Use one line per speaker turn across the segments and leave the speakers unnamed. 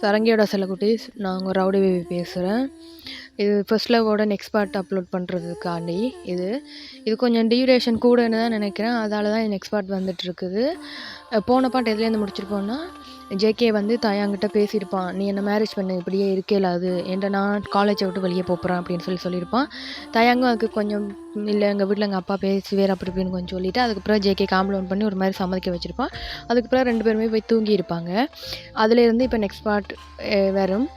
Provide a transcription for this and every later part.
சரங்கியோட செல்லக்குட்டீஸ், நான் உங்கள் rowdy baby பேசுகிறேன். இது ஃபர்ஸ்ட் லவ்வோட நெக்ஸ்ட் பார்ட் அப்லோட் பண்ணுறதுக்காண்டி இது இது கொஞ்சம் டியூரேஷன் கூடன்னு தான் நினைக்கிறேன். அதால தான் நெக்ஸ்ட் பார்ட் வந்துட்டுருக்குது. போன பார்ட் எதுலேருந்து முடிச்சிருப்போன்னா, ஜேகே வந்து தாயாங்கிட்ட பேசியிருப்பான். நீ என்ன மேரேஜ் பண்ணு, இப்படியே இருக்கேல அது என்கிட்ட, நான் காலேஜை விட்டு வெளியே போகிறேன் அப்படின்னு சொல்லியிருப்பான். தாயாங்கும் அதுக்கு கொஞ்சம் இல்லை, எங்கள் வீட்டில் எங்கள் அப்பா பேசி வேறு அப்படி இப்படின்னு கொஞ்சம் சொல்லிவிட்டு, அதுக்கப்புறம் ஜேகே காம்ப்ளவுண்ட் பண்ணி ஒரு மாதிரி சம்மதிக்க வச்சுருப்பான். அதுக்கப்புறம் 2 பேருமே போய் தூங்கியிருப்பாங்க. அதுலேருந்து இப்போ நெக்ஸ்ட் பார்ட் வரும்.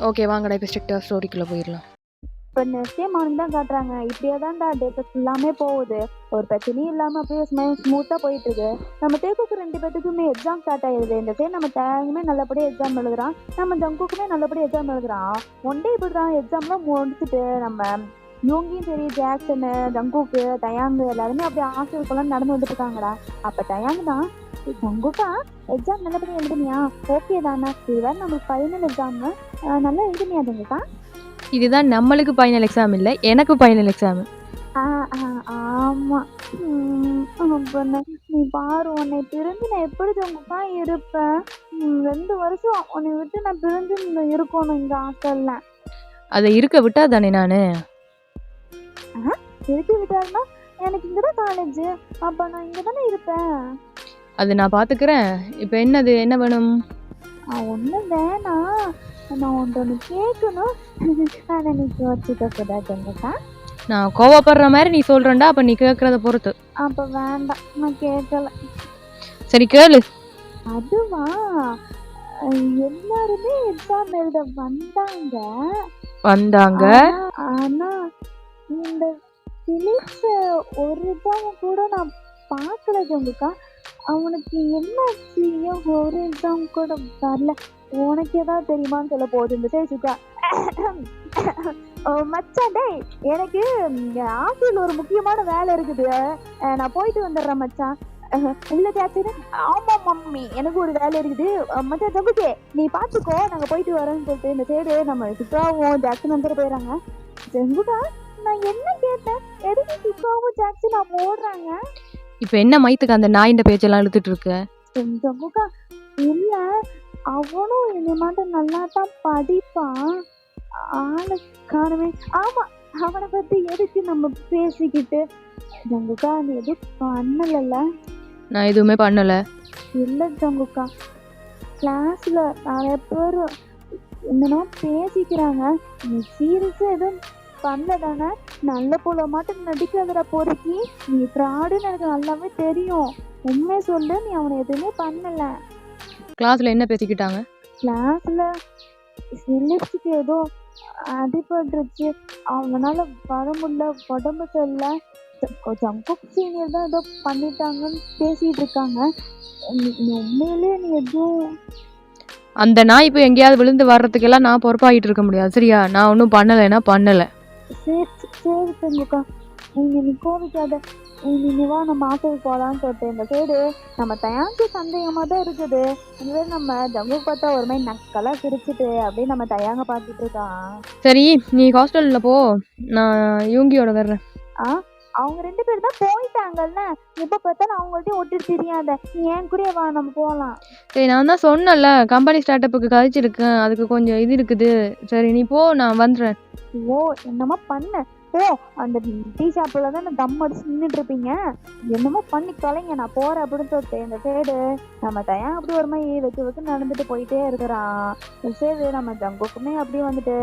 ஓகே, வாங்கடா இப்போ ஸ்ட்ரிக்டாக ஸ்டோரிக்குள்ளே போயிடலாம்.
இப்போ நிச்சயமானு தான் காட்டுறாங்க. இப்படியே தான்டா டேட் ஃபுல்லாமே போகுது. ஒரு பிரச்சனையும் இல்லாமல் அப்படியே ஸ்மூத்தாக போயிட்டு இருக்கு. நம்ம தேக்குக்கு 2 பேத்துக்குமே எக்ஸாம் ஸ்டார்ட் ஆயிடுது. இந்த சைடு நம்ம தேங்குமே நல்லபடியாக எக்ஸாம் எழுதுறான், நம்ம ஜங்குக்குமே நல்லபடியாக எக்ஸாம் எழுதுறான். ஒன் டே இப்படி தான் எக்ஸாம்லாம் முடிச்சுட்டு நம்ம யோங்கியும் சரி, ஜாக்சனு, ஜங்குக்கு, தயாங்கு எல்லாருமே அப்படியே ஹாஸ்டலுக்குலாம் நடந்து வந்துட்டு இருக்காங்கடா. அப்போ தயாங்கு தான், ஜங்குக்கா எக்ஸாம் நல்லபடியாக எழுதுனியா? ஓகே தானே, இதுதான் நம்மளுக்கு ஃபைனல் எக்ஸாம், நல்லா எழுதுனியா ஜங்குக்கா?
இதுதான் நம்மளுக்கு ஃபைனல் எக்ஸாம் இல்லை, எனக்கு ஃபைனல் எக்ஸாம்.
ஆமா. பொண்ணு, நீ பாரு, உன்னை பிரிஞ்சு நான் எப்படி ஜங்குக்கா இருப்பேன்? 2 வருஷம் உன்னை விட்டு நான் பிரிஞ்சு இருக்கணும் இங்க ஹாஸ்டல்ல.
அதை இருக்க விட்டா தானே நானு
இருக்க விட்டாருன்னா எனக்கு இங்கதான் காலேஜ், அப்ப நான் இங்க தானே இருப்பேன்.
அது நான் பாத்துக்கிறேன். இப்ப என்னது, என்ன வேணும்?
ஒண்ணும் வேணாம், நான் ஒன்று கேட்கணும். ஆனா நீ யோசிச்சுக்க கூடாதுங்கக்கா.
நான் கோவப்படுற மாதிரி நீ சொல்றேன்டா, அப்ப நீ கேட்கறத பொறுத்து.
அப்ப வேண்டாம், நான் கேட்கல.
சரி கேளு.
அதுவா, எல்லாருமே எக்ஸாம் எழுத வந்தாங்க. ஆனா இந்த பிலிப்ஸ் ஒரு எக்ஸாம் கூட நான் பார்க்கல ஜங்குக்கா. அவனுக்கு என்னாச்சு, ஏன் ஒரு எக்ஸாம் கூட வரல? உனக்கு ஏதாவது தெரியுமான்னு சொல்ல போகுது இந்த சேசுக்கா. மச்சான், டே எனக்கு ஆஃபீஸில் ஒரு முக்கியமான வேலை இருக்குது, நான் போயிட்டு வந்துடுறேன் மச்சான். இல்லை ஜாக்சன், ஆமாம் மம்மி எனக்கு ஒரு வேலை இருக்குது மச்சான். ஜங்குக்கே நீ பார்த்துக்கோ, நாங்கள் போயிட்டு வரோன்னு சொல்லிட்டு இந்த சைடு நம்ம சிக்காவும் ஜாக்சன் வந்துட்டு போயிடறாங்க. ஜங்குக்கா, நான் என்ன கேட்டேன், எதுக்கு சிக்காவும் ஜாக்சன் அவங்க ஓடுறாங்க?
இப்ப என்ன மைத்துக்கு அந்த நாயின் பேச்செல்லாம் இழுத்துட்டு இருக்க?
ஜங்குக்கா, இல்ல அவனும் என்னை மட்டும் நல்லா தான் படிப்பான், ஆளு காணுமே. ஆமா, அவனை பத்தி எதுக்கு நம்ம பேசிக்கிட்டு? ஜங்குக்கா, நீ எதுவும் பண்ணல?
நான் எதுவுமே பண்ணல.
இல்ல ஜங்குக்கா, கிளாஸ்ல நிறைய பேர் என்னன்னா பேசிக்கிறாங்க, நீ சீரியஸா எதுவும் பண்ணதானே? நல்ல போல மட்டும் நடிக்காதடா பொறுக்கி, நீ ஃப்ராடுன்னு எனக்கு நல்லாவே தெரியும். உண்மையை சொல்லு, நீ அவனை எதுவுமே பண்ணல.
கிளாஸ்ல என்ன பேசிக்கிட்டாங்க?
கிளாஸ்ல சிலிப்ஸுக்கு ஏதோ அடிபட்டுருச்சு, அவனால வர முடியல, உடம்பு சரியில்லை, ஜங்குக் சீனியர் தான் ஏதோ பண்ணிட்டாங்கன்னு பேசிட்டு இருக்காங்க. உண்மையிலே நீ எதுவும்
அந்த நாய் இப்போ எங்கேயாவது விழுந்து வர்றதுக்கெல்லாம் நான் பொறுப்பாகிட்டு இருக்க முடியாது, சரியா? நான் ஒன்றும் பண்ணலைன்னா பண்ணலை.
சரி சரி ஜங்குக்கா, நீ கோவிக்காத, நீ வா நம்ம ஆட்டோக்கு போகலான்னு சொல்லிட்டு இந்த சைடு நம்ம தயாங்கு சந்தேகமாக தான் இருக்குது. இதுவே நம்ம ஜங்கு பார்த்தா ஒரு மாதிரி நக்கலாக சிரிச்சுட்டு அப்படியே நம்ம தயாங்க பார்த்துட்டு இருக்கான்.
சரி, நீ ஹாஸ்டலில் போ, நான் யூங்கியோட வர்றேன்.
அவங்க 2 பேர் தான் போயிட்டாங்கல்ல, எப்போ பார்த்தாலும் அவங்கள்ட்டையும் ஒட்டிட்டு தெரியாத, நீ ஏன் கூட வா, நம்ம போகலாம்.
சரி, நான் தான் சொன்னேன்ல கம்பெனி ஸ்டார்ட்-அப்புக்கு கழிச்சிருக்கேன், அதுக்கு கொஞ்சம் இது இருக்குது. சரி நீ போ, நான் வந்துடுறேன்.
ஓ, என்னமோ பண்ண ஓ, அந்த டீ ஷாப்பில் தான் தம் அடிச்சு நின்றுட்டு இருப்பீங்க, என்னமோ பண்ணி தொலைங்க, நான் போகிறேன் அப்படின்னு சொல்லிட்டு இந்த சைடு நம்ம தயா அப்படி ஒரு மாதிரி வச்சு நடந்துட்டு போயிட்டே இருக்கிறான். இந்த சைடு நம்ம ஜங்குக்குமே அப்படியே வந்துட்டு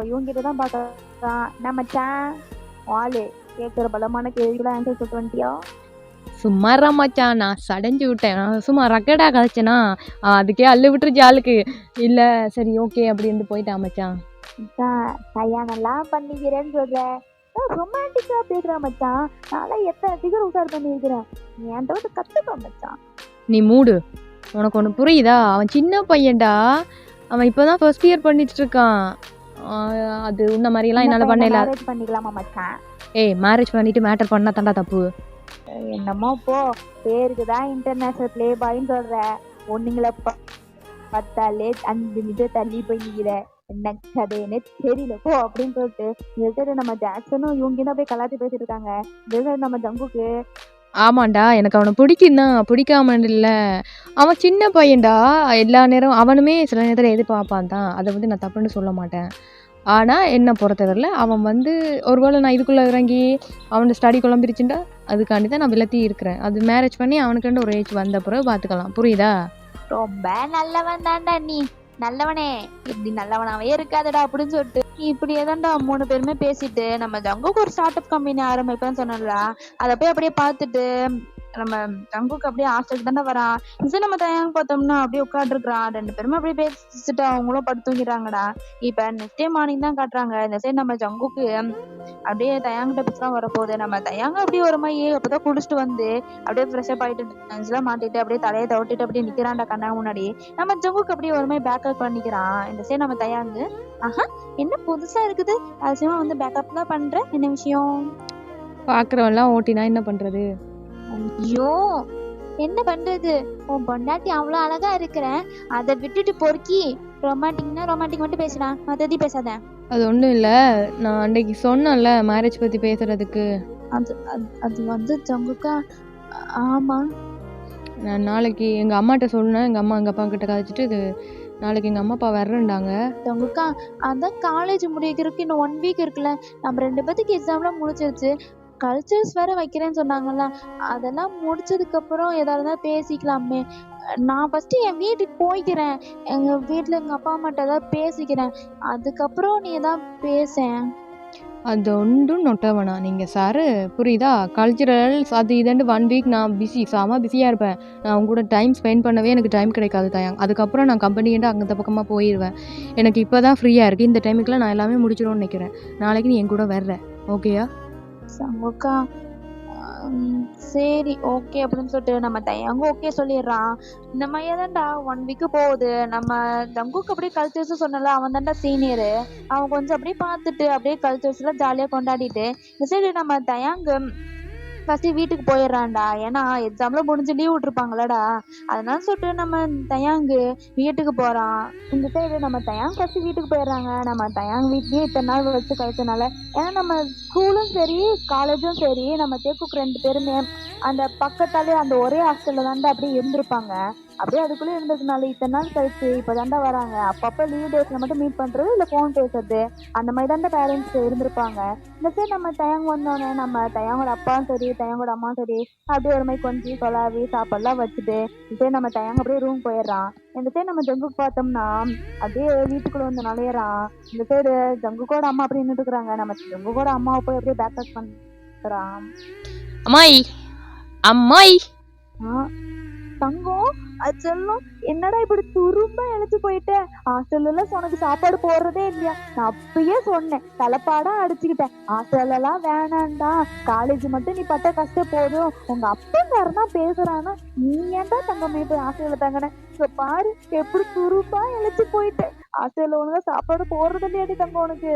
இவங்கிட்ட தான் பார்க்கறான். நம்ம ஆளு கேட்குற பலமான கேள்விகளாம் ஆன்சர் சொல்லிட்டு வந்துட்டியா?
சும்மாரா மச்சான், நான் சடைஞ்சு விட்டேன், நான் சும்மா ரக்கடா கதைச்சேனா, அதுக்கே அள்ளு விட்டுருச்சு ஆளுக்கு. இல்லை சரி ஓகே அப்படின்னு போயிட்டான் மச்சான்.
கல்யாணம்லாம் பண்ணிக்கிறேன்னு சொல்ற, ரொமான்டிக்கா பேசுற மச்சான். நான் எத்தனை ஃபிகர் உசார் பண்ணியிருக்கிறேன், நீ என்கிட்ட வந்து கத்துக்கோ மச்சான்.
நீ மூடு, உனக்கு ஒன்று புரியுதா? அவன் சின்ன பையன்டா, அவன் இப்போதான் ஃபர்ஸ்ட் இயர் பண்ணிட்டு இருக்கான். அது உன்ன மாதிரிலாம் என்னால் பண்ணல.
மேரேஜ் பண்ணிக்கலாமா மச்சான்?
ஏய், மேரேஜ் பண்ணிட்டு மேட்டர் பண்ணா தாண்டா தப்பு.
என்னமோ போ, பேருக்கு தான் இன்டர்நேஷனல் பிளே பாய்ன்னு சொல்ற, ஒண்ணுங்களை பார்த்தாலே 5 மீட்டர் தள்ளி போய் நிக்கிற, என்ன கதைன்னு தெரியல போ அப்படின்னு சொல்லிட்டு நம்ம ஜாக்சனும் இவங்க தான் போய் கலாச்சி பேசிட்டு இருக்காங்க. நம்ம ஜங்குக்கு
ஆமாண்டா, எனக்கு அவன பிடிக்கும் தான், பிடிக்காம இல்ல. அவன் சின்ன பையன்டா. எல்லா நேரம் அவனுமே சில நேரத்துல எதிர்பார்ப்பான் தான். அத வந்து நான் தப்புன்னு சொல்ல மாட்டேன். ஆனா, என்ன பொறுத்தவரையில அவன் வந்து ஒரு வேளை நான் இதுக்குள்ள இறங்கி அவனோட ஸ்டடி குழம்பிருச்சுன்டா, அதுக்காண்டி தான் நான் விலத்தி இருக்கிறேன். அது மேரேஜ் பண்ணி அவனுக்குன்னு ஒரு ஏஜ் வந்த பிறகு பார்த்துக்கலாம். புரியுதா?
ரொம்ப நல்லவன் தான்டா நீ. நல்லவனே இப்படி நல்லவனாவே இருக்காதடா அப்படின்னு சொல்லிட்டு இப்படியே தான்டா 3 பேருமே பேசிட்டு நம்ம ஜங்குக்கு ஒரு ஸ்டார்ட் அப் கம்பெனி ஆரம்பிப்பேன்னு சொன்னோம்ல, அதை போய் அப்படியே பார்த்துட்டு நம்ம ஜங்குக்கு அப்படியே ஹாஸ்டலுக்கு தானே வரான். சரி நம்ம தயாங்க பார்த்தோம்னா அப்படியே உட்காந்துருக்கான். 2 பேருமே அப்படியே பேசிட்டு அவங்களும் படுத்து தூங்கிடுறாங்கடா. இப்ப நெக்ஸ்ட் டே மார்னிங் தான் காட்டுறாங்க. இந்த சைடு நம்ம ஜங்குக்கு அப்படியே தயாங்கிட்ட பிடிச்சலாம் வரப்போகுது. நம்ம தயாங்க அப்படியே ஒரு மாதிரி அப்பதான் குளிச்சுட்டு வந்து அப்படியே ஃப்ரெஷ் அப் ஆயிட்டு எல்லாம் மாட்டிட்டு அப்படியே தலையை தவிட்டுட்டு அப்படியே நிக்கிறான்டா கண்ணா முன்னாடி. நம்ம ஜங்குக்கு அப்படியே ஒரு மாதிரி பேக்கப் பண்ணிக்கிறான். இந்த சைடு நம்ம தயாங்கு ஆஹா என்ன புதுசா இருக்குது, அவசியமா வந்து பேக்கப் தான் பண்ற, என்ன விஷயம்?
பார்க்குறவன்லாம் ஓட்டினா என்ன பண்றது?
ஐயோ என்ன பண்றது, உன் பொண்டாட்டி அவ்வளவு அழகா இருக்கிற, அதை விட்டுட்டு பொறுக்கி ரொமான்டிக்னா ரொமான்டிக் மட்டும் பேசுறான், மத்ததி பேசாத.
அது ஒண்ணும் இல்ல. நான் அன்னைக்கு சொன்னேன்ல மேரேஜ் பத்தி பேசுறதுக்கு.
அது அது வந்து ஜங்குக்கா. ஆமா
நான் நாளைக்கு எங்க அம்மாட்ட சொன்னேன். எங்க அம்மா எங்க அப்பா கிட்ட கதைச்சிட்டு நாளைக்கு எங்க அம்மா அப்பா வர்றேன்டாங்க.
ஜங்குக்கா, அதான் காலேஜ் முடிக்கிறதுக்கு இன்னும் 1 வீக் இருக்குல்ல. நம்ம 2 பேத்துக்கு எக்ஸாம்லாம் முடிச்சிருச்சு. கல்ச்சர்ஸ் வேற வைக்கிறேன்னு சொன்னாங்கல்ல, அதெல்லாம் முடிச்சதுக்கு அப்புறம் எதா இருந்தாலும் பேசிக்கலாமே. நான் ஃபர்ஸ்ட் என் வீட்டுக்கு போய்க்கிறேன். எங்க வீட்டுல எங்க அப்பா அம்மாட்ட ஏதாவது பேசிக்கிறேன். அதுக்கப்புறம் நீ ஏதாவது பேசேன்.
அது ஒன்றும் நொட்ட வேணாம். நீங்கள் சார் புரியுதா? கல்ச்சுரல்ஸ் அது இதுன்ட்டு 1 வீக் நான் செம பிஸியாக இருப்பேன். நான் அவங்க கூட டைம் ஸ்பெண்ட் பண்ணவே எனக்கு டைம் கிடைக்காது தயாங். அதுக்கப்புறம் நான் கம்பெனின்ட்டு அந்த பக்கமாக போயிடுவேன். எனக்கு இப்போ தான் ஃப்ரீயாக இருக்குது. இந்த டைமுக்குலாம் நான் எல்லாமே முடிச்சிடும்னு நினைக்கிறேன். நாளைக்கு நீ என் கூட வர்ற, ஓகேயா?
சங்கக்கா சரி ஓகே அப்படின்னு சொல்லிட்டு நம்ம தயங்க ஓகே சொல்லிடுறான். இந்த மாதிரியே தான்டா 1 வீக் போகுது. நம்ம தங்குக்கு அப்படியே கல்ச்சர்ஸ் சொன்னல, அவன் தான்டா சீனியரு. அவன் கொஞ்சம் அப்படியே பார்த்துட்டு அப்படியே கல்ச்சர்ஸ் எல்லாம் ஜாலியா கொண்டாடிட்டு இந்த சைடு நம்ம தயாங்கு ஃபர்ஸ்ட் வீட்டுக்கு போயிடுறான்டா. ஏன்னா எக்ஸாம்ல முடிஞ்சு லீவ் விட்டுருப்பாங்களடா, அதனால சொல்லிட்டு நம்ம தயாங்கு வீட்டுக்கு போறான். இந்த சைடு நம்ம தயாங் ஃபர்ஸ்ட் வீட்டுக்கு போயிடுறாங்க. நம்ம தயாங் வீட்லயே இத்தனை நாள் வச்சு கழிச்சனால, ஏன்னா நம்ம ஸ்கூலும் சரி காலேஜும் சரி நம்ம தேக்குக்கு 2 பேருமே அந்த பக்கத்தாலே அந்த ஒரே ஹாஸ்டல்ல தாண்டா அப்படியே இருந்திருப்பாங்க. அப்படியே அதுக்குள்ளே இருந்ததுனால இத்தனை நாள் கழிச்சு இப்பதாண்டா வராங்க. அப்பப்ப லீவ் டேஸ்ல மட்டும் மீட் பண்றது இல்ல போன் பேசுறது, அந்த மாதிரி தாண்டா பேரண்ட்ஸ் இருந்திருப்பாங்க. இந்த சைடு நம்ம தயாங் வந்தோடனே நம்ம தயாங்கோட அப்பாவும் சரி தயாங்கோட அம்மாவும் சரி அப்படியே ஒரு மாதிரி கொஞ்சம் சொலாவி சாப்பாடுலாம் வச்சுட்டு இந்த சைடு நம்ம தயாங்க அப்படியே ரூம் போயிடுறான். இந்த சைடு நம்ம ஜங்குக்கு பார்த்தோம்னா அப்படியே வீட்டுக்குள்ள வந்து நுழையிறான். இந்த சைடு ஜங்குக்கோட அம்மா அப்படியே நின்றுட்டு இருக்கிறாங்க. நம்ம ஜங்குக்கோட அம்மாவை போய் அப்படியே பேக்கப் பண்றான்.
அம்மாய் அம்மாய்
தங்கம் அது செல்லும், என்னடா இப்படி துரும்ப இழைச்சு போயிட்ட, ஹாஸ்டல்ல உனக்கு சாப்பாடு போடுறதே இல்லையா? நான் அப்பயே சொன்னேன், தலைப்பாடா அடிச்சுக்கிட்டேன், ஹாஸ்டல்ல எல்லாம் வேணாண்டா, காலேஜ் மட்டும் நீ பட்ட கஷ்டம் போதும். உங்க அப்பங்காரனா பேசுறானா, நீ ஏன்டா தங்கமே போய் ஹாஸ்டல்ல தங்கின? இப்ப பாரு எப்படி துரும்பா இழைச்சு போயிட்ட, ஹாஸ்டல்ல ஒழுங்கா சாப்பாடு போடுறது இல்லையாடி தங்கம் உனக்கு?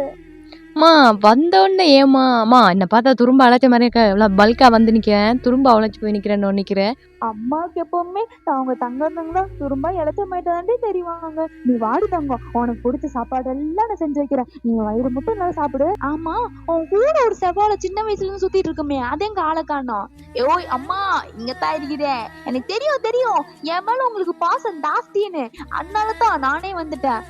அம்மா வந்தோடனே ஏம்மா அம்மா என்னை பார்த்தா துரும்ப அழைச்ச மாதிரி இருக்க, எவ்வளோ பல்காக வந்து நிற்கிறேன், துரும்ப அழைச்சி போய் நிற்கிறேன்னு நிற்கிறேன்.
அம்மாவுக்கு எப்பவுமே அவங்க தங்கங்களா துரும்பா இழைச்ச மாயிட்டு தாண்டி தெரியுவாங்க. நீ வாடி தங்கம், உனக்கு பிடிச்ச சாப்பாடு எல்லாம் நான் செஞ்சு வைக்கிறேன், நீ வயிறு மட்டும் நல்லா சாப்பிடு. ஆமா உன் கூட ஒரு செவ்வாழை சின்ன வயசுல இருந்து சுத்திட்டு இருக்குமே, அது எங்க ஆளை காணோம்? ஓய் அம்மா இங்கத்தான் இருக்கிறேன், எனக்கு தெரியும் தெரியும் என் மேல உங்களுக்கு பாசம் ஜாஸ்தின்னு, அதனாலதான் நானே வந்துட்டேன்.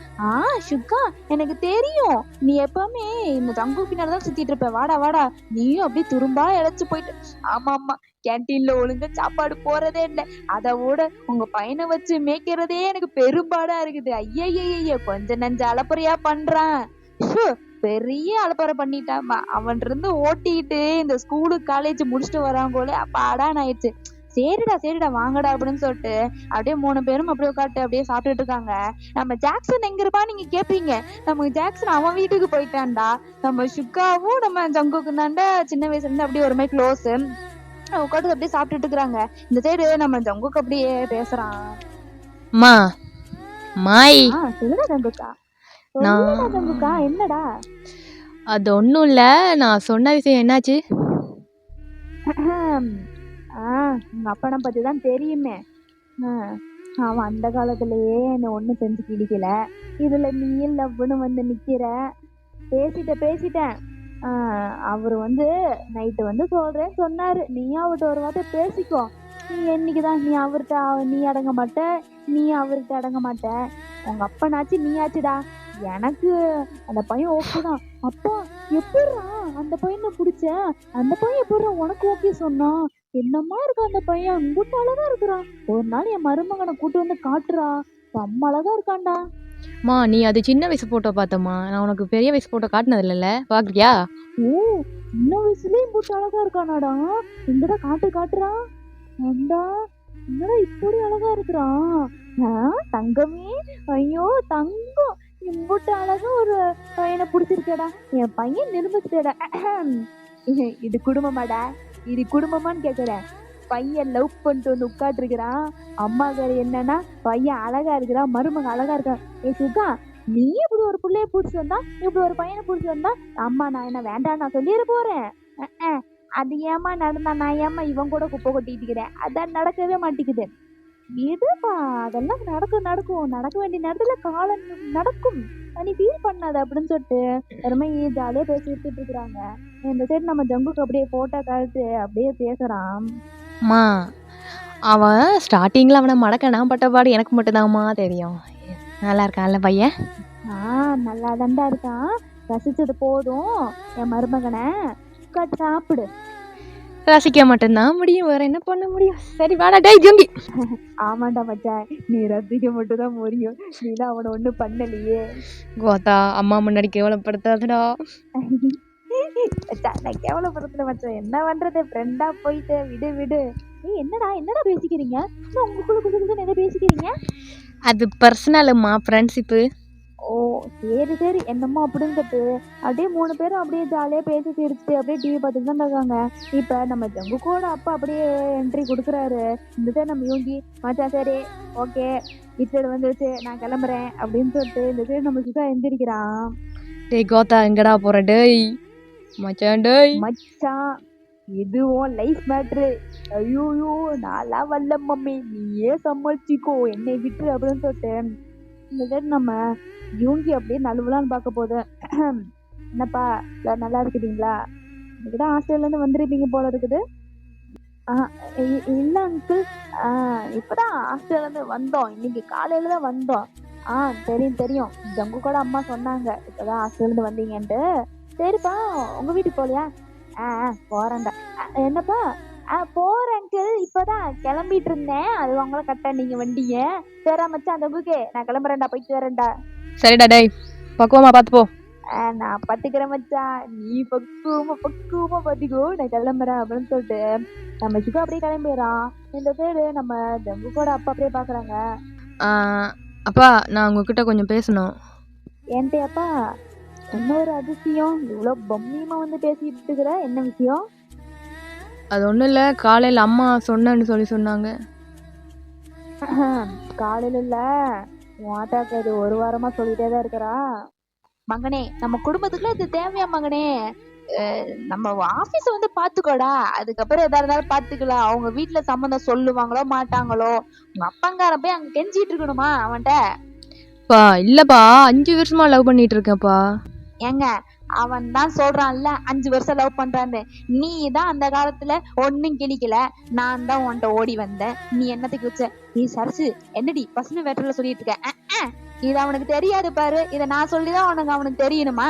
சுக்கா எனக்கு தெரியும், நீ எப்பவுமே இந்த தங்கு பின்னால்தான் சுத்திட்டு இருப்ப, வாடா வாடா, நீயும் அப்படியே துரும்பா இழைச்சு போயிட்டு. ஆமா ஆமா கேன்டீன்ல ஒழுங்கா சாப்பாடு போறதே இல்லை, அதை விட உங்க பையனை வச்சு மேய்க்கிறதே எனக்கு பெரும்பாடா இருக்குது. ஐயய்ய கொஞ்ச நஞ்ச அலப்பறையா பண்றான், பெரிய அலப்பறை பண்ணிட்டாமா. அவன் இருந்து ஓட்டிட்டு இந்த ஸ்கூலு காலேஜ் முடிச்சுட்டு வராங்கோல அப்பாடான்னு ஆயிடுச்சு. சரிடா சரிடா வாங்கடா அப்படின்னு சொல்லிட்டு அப்படியே 3 பேரும் அப்படியே உட்காந்து அப்படியே சாப்பிட்டுட்டு இருக்காங்க. நம்ம ஜாக்சன் எங்க இருப்பா நீங்க கேப்பீங்க, நம்ம ஜாக்சன் அவன் வீட்டுக்கு போயிட்டான்டா. நம்ம சுக்காவும் நம்ம ஜங்குக்கும் தாண்டா சின்ன வயசுல இருந்து அப்படியே ஒரு மாதிரி க்ளோஸ், உட்காந்து அப்படியே சாப்பிட்டுட்டு இருக்கிறாங்க. இந்த சைடு நம்ம ஜங்குக்கு அப்படியே பேசுறான்.
மா மாய்
சொல்லுடா ஜங்குக்கா, சொல்லுடா ஜங்குக்கா, என்னடா?
அது ஒன்றும் இல்லை, நான் சொன்ன விஷயம் என்னாச்சு?
உங்க அப்பனை பத்தி தான் தெரியுமே. அவன் அந்த காலத்திலேயே என்ன ஒண்ணும் செஞ்சு கிடிக்கல, இதுல நீ லவ்னு வந்து நிக்கிற. பேசிட்டேன் அவரு வந்து நைட்டு வந்து சொல்றேன்னு சொன்னாரு. நீயும் அவர்ட்ட ஒரு வார்த்தை பேசிக்கோ. நீ என்னைக்குதான் நீ அடங்க மாட்ட, நீ அவர்கிட்ட அடங்க மாட்ட. உங்க அப்பனாச்சு நீயாச்சுடா. எனக்கு அந்த பையன் ஓகே தான். அப்பா எப்புட்றா அந்த பையனை புடிச்ச? அந்த பையன் எப்புட்றா உனக்கு ஓகே சொன்னான்? என்னம்மா இருக்கான் அந்த பையன்? இம்புட்டு அழகா இருக்கிறான். ஒரு நாள் என் மருமகனை கூட்டு வந்து காட்டுறா. செம்ம அழகா இருக்கான்டா.
மா நீ அது சின்ன வயசு ஃபோட்டோ பார்த்தம்மா. நான் உனக்கு பெரிய வயசு ஃபோட்டோ காட்டினது இல்லைல்ல, பார்க்குறியா?
ஓ, சின்ன வயசுலயே இம்புட்டு அழகா இருக்கானாடா? எங்கடா காட்டுறா. ஏண்டா என்னடா இப்படி அழகா இருக்கிறான்? தங்கமே, ஐயோ தங்கம், இம்புட்டு அழகா ஒரு பையனை புடிச்சிருக்கேடா. என் பையன் நிரூபிச்சுட்டேடா. இது குடும்பமாடா? இது குடும்பமான்னு கேக்குறேன். பையன் லவ் பண்ணிட்டு வந்து உட்காந்துருக்கிறான். அம்மா பேரு என்னன்னா பையன் அழகா இருக்கிறான், மருமக அழகா இருக்கான். ஏ சுகா, நீ இப்படி ஒரு பிள்ளைய புடிச்சு வந்தா, இப்படி ஒரு பையனை புடிச்சு வந்தா, அம்மா நான் என்ன வேண்டாம் நான் சொல்லிட போறேன். அது ஏமா நடந்தா நான் ஏமா இவன் கூட குப்பை கொட்டிட்டு இருக்கிறேன்? அதான் நடக்கவே மாட்டேங்குது. இதுப்பா, அதெல்லாம் நடக்கும். நடக்க வேண்டிய நேரத்துல காலம் நடக்கும். நீ ஃபீல் பண்ணாத அப்படின்னு சொல்லிட்டு எல்லாருமே ஜாலியா பேசிட்டு இருக்கிறாங்க. இந்த சைடு நம்ம ஜங்குக்கு அப்படியே போட்டோ காட்டு அப்படியே பேசுறான்.
அம்மா அவன் ஸ்டார்டிங்கில் அவனை மடக்க நான் பட்ட பாடு எனக்கு மட்டும்தாம்மா தெரியும். நல்லா இருக்கான்ல பையன்?
நல்லா தாண்டா இருக்கான். ரசிச்சது போதும், என் மருமகனை உட்காந்து சாப்பிடு.
ரசிக்க மட்டும்தான் முடியும், வேற என்ன பண்ண முடியும்? சரி வாடா டேய் ஜங்கி.
ஆமாண்டா மச்சான், நீ ரசிக்க மட்டும் தான் முடியும். நீலாம் அவனை ஒன்றும் பண்ணலையே.
கோத்தா அம்மா முன்னாடி கேவலப்படுத்தாதடா.
நான் கேவலப்படுத்தல மச்சான், என்ன பண்றது? ஃப்ரெண்டா போயிட்டு விடு. என்னடா பேசிக்கிறீங்க? உங்களுக்குள்ள குசு எதை பேசிக்கிறீங்க?
அது பர்சனலுமா, ஃப்ரெண்ட்ஷிப்பு.
ஓ சரி, என்னமோ அப்படின்னு சொல்லிட்டு அப்படியே 3 பேரும் அப்படியே ஜாலியா பேசி சிரிச்சுட்டு அப்படியே டிவி பார்த்துட்டு தான் இருக்காங்க. இப்ப நம்ம ஜங்குக்கோட அப்பா அப்படியே என்ட்ரி கொடுக்குறாரு. இந்த சைடு நம்ம யோகி, மச்சான் சரி ஓகே இட்லி வந்துருச்சு நான் கிளம்புறேன் அப்படின்னு சொல்லிட்டு இந்த சைடு நம்ம சுதா எந்திரிக்கிறான்.
டேய் கோத்தா எங்கடா போற? டேய் மச்சான், டேய்
மச்சான், இதுவும் லைஃப் மேட்ரு. ஐயோயோ நான்லாம் வரல மம்மி, நீயே சமாளிச்சிக்கோ, என்னை விட்டு அப்படின்னு சொல்லிட்டு இந்த சைடு நம்ம யூங்கி அப்படியே நழுவலான்னு பார்க்க போகுது. என்னப்பா நல்லா இருக்குதுங்களா? இன்னைக்குதான் ஹாஸ்டல்ல இருந்து வந்திருப்பீங்க போல இருக்குது. இல்ல அங்கிள், இப்பதான் ஹாஸ்டல்ல இருந்து வந்தோம். இன்னைக்கு காலையில தான் வந்தோம். தெரியும் ஜங்கு கூட அம்மா சொன்னாங்க இப்பதான் ஹாஸ்டல்ல இருந்து வந்தீங்கன்ட்டு. சரிப்பா, உங்க வீட்டுக்கு போலியா? போறேன்டா. என்னப்பா? போறேன் அங்கிள், இப்பதான் கிளம்பிட்டு இருந்தேன். அது உங்களை கட்ட நீங்க வண்டிய. சரி மச்சான் ஜங்குக்கே, நான் கிளம்புறேன்டா, போயிட்டு வரேன்டா.
சரிடா டேய், பக்குவமா பார்த்து போ.
நான் பாத்துக்கிறேன் மச்சான், நீ பக்குவமா பாத்துக்கோ, நான் கிளம்புறேன் அப்படின்னு சொல்லிட்டு நம்ம சுகா அப்படியே கிளம்பிடுறான். இந்த சைடு நம்ம ஜங்குக்கோட அப்பா அப்படியே பாக்குறாங்க.
அப்பா நான் உங்ககிட்ட கொஞ்சம் பேசணும்.
ஏன்ட்டே அப்பா, என்ன ஒரு அதிசயம், இவ்வளவு பொம்மியமா வந்து பேசிட்டு இருக்கிற? என்ன விஷயம்?
அது ஒன்றும் இல்லை, காலையில் அம்மா சொன்னேன்னு சொன்னாங்க.
காலையில இல்ல, மாட்டாக்கு அது ஒரு வாரமா சொல்லிட்டே தான் இருக்கிறா. மகனே, நம்ம குடும்பத்துக்குள்ள இது தேவையா மகனே? நம்ம ஆபீஸ் வந்து பாத்துக்கோடா, அதுக்கப்புறம் எதா இருந்தாலும் பாத்துக்கலாம். அவங்க வீட்டுல சம்மந்தம் சொல்லுவாங்களோ மாட்டாங்களோ, உங்க அப்பங்கார போய் அங்க கெஞ்சிட்டு இருக்கணுமா அவன்கிட்ட?
இல்லப்பா, 5 வருஷமா லவ் பண்ணிட்டு இருக்கேன்ப்பா.
ஏங்க, அவன் தான் சொல்றான்ல 5 வருஷம் லவ் பண்றான்னு. நீ தான் அந்த காலத்துல ஒன்னும் கிளிக்கல, நான் தான் உன்கிட்ட ஓடி வந்தேன். நீ என்னத்துக்கு வச்ச? நீ சரசு என்னடி பசுமை வேட்டர்ல சொல்லிட்டு இருக்க? இது அவனுக்கு தெரியாது பாரு, இத நான் சொல்லிதான் அவனுக்கு தெரியணுமா?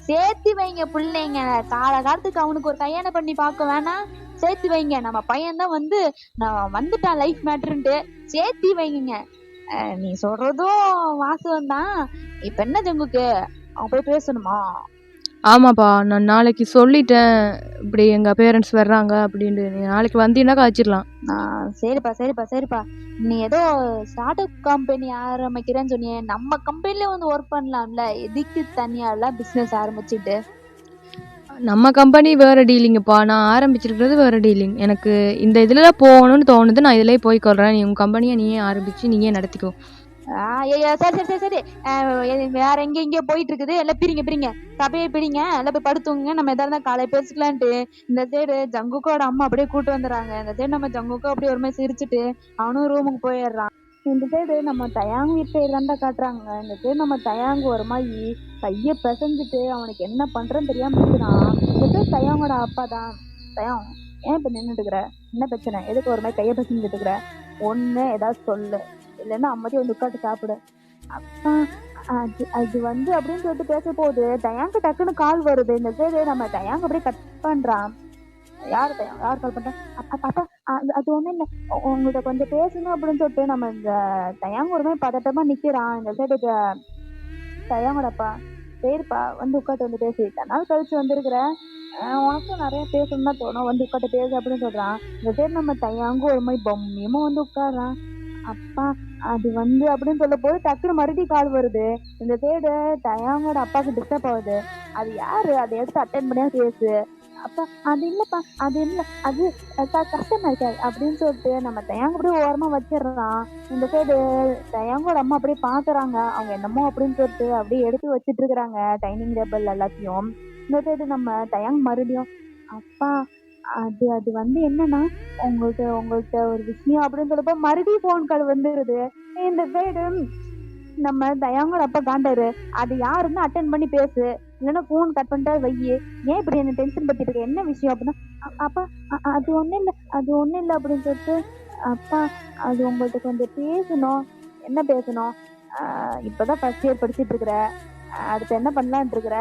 சேர்த்து வைங்க பிள்ளைங்க, காலகாலத்துக்கு அவனுக்கு ஒரு கல்யாணம் பண்ணி பார்க்க வேணாம்? சேர்த்து வைங்க. நம்ம பையன்தான் வந்து நான் வந்துட்டான் லைஃப் மேட்டர்ன்ட்டு, சேர்த்து வைங்க. நீ சொல்றதும் வாசகம் தான். இப்ப என்ன ஜங்குக்கு, அவன் போய் பேசணுமா?
ஆமாப்பா, நான் நாளைக்கு சொல்லிட்டேன், இப்படி எங்கள் பேரண்ட்ஸ் வர்றாங்க அப்படின்ட்டு. நீ நாளைக்கு வந்தீங்கன்னா காய்ச்சிடலாம்.
சரிப்பா. நீ ஏதோ ஸ்டார்ட் அப் கம்பெனி ஆரம்பிக்கிறேன்னு சொன்னியே, நம்ம கம்பெனில வந்து ஒர்க் பண்ணலாம்ல, எதுக்கு தனியாலாம் பிஸ்னஸ் ஆரம்பிச்சுட்டு?
நம்ம கம்பெனி வேறு டீலிங்கப்பா, நான் ஆரம்பிச்சிருக்கிறது வேறு டீலிங். எனக்கு இந்த இதில் தான் போகணும்னு தோணுது, நான் இதிலே போய்க்கொள்கிறேன். நீ உங்கள் கம்பெனியை நீயே ஆரம்பித்து நீயே நடத்திக்கோ.
சரி, வேற எங்கெங்கயோ போயிட்டு இருக்குது. எல்லாம் பிரிங்க, சபையை பிரிங்க, எல்லாம் போய் படுத்துங்க. நம்ம எதாவது காலையில பேசிக்கலான்ட்டு இந்த சைடு ஜங்குக்கோட அம்மா அப்படியே கூட்டு வந்துடுறாங்க. இந்த சைடு நம்ம ஜங்குக்கோ அப்படியே ஒரு மாதிரி சிரிச்சுட்டு அவனும் ரூமுக்கு போயிடுறான். இந்த சைடு நம்ம தயாங் வீட்டு சைடு தான்டா காட்டுறாங்க. இந்த சைடு நம்ம தயாங்கு ஒரு மாதிரி கையை பிசைஞ்சிட்டு அவனுக்கு என்ன பண்றேன்னு தெரியாம இருக்கிறான். இந்த சைடு தயாங்கோட அப்பா தான். தயாங், ஏன் இப்ப நின்றுட்டு இருக்கிற? என்ன பிரச்சனை? எதுக்கு ஒரு மாதிரி கையை பிசைஞ்சிட்டு இருக்கிற? ஒண்ணு ஏதாவது சொல்லு, இல்லைன்னா அம்மதி வந்து உட்காந்து சாப்பிடு. அப்பா அது அது வந்து அப்படின்னு சொல்லிட்டு பேச போகுது. தயாங்கு டக்குன்னு கால் வருது. இந்த சைடு நம்ம தயாங் அப்படியே கட் பண்றான். யார் தயாங், யார் கால் பண்றா? அப்பா அது ஒண்ணும் இல்லை, உங்கள்கிட்ட கொஞ்சம் பேசணும் அப்படின்னு சொல்லிட்டு நம்ம இந்த தயாங் ஒரு மாதிரி பதட்டமா நிக்கிறான். இந்த சைடு தயாங்கோடப்பா, சரிப்பா வந்து உட்காந்து வந்து பேசி, நாள் கழிச்சு வந்திருக்கிற, உனக்கும் நிறைய பேசணும்னா தோணும், வந்து உட்காந்து பேசு அப்படின்னு சொல்றான். இந்த சைடு நம்ம தயாங்கும் ஒரு மாதிரி பொம்மியமா வந்து உட்காடுறான். அப்பா அது வந்து அப்படின்னு சொல்ல போது டக்குனு மறுபடியும் கால் வருது. இந்த சைடு தயாங்கோட அப்பாவுக்கு டிஸ்டர்ப் ஆகுது. அது யாரு, அதை எடுத்து அட்டென்ட் பண்ணியா பேசு. அப்பா அது இல்லப்பா, அது இல்ல, அது கஷ்டமா இருக்காது அப்படின்னு சொல்லிட்டு நம்ம தயாங்க அப்படியே ஓரமா வச்சிடுறான். இந்த சைடு தயாங்கோட அம்மா அப்படியே பாக்குறாங்க. அவங்க என்னமோ அப்படின்னு சொல்லிட்டு அப்படியே எடுத்து வச்சிட்டு இருக்கிறாங்க டைனிங் டேபிள் எல்லாத்தையும். இந்த சைடு நம்ம தயாங் மறுபடியும், அப்பா அது அது வந்து என்னன்னா, உங்கள்கிட்ட ஒரு விஷயம் அப்படின்னு சொல்லப்போ மறுபடியும் ஃபோன் கால் வந்துருது. இந்த சைடு நம்ம தயாங்கோட அப்பா காண்டாரு. அது யாருன்னு அட்டென்ட் பண்ணி பேசு, இல்லைன்னா ஃபோன் கட் பண்ணிட்டா வையி. ஏன் இப்படி என்ன டென்ஷன் படுத்திட்டு இருக்க? என்ன விஷயம் அப்படின்னா, அப்பா அது ஒண்ணும் இல்லை, அது ஒண்ணும் இல்லை அப்படின்னு சொல்லிட்டு, அப்பா அது உங்கள்கிட்ட கொஞ்சம் பேசணும். என்ன பேசணும்? இப்பதான் ஃபர்ஸ்ட் இயர் படிச்சுட்டு இருக்கிற, அடுத்து என்ன பண்ணலான்ட்டு இருக்கிற?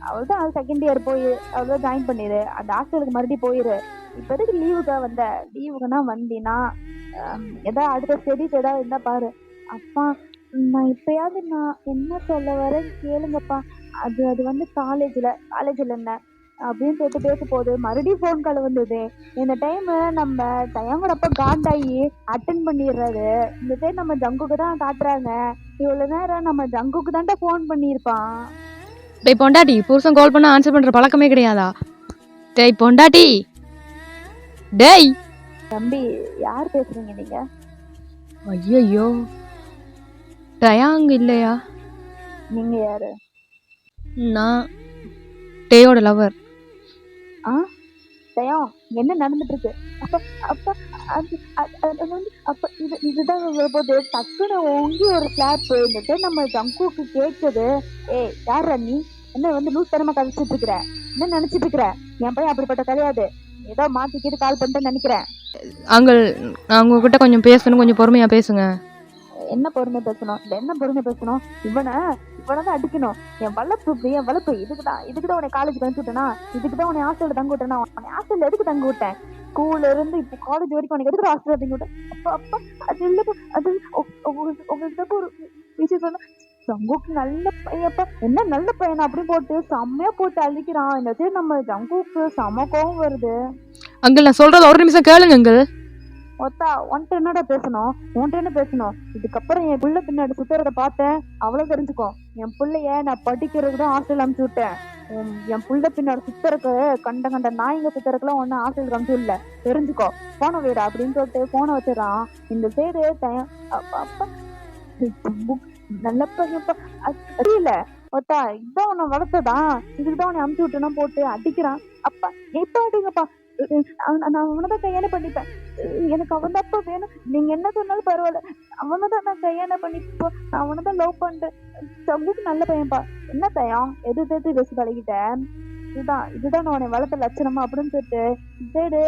அவள்தான் அது செகண்ட் இயர் போய் அவ்வளோதான் ஜாயின் பண்ணிடு, அந்த ஹாஸ்டலுக்கு மறுபடியும் போயிரு. இப்போதைக்கு லீவுக்கா வந்த, லீவுக்குன்னா வந்தினா ஏதாவது அடுத்த ஸ்டடீஸ் ஏதாவது இருந்தா பாரு. அப்பா நான் இப்பயாவது நான் என்ன சொல்ல வரேன்னு கேளுங்கப்பா. அது அது வந்து காலேஜில் என்ன அப்படின்னு சொல்லிட்டு பேச போகுது. மறுபடியும் ஃபோன் கால் வந்தது. இந்த டைம் நம்ம தயங்குறப்ப காண்டாயி அட்டன் பண்ணிடுறாரு. இந்த சைடு நம்ம ஜங்குக்கு தான் காட்டுறாங்க. இவ்வளோ நேரம் நம்ம ஜங்குக்கு தான்டா ஃபோன் பண்ணியிருப்பான்.
டேய் பொண்டாட்டி, புருஷன் கால் பண்ண ஆன்சர் பண்ற பழக்கமே கிடையாதா? டேய் பொண்டாட்டி, டேய்.
தம்பி யார் பேசுறீங்க நீங்க?
ஐயோ, தயாங் இல்லையா?
நீங்க யாரு?
நான் டேயோட லவர்.
தயம், என்ன நடந்துட்டு இருக்கு? அப்ப அப்ப அது அது வந்து அப்ப இதுதான் போது டக்குன்னு ஓங்கி ஒரு ஸ்லாப் இருந்துட்டு நம்ம ஜங்குக்கு கேட்குது. ஏய் யாரா நீ? என்ன வந்து லூஸ் தரமா கழிச்சிட்டு இருக்கிற? என்ன நினைச்சிட்டு இருக்கிற? என் பையன் அப்படிப்பட்ட கிடையாது. ஏதோ மாத்திக்கிட்டு கால் பண்ணிட்டு நினைக்கிறேன்.
அங்கிள், நான் உங்ககிட்ட கொஞ்சம் பேசணும், கொஞ்சம் பொறுமையா பேசுங்க.
என்ன பொறுமை பேசணும்? என்ன பொறுமை பேசணும்? இவனதான் அடிக்கணும். என் வளர்ப்பு இதுக்குதான் உன்னை காலேஜ் அனுப்பி விட்டேனா? இதுக்குதான் உன்னை ஹாஸ்டல்ல தங்க விட்டேனா? உன்னை ஹாஸ்டல்ல எதுக்கு தங்க விட்டேன்? ஸ்கூல்ல இருந்து இப்போ காலேஜ் வரைக்கும் உனக்கு எதுக்கு ஹாஸ்டல்ல தங்க விட்டேன்? அப்பா அது இல்ல, அது உங்களுக்கு ஒரு விஷயம் சொன்னா, ஜங்குக்கு நல்ல பையப்பா, என்ன நல்ல பையனா அப்படின்னு போட்டு செம்மையா போட்டு அழிக்கிறான். இந்த சைடு நம்ம ஜங்குக்கு செம கோவம் வருது.
அங்கிள், நான் சொல்றது ஒரு நிமிஷம் கேளுங்க அங்கிள்.
ஒத்தா உன்ட்ட என்னடா பேசணும்? உன்ட்ட என்ன பேசணும்? இதுக்கப்புறம் என் புள்ள பின்னாடி சுத்துறத பார்த்தேன், அவ்வளவு தெரிஞ்சுக்கோ. என் பிள்ளைய நான் படிக்கிறதுக்கு தான் ஹாஸ்டல் அனுப்பிச்சு விட்டேன். என் புள்ள பின்னாடி சுத்துறக்கு கண்ட நாய்ங்க சுத்துறதுக்குலாம் ஒன்னும் ஹாஸ்டலுக்கு அனுப்பிச்சு இல்ல, தெரிஞ்சுக்கோ. போன வீடு அப்படின்னு சொல்லிட்டு போனை வச்சிடறான். இந்த சைடு அப்பா நல்ல பையன்ப்பா, தெரியல ஒத்தா, இதான் உன்னை வளர்த்ததா, இதுக்குதான் உன்னை அனுப்பிச்சு விட்டுனா போட்டு அடிக்கிறான். அப்பா எப்ப அடிங்கப்பா, நான் அவனதான் கல்யாணம் பண்ணிப்பேன். எனக்கு அவன் தப்பா வேணும். நீங்க என்ன சொன்னாலும் பரவாயில்ல, அவனதான் நான் கல்யாணம் பண்ணிப்போ, நான் அவனதான் லவ் பண்றேன். சம்புக்கு நல்ல பையன்பா. என்ன தயம் எது பேசி பழகிட்டேன்? இதுதான் நான் உன்னை வளர்த்த லட்சணமா அப்படின்னு சொல்லிட்டு சைடு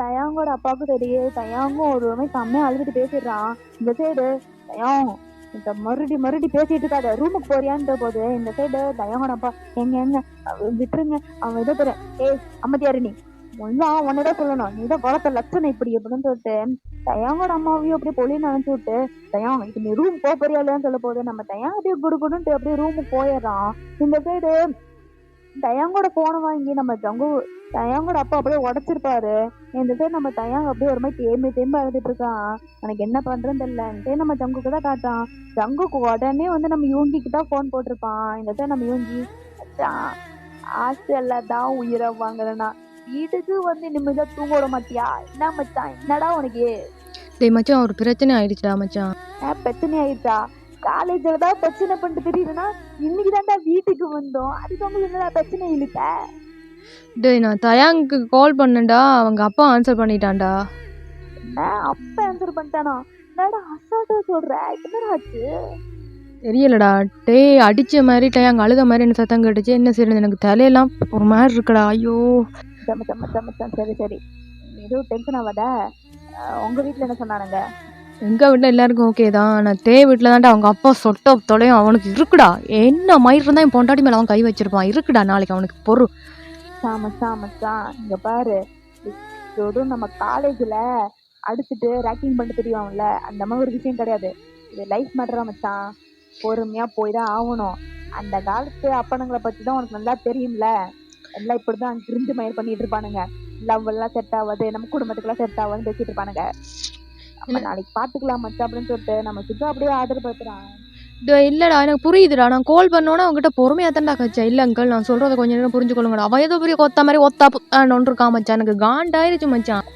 தயாங்கோட அப்பாவுக்கு தெரியும். தயாங்கும் ஒரு மாதிரி செம்மையா அழுதுட்டு பேசிடுறான். இந்த சைடு தயம் இந்த மறுபடி பேசிட்டு இருக்காத, ரூமுக்கு போறியான்ற போது இந்த சைடு தயாங்கோட அப்பா, எங்க விட்டுருங்க, அவன் இதை பெற. ஏய் அம்மதியாரு, நீ உன்னதான் சொல்லணும், நீதான் வளர்த்த லட்சணம் இப்படி அப்படின்னு சொல்லிட்டு தயாங்கோட அம்மாவையும் அப்படியே பொலின்னு நினைச்சு விட்டு, தயாங் இப்ப நீ ரூம் போறியா இல்லையான்னு சொல்ல போது நம்ம தயாங் அப்படியே குடுக்குடுன்ட்டு அப்படியே ரூமுக்கு போயிடுறான். இந்த சைடு தயாங்கோட போனை வாங்கி நம்ம தயாங்கோட அப்பா அப்படியே உடைச்சிருப்பாரு. இந்த சைடு நம்ம தயாங் அப்படியே ஒரு மாதிரி தேம்பி அழுதுட்டு இருக்கான். எனக்கு என்ன பண்றேன்னு தெரியலன்ட்டு நம்ம ஜங்குக்கு தான் காட்டான். ஜங்குக்கு உடனே வந்து நம்ம யூங்கிக்கு தான் போன் போட்டிருப்பான். இந்த சைடு நம்ம யூங்கி, ஹாஸ்டல்ல தான் உயிரை வாங்குறேன்னா வீட்டுக்கு வந்து நிம்மதியா தூங்க விட மாட்டியா? என்ன மச்சான், என்னடா உனக்கு?
டேய் மச்சான், ஒரு பிரச்சனை ஆயிடுச்சா மச்சான்?
பிரச்சனை ஆயிடுச்சா? காலேஜ்ல தான் பிரச்சனை பண்ணிட்டு தெரியுதுன்னா இன்னைக்கு தான்டா வீட்டுக்கு வந்தோம், அதுக்கு உங்களுக்கு என்னடா பிரச்சனை இல்ல?
டேய், நான் தயாங்க்கு கால் பண்ணேன்டா, அவங்க அப்பா ஆன்சர் பண்ணிட்டான்டா.
என்ன அப்பா ஆன்சர் பண்ணிட்டானா? என்னடா அசால்ட்டா சொல்ற? என்னடா ஆச்சு?
தெரியலடா. டேய் அடிச்ச மாதிரி டேய் அழுத மாதிரி என்ன சத்தம் கேட்டுச்சு. என்ன செய்யறது எனக்கு தலையெல்லாம் ஒரு மாதிரி இருக்குடா. ஐயோ
மச்சான் சரி சரி, எதுவும் டென்ஷன் ஆகாத. உங்க வீட்ல என்ன சொன்னானுங்க?
எங்கள் வீட்டில் எல்லாருக்கும் ஓகே தான். ஆனால் வீட்டில் தான்டா அவங்க அப்பா சொட்ட தொலையும் அவனுக்கு இருக்குடா. என்ன மயிர் இருந்தால் என் பொண்டாட்டி மேலே அவன் கை வச்சிருப்பான். இருக்குடா நாளைக்கு அவனுக்கு பொறு.
மச்சான் இங்க பாரு, இதுவும் நம்ம காலேஜ்ல அடிச்சுட்டு ரேக்கிங் பண்ணிட்டு தெரியும்ல, அந்த மாதிரி ஒரு விஷயம் கிடையாது. இது லைஃப் மேட்டரா மச்சான், பொறுமையா போய் தான் ஆகணும். அந்த காலத்து அப்பனுங்களை பத்தி தான் உனக்கு நல்லா தெரியும்ல, எல்லாம் இப்படிதான் கிரிஞ்சு மயிர் பண்ணிட்டு இருப்பானுங்க. லவ் எல்லாம் செட் ஆகாது, நம்ம குடும்பத்துக்குலாம் செட் ஆகாதுன்னு பேசிட்டு இருப்பானுங்க. நம்ம நாளைக்கு பாத்துக்கலாம் மச்சான் அப்படின்னு சொல்லிட்டு நம்ம சுத்தம் அப்படியே ஆதரப்படுத்துறான்.
இல்லைடா எனக்கு புரியுதுடா. நான் கால் பண்ணோன்னா அவங்ககிட்ட பொறுமையாக தான்டா கச்சா. இல்லை அங்கிள் நான் சொல்கிறத கொஞ்சம் நேரம் புரிஞ்சுக்கொள்ளுங்கடா. அவன் ஏதோ பெரிய கொத்த மாதிரி ஒத்தா ஒன்று இருக்கான் மச்சான். எனக்கு காண்டாயிருச்சு மச்சான்.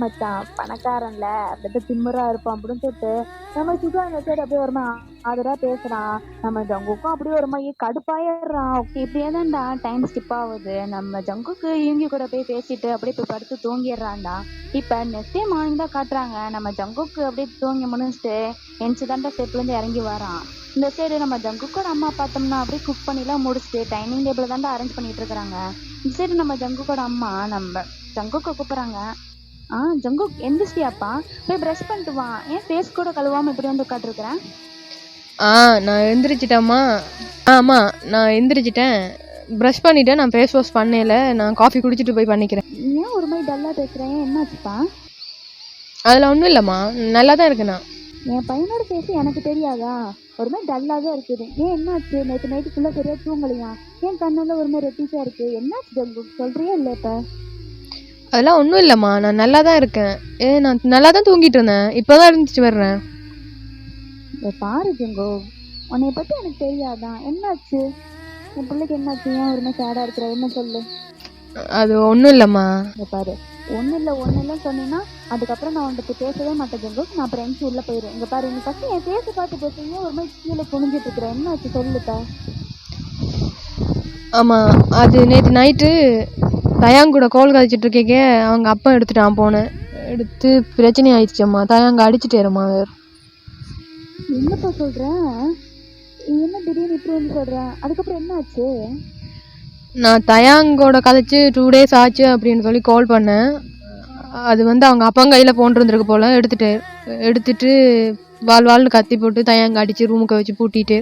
மச்சான் பணக்காரன்ல அப்படியே திமிரா இருப்பான் அப்படின்னு சொல்லிட்டு நம்ம சுதா அந்த சைடு அப்படியே வருமா ஆதரா பேசுறான். நம்ம ஜங்குக்கும் அப்படியே ஒரு மாதிரி கடுப்பாயிடுறான். ஓகே இப்படியே தான்டா டைம் ஸ்கிப் ஆகுது. நம்ம ஜங்குக்கு இவங்க கூட போய் பேசிட்டு அப்படியே போய் படுத்து தூங்கிடுறான்டா. இப்ப நெக்ஸ்ட் டே மார்னிங் தான் காட்டுறாங்க. நம்ம ஜங்குக்கு அப்படியே தூங்கி முடிச்சுட்டு எஞ்சி தாண்டா ஸ்டெப்ல இருந்து இறங்கி வரான். இந்த சைடு நம்ம ஜங்குக்கோட அம்மா பார்த்தோம்னா அப்படியே குக் பண்ணிலாம் முடிச்சுட்டு டைனிங் டேபிள் தாண்டா அரேஞ்ச் பண்ணிட்டு இருக்கிறாங்க. இந்த சைடு நம்ம ஜங்குக்கோட அம்மா நம்ம ஜங்குக்கை கூப்பிடுறாங்க. ஜங்குக் எந்திரிச்சியாப்பா, போய் ப்ரஷ் பண்ணிட்டு வா, ஏன் ஃபேஸ் கூட கழுவாம இப்படி வந்து உட்காந்துருக்குறேன்?
நான் எந்திரிச்சிட்டேம்மா. ஆமாம் நான் எந்திரிச்சிட்டேன், ப்ரஷ் பண்ணிவிட்டேன். நான் ஃபேஸ் வாஷ் பண்ணல, நான் காஃபி குடிச்சிட்டு போய் பண்ணிக்கிறேன்.
ஏன் ஒரு மாதிரி டல்லாக பேசுகிறேன், என்னாச்சுப்பா?
அதில் ஒன்றும் இல்லைம்மா, நல்லா தான் இருக்கு. நான்
என் பையனோட ஃபேஸ் எனக்கு தெரியாதா? ஒரு மாதிரி டல்லாக தான் இருக்குது. ஏன் என்னாச்சு? நேற்று நைட்டு ஃபுல்லாக சரியாக தூங்கலையா? ஏன் கண்ணெல்லாம் ஒரு மாதிரி ரெட்டிஸாக இருக்குது? என்னாச்சு ஜங்குக், சொல்கிறியா இல்லை? இப்போ
அதெல்லாம் ஒன்றும் இல்லைம்மா, நான் நல்லா தான் இருக்கேன். நான் நல்லா தான் தூங்கிட்டு இருந்தேன், இப்போ தான் இருந்துச்சு வர்றேன்.
பாரு ஜங்கோ, உன்னைய பற்றி எனக்கு தெரியாதான், என்னாச்சு? என் பிள்ளைக்கு என்னாச்சு? ஏன் ஒரு மாதிரி சேடாக இருக்கிற? என்ன சொல்லு.
அது ஒன்றும் இல்லைம்மா.
பாரு, ஒன்றும் இல்லை சொன்னீங்கன்னா அதுக்கப்புறம் நான் உன்கிட்ட பேசவே மாட்டேன் ஜங்கோ. நான் அப்புறம் எங்கே உள்ளே போயிடுவேன். இங்கே பாரு, நீ ஃபஸ்ட்டு என் பேச பார்த்து பேசுறீங்க, ஒரு மாதிரி கீழே குனிஞ்சிட்டு இருக்கிறேன். என்னாச்சு சொல்லுப்பா.
ஆமாம், அது நேற்று நைட்டு தயாங்கூட கோல் கழிச்சிட்டு இருக்கீங்க, அவங்க அப்பா எடுத்துட்டான் போனேன். எடுத்து பிரச்சனை ஆயிடுச்சம்மா. தயாங்க அடிச்சுட்டேருமா. வேறு
என்னப்பா சொல்கிறேன்? என்ன திடீர்னு இப்படி வந்து சொல்கிறேன்? அதுக்கப்புறம் என்ன ஆச்சு?
நான் தயாங்கோட கதைச்சு 2 days ஆச்சு அப்படின்னு சொல்லி கால் பண்ணேன். அது வந்து அவங்க அப்பா கையில் ஃபோன் இருந்திருக்கு போல். எடுத்துட்டு வாழ்னு கத்தி போட்டு தயாங்க அடித்து ரூமுக்கு வச்சு பூட்டிட்டு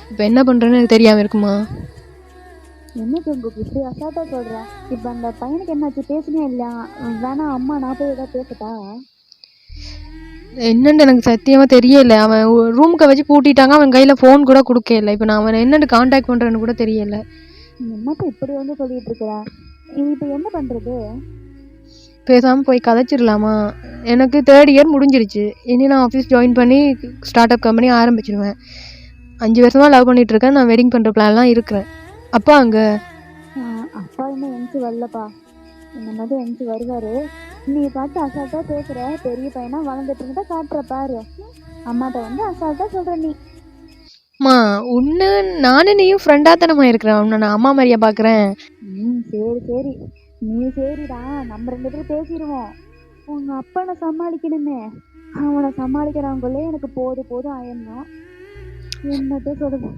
இப்போ என்ன பண்ணுறேன்னு எனக்கு தெரியாமல் இருக்குமா.
என்ன ஜங்குக் இப்படி அசால்ட்டாக சொல்கிறேன்? இப்போ அந்த பையனுக்கு என்னாச்சு? பேசுனே இல்லையா? வேணா அம்மா நான் போய் ஏதாவது பேசட்டா?
என்னன்னு எனக்கு சத்தியமாக தெரியலை. அவன் ரூமுக்கு வச்சு பூட்டிட்டாங்க, அவன் கையில் ஃபோன் கூட கொடுக்கல. இப்போ நான் அவனை என்னென்னு காண்டாக்ட் பண்ணுறேன்னு கூட தெரியலை.
என்னப்பா இப்படி வந்து சொல்லிட்டு இருக்கிறேன்? இப்போ என்ன பண்ணுறது?
பேசாமல் போய் கதைச்சிடலாமா? எனக்கு 3rd year முடிஞ்சிருச்சு. இனி நான் ஆஃபீஸ் ஜாயின் பண்ணி ஸ்டார்ட் அப் கம்பெனி ஆரம்பிச்சிடுவேன். 5 வருஷமாக லவ் பண்ணிகிட்ருக்கேன். நான் வெட்டிங் பண்ணுற பிளான்லாம் இருக்கிறேன். அப்பா அங்கே
அப்பா இன்னும் எஞ்சி வரலப்பா, இந்த மாதிரி எஞ்சி வருவார். நீ பார்த்து அசால்ட்டாக பேசுகிற, பெரிய பையனாக வளர்ந்துட்டு இருந்தா காட்டுற பாரு. அம்மாட்ட வந்து அசால்ட்டாக சொல்கிற நீ.
அம்மா ஒன்று நானும் நீயும் ஃப்ரெண்டாக தானம்மா இருக்கிறேன். உன்னை நான் அம்மா மாதிரியா பார்க்குறேன்.
சரி நீ சரிடா, நம்ம 2 பேரும் பேசிடுவோம். உங்கள் அப்பனை சமாளிக்கணுமே, அவனை சமாளிக்கிறவங்களே எனக்கு போதும் ஆயிடணும். என்னத்தை சொல்றது?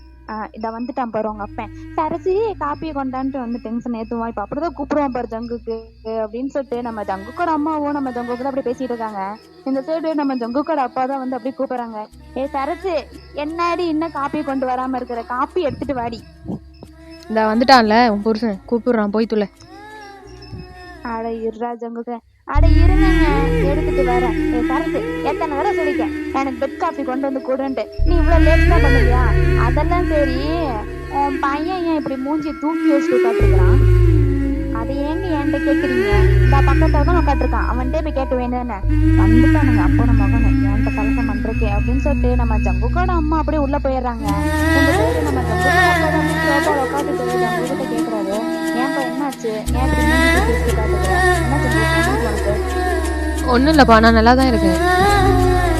இதை வந்துட்டான் பாரு உங்க அப்பன். சரசி காப்பியை கொண்டான்ட்டு வந்து டென்ஷன் ஏற்றுவான். இப்போ அப்படிதான் கூப்பிடுவான் பாரு ஜங்குக்கு அப்படின்னு சொல்லிட்டு நம்ம ஜங்குக்கோட அம்மாவும் நம்ம ஜங்குக்கு தான் அப்படி பேசிட்டு இருக்காங்க. இந்த சைடு நம்ம ஜங்குக்கோட அப்பா தான் வந்து அப்படியே கூப்பிடுறாங்க. சரசு, என்னடி இன்னும் காப்பியை கொண்டு வராம இருக்கிற? காப்பி எடுத்துட்டு வாடி.
இந்த வந்துட்டான்ல உன் புருஷன், கூப்பிடுறான், போய் துளை.
அட இருடா ஜங்குக்கு, அட இருங்க, எடுத்துட்டு வரேன். சரசு, எத்தனை தடவை சொல்லிக்க எனக்கு பெட் காஃபி கொண்டு வந்து கொடுன்ட்டு, நீ இவ்வளோ லேட் தான் பண்ணுவியா? அதெல்லாம் சரி, உன் பையன் ஏன் இப்படி மூஞ்சி தூக்கி வச்சுட்டு உட்காந்துருக்கான்? அதை ஏங்க என்கிட்ட கேட்குறீங்க? இந்த பக்கத்தில் தான் உட்காந்துருக்கான், அவன்கிட்ட போய் கேட்க வேண்டியதானே? வந்துட்டானுங்க அப்போ நம்ம மகனு என்கிட்ட கலசம் பண்ணுறக்கே அப்படின்னு சொல்லிட்டு நம்ம ஜங்குக்கோட அம்மா அப்படியே உள்ளே போயிடுறாங்க. நம்ம ஜங்குக்கிட்ட உட்காந்துட்டு ஜங்குக்கிட்ட கேட்குறாரு, ஏன்ப்பா என்னாச்சு? ஏன் பேசிட்டு காட்டுறேன்?
ஒன்றும் இல்லைப்பா, நான் நல்லா தான் இருக்கேன்.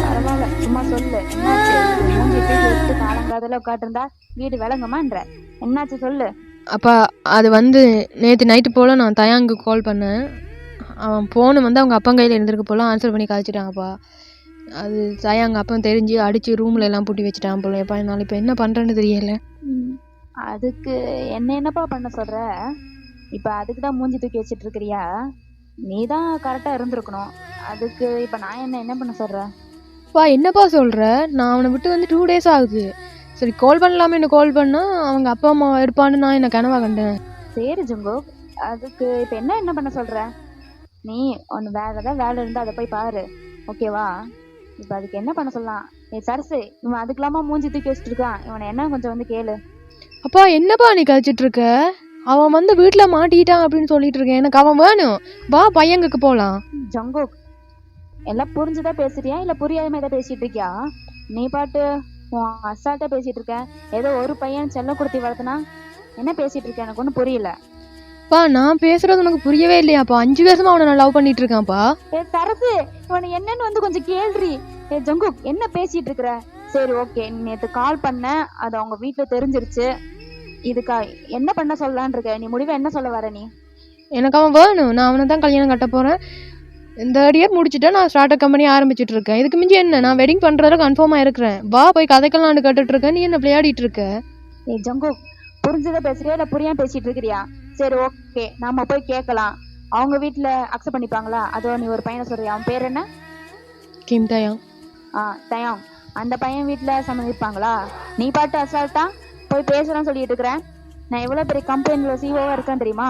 பரவாயில்ல, சும்மா சொல்லு, என்னாச்சு? மூஞ்சி தூக்கி வச்சுட்டு காலங்காதல உட்காந்துருந்தா வீடு விளங்குமான்ற? என்னாச்சு சொல்லு.
அப்பா அது வந்து நேற்று நைட்டு போல் நான் தயாங்கு கால் பண்ணேன். அவன் ஃபோனு வந்து அவங்க அப்பா கையில் இருந்திருக்கு போல், ஆன்சர் பண்ணி கழிச்சிட்டாங்கப்பா. அது தயாங்க அப்போ தெரிஞ்சு அடித்து ரூமில் எல்லாம் பூட்டி வச்சுட்டான் போல. எப்பா என்னால் இப்போ என்ன பண்ணுறேன்னு தெரியல.
அதுக்கு என்னப்பா பண்ண சொல்ற? இப்போ அதுக்கு தான் மூஞ்சி தூக்கி வச்சுட்டு இருக்கிறியா? நீ தான் கரெக்டாக இருந்திருக்கணும். அதுக்கு இப்போ நான் என்ன பண்ண சொல்கிறேன்?
என்னப்பா சொல்கிற? நான் அவனை விட்டு வந்து 2 days ஆகுது. சரி கால் பண்ணலாமே, என்ன கால் பண்ணால் அவங்க அப்பா அம்மா இருப்பான்னு நான் என்ன கனவா கண்டேன்.
சரி ஜங்குக், அதுக்கு இப்போ என்ன பண்ண சொல்கிற? நீ ஒன்று வேறு ஏதாவது வேலை இருந்தால் அதை போய் பாரு, ஓகேவா? இப்போ அதுக்கு என்ன பண்ண சொல்லலாம்? சரசு, இவன் அதுக்கெல்லாமா மூஞ்சி தூக்கி வச்சுட்டு இருக்கான். இவனை என்ன கொஞ்சம் வந்து கேளு.
அப்பா என்னப்பா நீ கழிச்சிட்டு இருக்க? அவன் வந்து வீட்டில் மாட்டிக்கிட்டான் அப்படின்னு சொல்லிட்டு இருக்கேன். எனக்கு அவன் வேணும். வா பையனுக்கு போகலாம்.
ஜங்குக், எல்லாம் புரிஞ்சுதான் பேசுறியா இல்லை புரியாத மாதிரி தான் பேசிட்டு இருக்கியா? நீ பாட்டு அசால்ட்டா பேசிட்டு இருக்க. ஏதோ ஒரு பையன் செல்லம் கொடுத்து வளர்த்தனா என்ன பேசிட்டு இருக்க? எனக்கு ஒன்றும் புரியல.
நான் பேசுறது உனக்கு புரியவே இல்லையாப்பா? 5 வருஷமா அவனை நான் லவ் பண்ணிட்டு இருக்கான்ப்பா.
சரசு, இவனை என்னன்னு வந்து கொஞ்சம் கேள்றி. ஜங்குக், என்ன பேசிட்டு இருக்கிற? சரி ஓகே, நேற்று கால் பண்ண, அது அவங்க வீட்டில் தெரிஞ்சிருச்சு. இதுக்கா என்ன பண்ண சொல்லலான் இருக்க? நீ முடிவை என்ன சொல்ல வர? நீ
எனக்கு அவன் வேணும். நான் அவனை தான் கல்யாணம் கட்ட போறேன். இந்த இயர் முடிச்சுட்டா நான் ஸ்டார்ட் கம்பெனி ஆரம்பிச்சுட்டு இருக்கேன். இதுக்கு மிஞ்சி என்ன? நான் வெட்டிங் பண்றதுல கன்ஃபார்மா இருக்கிறேன். வா போய் கதைக்கெல்லாம் கேட்டுட்டு இருக்கேன். நீ என்ன விளையாடிட்டு இருக்க?
ஜங்குக், புரிஞ்சதை பேசுறியா இல்லை புரியாம பேசிட்டு இருக்கிறியா? சரி ஓகே, நாம போய் கேட்கலாம். அவங்க வீட்டில் அக்செப்ட் பண்ணிப்பாங்களா? அதோ நீ ஒரு பையனை சொல்றியா, அவன் பேர் என்ன?
கிம் தயாங்.
தயாங். அந்த பையன் வீட்டில் சம்மதிப்பாங்களா? நீ பாட்டு அசால்ட்டா போய் பேசுறான்னு சொல்லிட்டு இருக்கிறேன். நான் எவ்வளோ பெரிய கம்பெனியில் சிஓவா இருக்கேன் தெரியுமா?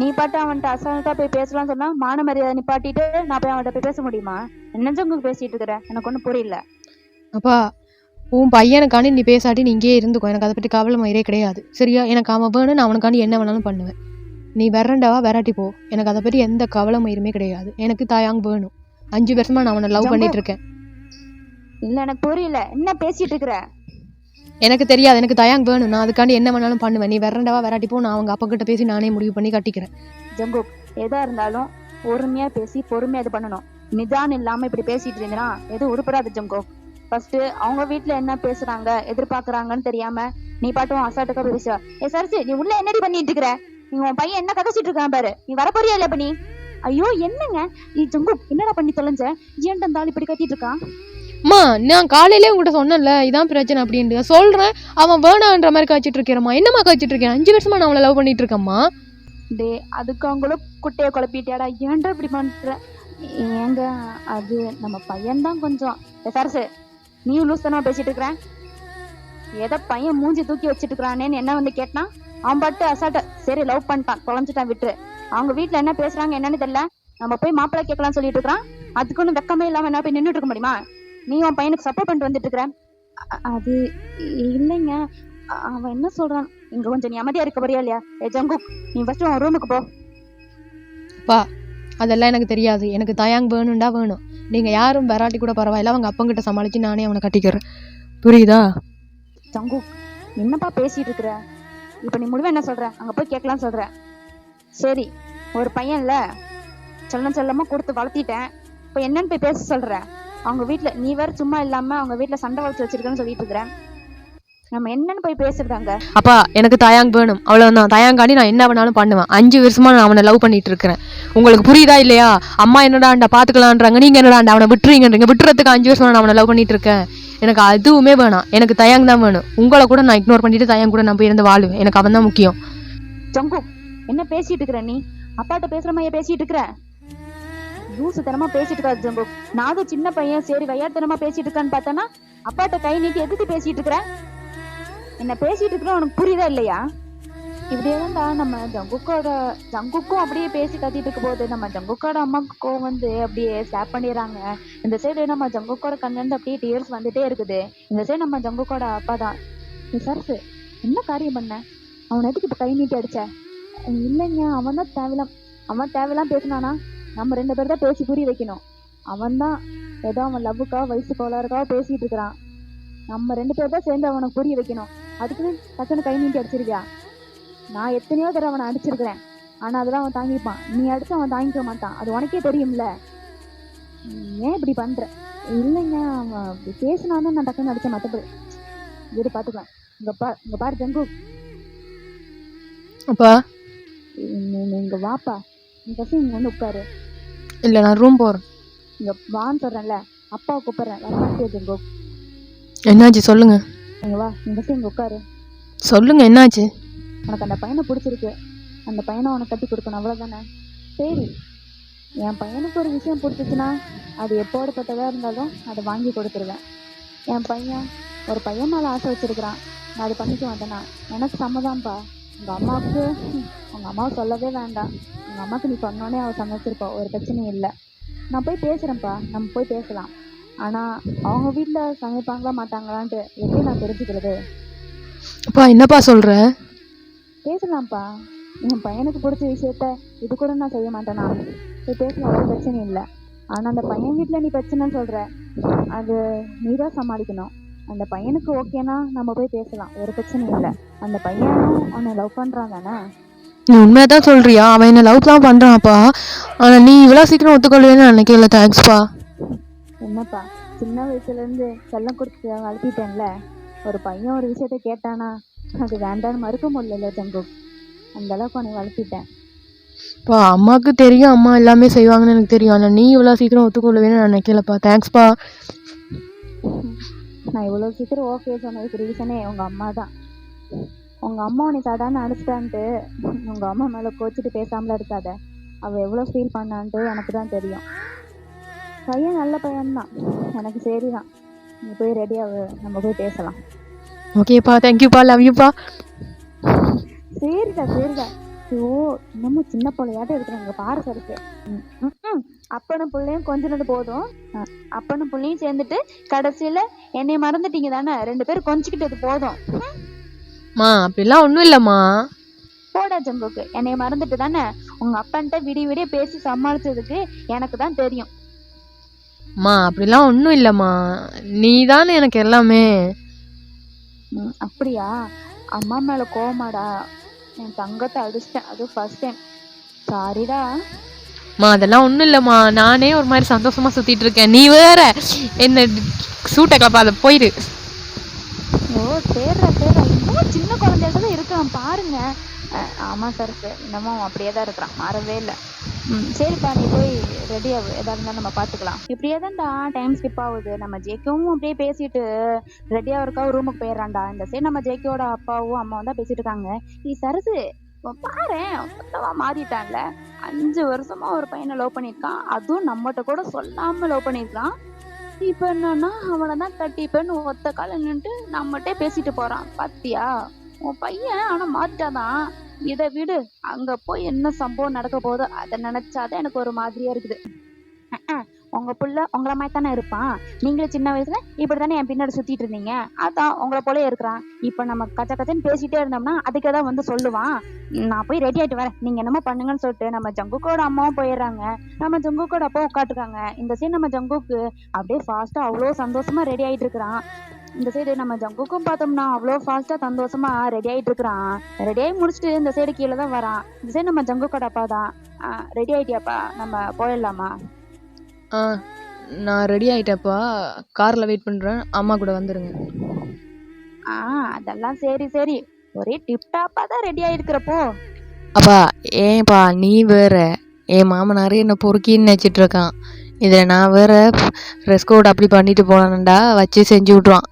நீ பாட்டு அவன்கிட்ட அசால்ட்டா போய் பேசலாம்னு சொன்னா மான மரியாதை நிப்பாட்டிட்டு நான் போய் அவன்கிட்ட போய் பேச முடியுமா? என்ன பேசிட்டு இருக்கிற? எனக்கு ஒன்றும் புரியல.
அப்பா உன் பையனுக்காண்டி நீ பேசாட்டி நீ இங்கேயே இருந்துக்கோ. எனக்கு அதை பற்றி கவலை மயிரே கிடையாது, சரியா? எனக்கு அவன் வேணும். நான் அவனுக்காண்டி என்ன வேணாலும் பண்ணுவேன். நீ வெறண்டாவா வெராட்டி போ. எனக்கு அதை பற்றி எந்த கவலை மயிருமே கிடையாது. எனக்கு தாயாங் வேணும். 5 வருஷமா நான் அவனை லவ் பண்ணிட்டு இருக்கேன்.
இல்ல எனக்கு புரியல, என்ன பேசிட்டு இருக்கிற?
எனக்கு தெரியாது. எனக்கு தயாங் வேணும். நான் அதுக்காண்டி என்ன வேணாலும் பண்ணுவேன். நீ வெறண்டாவா வெராட்டி போ. நான் அவங்க அப்பா கிட்ட பேசி நானே முடிவு பண்ணி கட்டிக்கிறேன்.
ஜங்குக், எதா இருந்தாலும் பொறுமையா பேசி பொறுமையா இது பண்ணணும். நிதானம் இல்லாம இப்படி பேசிட்டு இருந்தீங்கன்னா எதுவும் உருப்படாது ஜங்குக். ஃபர்ஸ்ட் அவங்க வீட்டுல என்ன பேசுறாங்க எதிர்பார்க்கறாங்கன்னு தெரியாம நீ பாட்டும் அசால்ட்டுக்கா பேசுவா. சரசு, நீ உள்ள என்னடி பண்ணிட்டு இருக்கிற? நீ உன் பையன் என்ன கதைச்சிட்டு இருக்கான் பாரு. நீ வரப்போறியா இல்ல பண்ணி? ஐயோ என்னங்க ஜங்குக், என்னடா பண்ணி தொலைஞ்ச? ஏன்டா இருந்தாலும் இப்படி கத்திட்டு இருக்கான்?
அம்மா, நான் காலையிலே உங்கள்கிட்ட சொன்னேன்ல இதான் பிரச்சனை அப்படின்ட்டு. சொல்கிறேன் அவன் வேணான்ற மாதிரி காய்ச்சிட்டு இருக்கேம்மா. என்னம்மா காய்ச்சிட்டு இருக்கேன்? 5 வருஷமா நான் அவளை லவ் பண்ணிட்டு இருக்கேம்மா.
டே, அதுக்கு அவங்களும் குட்டையை குழப்பிட்டியாடா? ஏன்டா இப்படி பண்ற? ஏங்க அது நம்ம பையன்தான் கொஞ்சம். சரசு, நீ லூஸ்தனமா பேசிட்டு இருக்கிற. எதை பையன் மூஞ்சி தூக்கி வச்சுட்டு இருக்கிறானேன்னு என்ன வந்து கேட்டான். அவன் பாட்டு அசால்ட்ட சரி லவ் பண்ணிட்டான் தொலைஞ்சிட்டான் விட்டுரு. அவங்க வீட்டுல என்ன பேசுறாங்க என்னன்னு தெரியல. நம்ம போய் மாப்பிள்ளை கேட்கலாம்னு சொல்லிட்டு இருக்கிறான். அதுக்கு ஒன்றும் வெக்கமே இல்லாம என்ன போய் நின்றுட்டு இருக்க முடியுமா? நீ உன் பையனுக்கு சப்போர்ட் பண்ணிட்டு வந்துட்டு இருக்கிற. அது இல்லைங்க, அவன் என்ன சொல்றான்? இங்க கொஞ்சம் நீ அமைதியா இருக்க போறியா இல்லையா? ஜங்குக், நீ ஃபர்ஸ்ட் உன் ரூமுக்கு போ.
பா, அதெல்லாம் எனக்கு தெரியாது. எனக்கு தயாங் வேணும்டா வேணும். நீங்க யாரும் வெராட்டி கூட பரவாயில்ல. அவங்க அப்பங்கிட்ட சமாளிச்சு நானே அவனை கட்டிக்கிறேன், புரியுதா?
ஜங்குக், என்னப்பா பேசிட்டு இருக்கிற? இப்ப நீ முடிவு என்ன சொல்ற? அங்க போய் கேட்கலாம் சொல்ற. சரி, ஒரு பையன்ல செல்லமா கொடுத்து வளர்த்திட்டேன். இப்ப என்னன்னு போய் பேச சொல்ற? அவங்க வீட்டுல நீ வேற சும்மா இல்லாம அவங்க வீட்டுல சண்டை வளர்த்து வச்சிருக்கேன்னு சொல்லிட்டு இருக்கிறேன். நம்ம என்னன்னு போய் பேசுறதாங்க?
அப்பா, எனக்கு தயாங் வேணும், அவ்வளவுதான். தயாங்காண்டி நான் என்ன வேணாலும் பண்ணுவேன். 5 வருஷமா நான் அவனை லவ் பண்ணிட்டு இருக்கிறேன். உங்களுக்கு புரியுதா இல்லையா? அம்மா என்னடாண்டா பாத்துக்கலான்றாங்க, நீங்க என்னடாண்டா அவனை விட்டுறீங்கன்றீங்க. விட்டுறதுக்கு 5 வருஷமா நான் அவனை லவ் பண்ணிட்டு இருக்கேன். எனக்கு அதுவுமே வேணாம். எனக்கு தயாங் தான் வேணும். உங்களை கூட நான் இக்னோர் பண்ணிட்டு தயாங் கூட நான் போய் இருந்து வாழுவேன். எனக்கு அவன் தான் முக்கியம்.
ஜங்குக், என்ன பேசிட்டு இருக்கிற நீ? அப்பாட்ட பேசுற மாதிரியே பேசிட்டு இருக்கிற. லூசுத்தனமா பேசிட்டு இருக்காது ஜங்குக். நானும் சின்ன பையன் சரி விளையாட்டுத்தனமா பேசிட்டு இருக்கான்னு பார்த்தானா அப்பாட்ட கை நீட்டி எதிர்த்து பேசிட்டு இருக்கிற. என்ன பேசிட்டு இருக்கிற உனக்கு புரியுதா இல்லையா? இப்படியேதான்டா நம்ம ஜங்குக்கும் அப்படியே பேசி கத்திட்டு இருக்க போது நம்ம ஜங்குக்கோட அம்மாவுக்கும் வந்து அப்படியே ஸ்லாப் பண்ணிடுறாங்க. இந்த சைடு நம்ம ஜங்குக்கோட கண்ணிலிருந்து அப்படியே டியர்ஸ் வந்துட்டே இருக்குது. இந்த சைடு நம்ம ஜங்குக்கோட அப்பா தான். நீ சரசு, என்ன காரியம் பண்ண? அவன் எதுக்கு இப்ப கை நீட்டி அடிச்ச? இல்லைங்க, அவன் தேவையெல்லாம் பேசினானா? நம்ம 2 பேர் தான் பேசி புரிய வைக்கணும். அவன் தான் ஏதோ அவன் லவ்வுக்காக வயசு கோளாறுக்காக பேசிட்டு இருக்கிறான். நம்ம 2 பேர் தான் சேர்ந்து அவனை புரிய வைக்கணும். அதுக்குன்னு டக்குன்னு கை நீட்டி அடிச்சிருக்கியா? நான் எத்தனையோ தடவை அவனை அடிச்சிருக்கிறேன். ஆனா அதெல்லாம் அவன் தாங்கிப்பான். நீ அடிச்சு அவன் தாங்கிக்க மாட்டான். அது உனக்கே தெரியும்ல. ஏன் இப்படி பண்ற? இல்லைங்க, அவன் அப்படி பேசினாதான் நான் டக்குன்னு அடிச்ச. மத்தபடி வீடு பாத்துக்கலாம். இங்க பாரு ஜங்கு,
அப்பா
இங்க வாப்பா. நீ ஃபர்ஸ்ட் இங்க வந்து உட்காரு.
இல்ல நான் ரூம் போறேன்.
இங்க வான்னு சொல்றேன்ல. அப்பா கூப்பிடுறேன், வரமாட்டியா ஜங்கு?
என்னாச்சு சொல்லுங்க.
இங்க வா, இங்க இங்க உட்காரு.
சொல்லுங்க என்னாச்சு?
உனக்கு அந்த பையனை பிடிச்சிருக்கு, அந்த பையனை உனக்கு கட்டி கொடுக்கணும், அவ்வளோதானே? சரி, என் பையனுக்கு ஒரு விஷயம் பிடிச்சிச்சுன்னா அது எப்போடப்பட்டதாக இருந்தாலும் அதை வாங்கி கொடுத்துருவேன். என் பையன் ஒரு பையன் மேலே ஆசை வச்சிருக்கிறான், நான் அது பண்ணிக்க மாட்டேனா? எனக்கு சம்மதான்ப்பா. உங்கள் அம்மாவுக்கு உங்கள் அம்மாவை சொல்லவே வேண்டாம். உங்கள் அம்மாவுக்கு நீ சொன்னோன்னே அவள் சமைச்சிருப்பா, ஒரு பிரச்சனையும் இல்லை. நான் போய் பேசுகிறேன்ப்பா, நம்ம போய் பேசலாம். ஆனால் அவங்க வீட்டில் சமைப்பாங்களா மாட்டாங்களான்ட்டு எப்படி நான் தெரிஞ்சுக்கிறது?
அப்பா என்னப்பா சொல்ற?
பேசலாம்ப்பா. என் பையனுக்கு பிடிச்ச விஷயத்த இது கூட நான் செய்ய மாட்டேனா? போய் பேசலாம், ஒரு பிரச்சனையும் இல்லை. ஆனால் அந்த பையன் வீட்டில் நீ பிரச்சனைன்னு சொல்கிற, அது நீ தான் சமாளிக்கணும். அந்த பையனுக்கு ஓகேனா நம்ம போய் பேசலாம், ஒரு பிரச்சனையும் இல்லை. அந்த பையனும் அவனை லவ் பண்ணுறான் தானே?
நீ உண்மையதான் சொல்றியா? அவன் என்ன லவ் தான் பண்றான்ப்பா. ஆனா நீ இவ்வளவு சீக்கிரம் ஒத்துக்கொள்வேன்னு நினைக்கல. தேங்க்ஸ்ப்பா.
என்னப்பா, சின்ன வயசுலேருந்து செல்லம் கொடுத்து வளர்த்திட்டேன்ல. ஒரு பையன் ஒரு விஷயத்த கேட்டானா அது வேண்டான்னு மறுக்க முடியல ஜங்கு. அந்த அளவுக்கு அவனை வளர்த்திட்டேன்.
பா அம்மாவுக்கு தெரியும், அம்மா எல்லாமே செய்வாங்கன்னு எனக்கு தெரியும். ஆனா நீ இவ்வளவு சீக்கிரம் ஒத்துக்கொள்வேன்னு நான் நினைக்கலப்பா. தேங்க்ஸ்ப்பா.
நான் இவ்வளோ சீக்கிரம் ஓகே சொன்னதுக்கு ரீசனே உங்கள் அம்மா தான். உங்கள் அம்மா உன்னை சாதாரண அனுப்பிச்சிட்டான்ட்டு உங்கள் அம்மா மேலே கோச்சிட்டு பேசாமல இருக்காத. அவள் எவ்வளோ ஃபீல் பண்ணான்ட்டு எனக்கு தான் தெரியும். பையன் நல்ல பையன்தான், எனக்கு சரிதான். நீ போய் ரெடியாகு, நம்ம போய் பேசலாம்.
ஓகேப்பா, தேங்க்யூப்பா, லவ் யூப்பா.
சரிடா சரிடா. ஐயோ, இன்னமும் சின்ன பிள்ளையாட்டம் இருக்கிறாங்க பாரு சருக்கு. அப்பனும் பிள்ளையும் கொஞ்சினது போதும், அப்பனும் பிள்ளையும் சேர்ந்துட்டு கடைசியில என்னை மறந்துட்டீங்க தானே? 2 பேரும் கொஞ்சிக்கிட்டது போதும்.
மா அப்படிலாம் ஒன்றும் இல்லைம்மா.
போடா ஜம்புக்கு, என்னை மறந்துட்டு தானே உங்க அப்பன்ட்ட விடிய விடிய பேசி சமாளிச்சதுக்கு எனக்கு தான் தெரியும்.
மா அப்படிலாம் ஒன்றும் இல்லைம்மா, நீ தானே எனக்கு எல்லாமே.
அப்படியா? அம்மா மேல கோவமாடா? என் தங்கத்தை அடிச்சிட்டேன், அது ஃபர்ஸ்ட் டைம். சாரிடா.
மா அதெல்லாம் ஒன்றும் இல்லைம்மா, நானே ஒரு மாதிரி சந்தோஷமா சுத்திட்டு இருக்கேன். நீ வேற என்ன சூட்டை கலப்பாத, போயிடு.
ஓ சரிடா சரிடா, இன்னும் சின்ன குழந்தையாக இருக்கான் பாருங்க. ஆமாம் சார், இன்னமும் அப்படியே தான் இருக்கிறான், மாறவே இல்லை. சரிப்பா, நீ போய் ரெடி ஆகு, எதாக இருந்தாலும் நம்ம பார்த்துக்கலாம். இப்படியே தான்டா டைம் ஸ்கிப் ஆகுது. நம்ம ஜேக்கவும் அப்படியே பேசிட்டு ரெடியாக இருக்கா ரூமுக்கு போயிடறான்டா. இந்த சைடு நம்ம ஜேக்கியோட அப்பாவும் அம்மாவும் தான் பேசிட்டு இருக்காங்க. நீ சரசு பாரு, மொத்தமா மாறிட்டான்ல. 5 வருஷமா ஒரு பையனை லவ் பண்ணியிருக்கான், அதுவும் நம்மகிட்ட கூட சொல்லாம லவ் பண்ணியிருக்கான். இப்ப என்னன்னா அவனை தான் கட்டிப்பேன்னு ஒத்த கால நின்றுட்டு நம்மகிட்டே பேசிட்டு போறான். பாத்தியா உன் பையன்? ஆனா மாறிட்டாதான். இதை விடு, அங்க போய் என்ன சம்பவம் நடக்க போதோ அதை நினைச்சாதான் எனக்கு ஒரு மாதிரியா இருக்குது. உங்க புள்ள உங்களை மாதிரி தானே இருப்பான். நீங்களும் சின்ன வயசுல இப்படித்தானே என் பின்னாடி சுத்திட்டு இருந்தீங்க, அதான் உங்களை போல இருக்கிறான். இப்ப நம்ம கச்ச கச்சன்னு பேசிட்டே இருந்தோம்னா அதுக்கேதான் வந்து சொல்லுவான். நான் போய் ரெடி ஆயிட்டு வரேன், நீங்க என்னமோ பண்ணுங்கன்னு சொல்லிட்டு நம்ம ஜங்குக்கோட அம்மாவும் போயிடுறாங்க, நம்ம ஜங்குக்கோட அப்பாவும் உட்காந்துருக்காங்க. இந்த சைடு நம்ம ஜங்குக்கு அப்படியே ஃபாஸ்டா அவ்வளோ சந்தோஷமா ரெடி ஆயிட்டு இருக்கிறான். இந்த சைடு நம்ம ஜங்குக்கும் பார்த்தோம்னா அவ்வளோ ஃபாஸ்டா சந்தோஷமா ரெடி ஆயிட்டு இருக்கிறான். ரெடி ஆகி முடிச்சுட்டு இந்த சைடு கீழே தான் வரான். இந்த சைடு நம்ம ஜங்குக்கோட அப்பா தான். ரெடி ஆயிட்டியாப்பா, நம்ம போயிடலாமா?
நான் ரெடி ஆயிட்டேப்பா, கார்ல வெயிட் பண்றேன், அம்மா கூட வந்துருங்க.
அதெல்லாம் சரி சரி, ஒரே டிப்டாப்பா தான் ரெடி ஆயிருக்கிறப்போ.
அப்பா ஏன்பா நீ வேற, என் மாமனாரு என்ன பொறுக்கின்னு நினச்சிட்டு இருக்கான். இதில் நான் வேற ட்ரெஸ் கோட் அப்படி பண்ணிட்டு போனான்டா வச்சு செஞ்சு விட்ருவான்.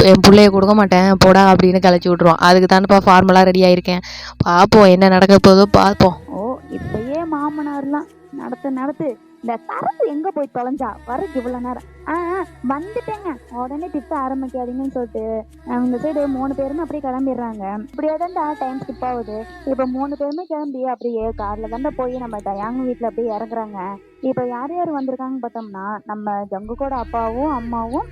என் பிள்ளைய கொடுக்க மாட்டேன் போடா அப்படின்னு கழிச்சு விட்ருவான். அதுக்கு தானேப்பா ஃபார்மலாக ரெடி ஆயிருக்கேன். பார்ப்போம் என்ன நடக்க போதோ பார்ப்போம்.
ஓ இப்பயே மாமனார்லாம் நடத்து. இந்த சரக்கு எங்க போய் தொலைஞ்சா வரக்கு இவ்வளவு நேரம்? வந்துட்டேங்க, உடனே டிப்ட ஆரம்பிக்காதீங்கன்னு சொல்லிட்டு இந்த சைடு 3 பேருமே அப்படியே கிளம்பிடுறாங்க. இப்படியே தான்டா டைம் ஸ்கிப் ஆகுது. இப்ப 3 பேருமே கிளம்பி அப்படியே கார்ல தாண்டா போய் நம்ம டயாங் வீட்டுல அப்படியே இறங்குறாங்க. இப்ப யார் யார் வந்திருக்காங்கன்னு பார்த்தோம்னா நம்ம ஜங்குக்கோட அப்பாவும் அம்மாவும்,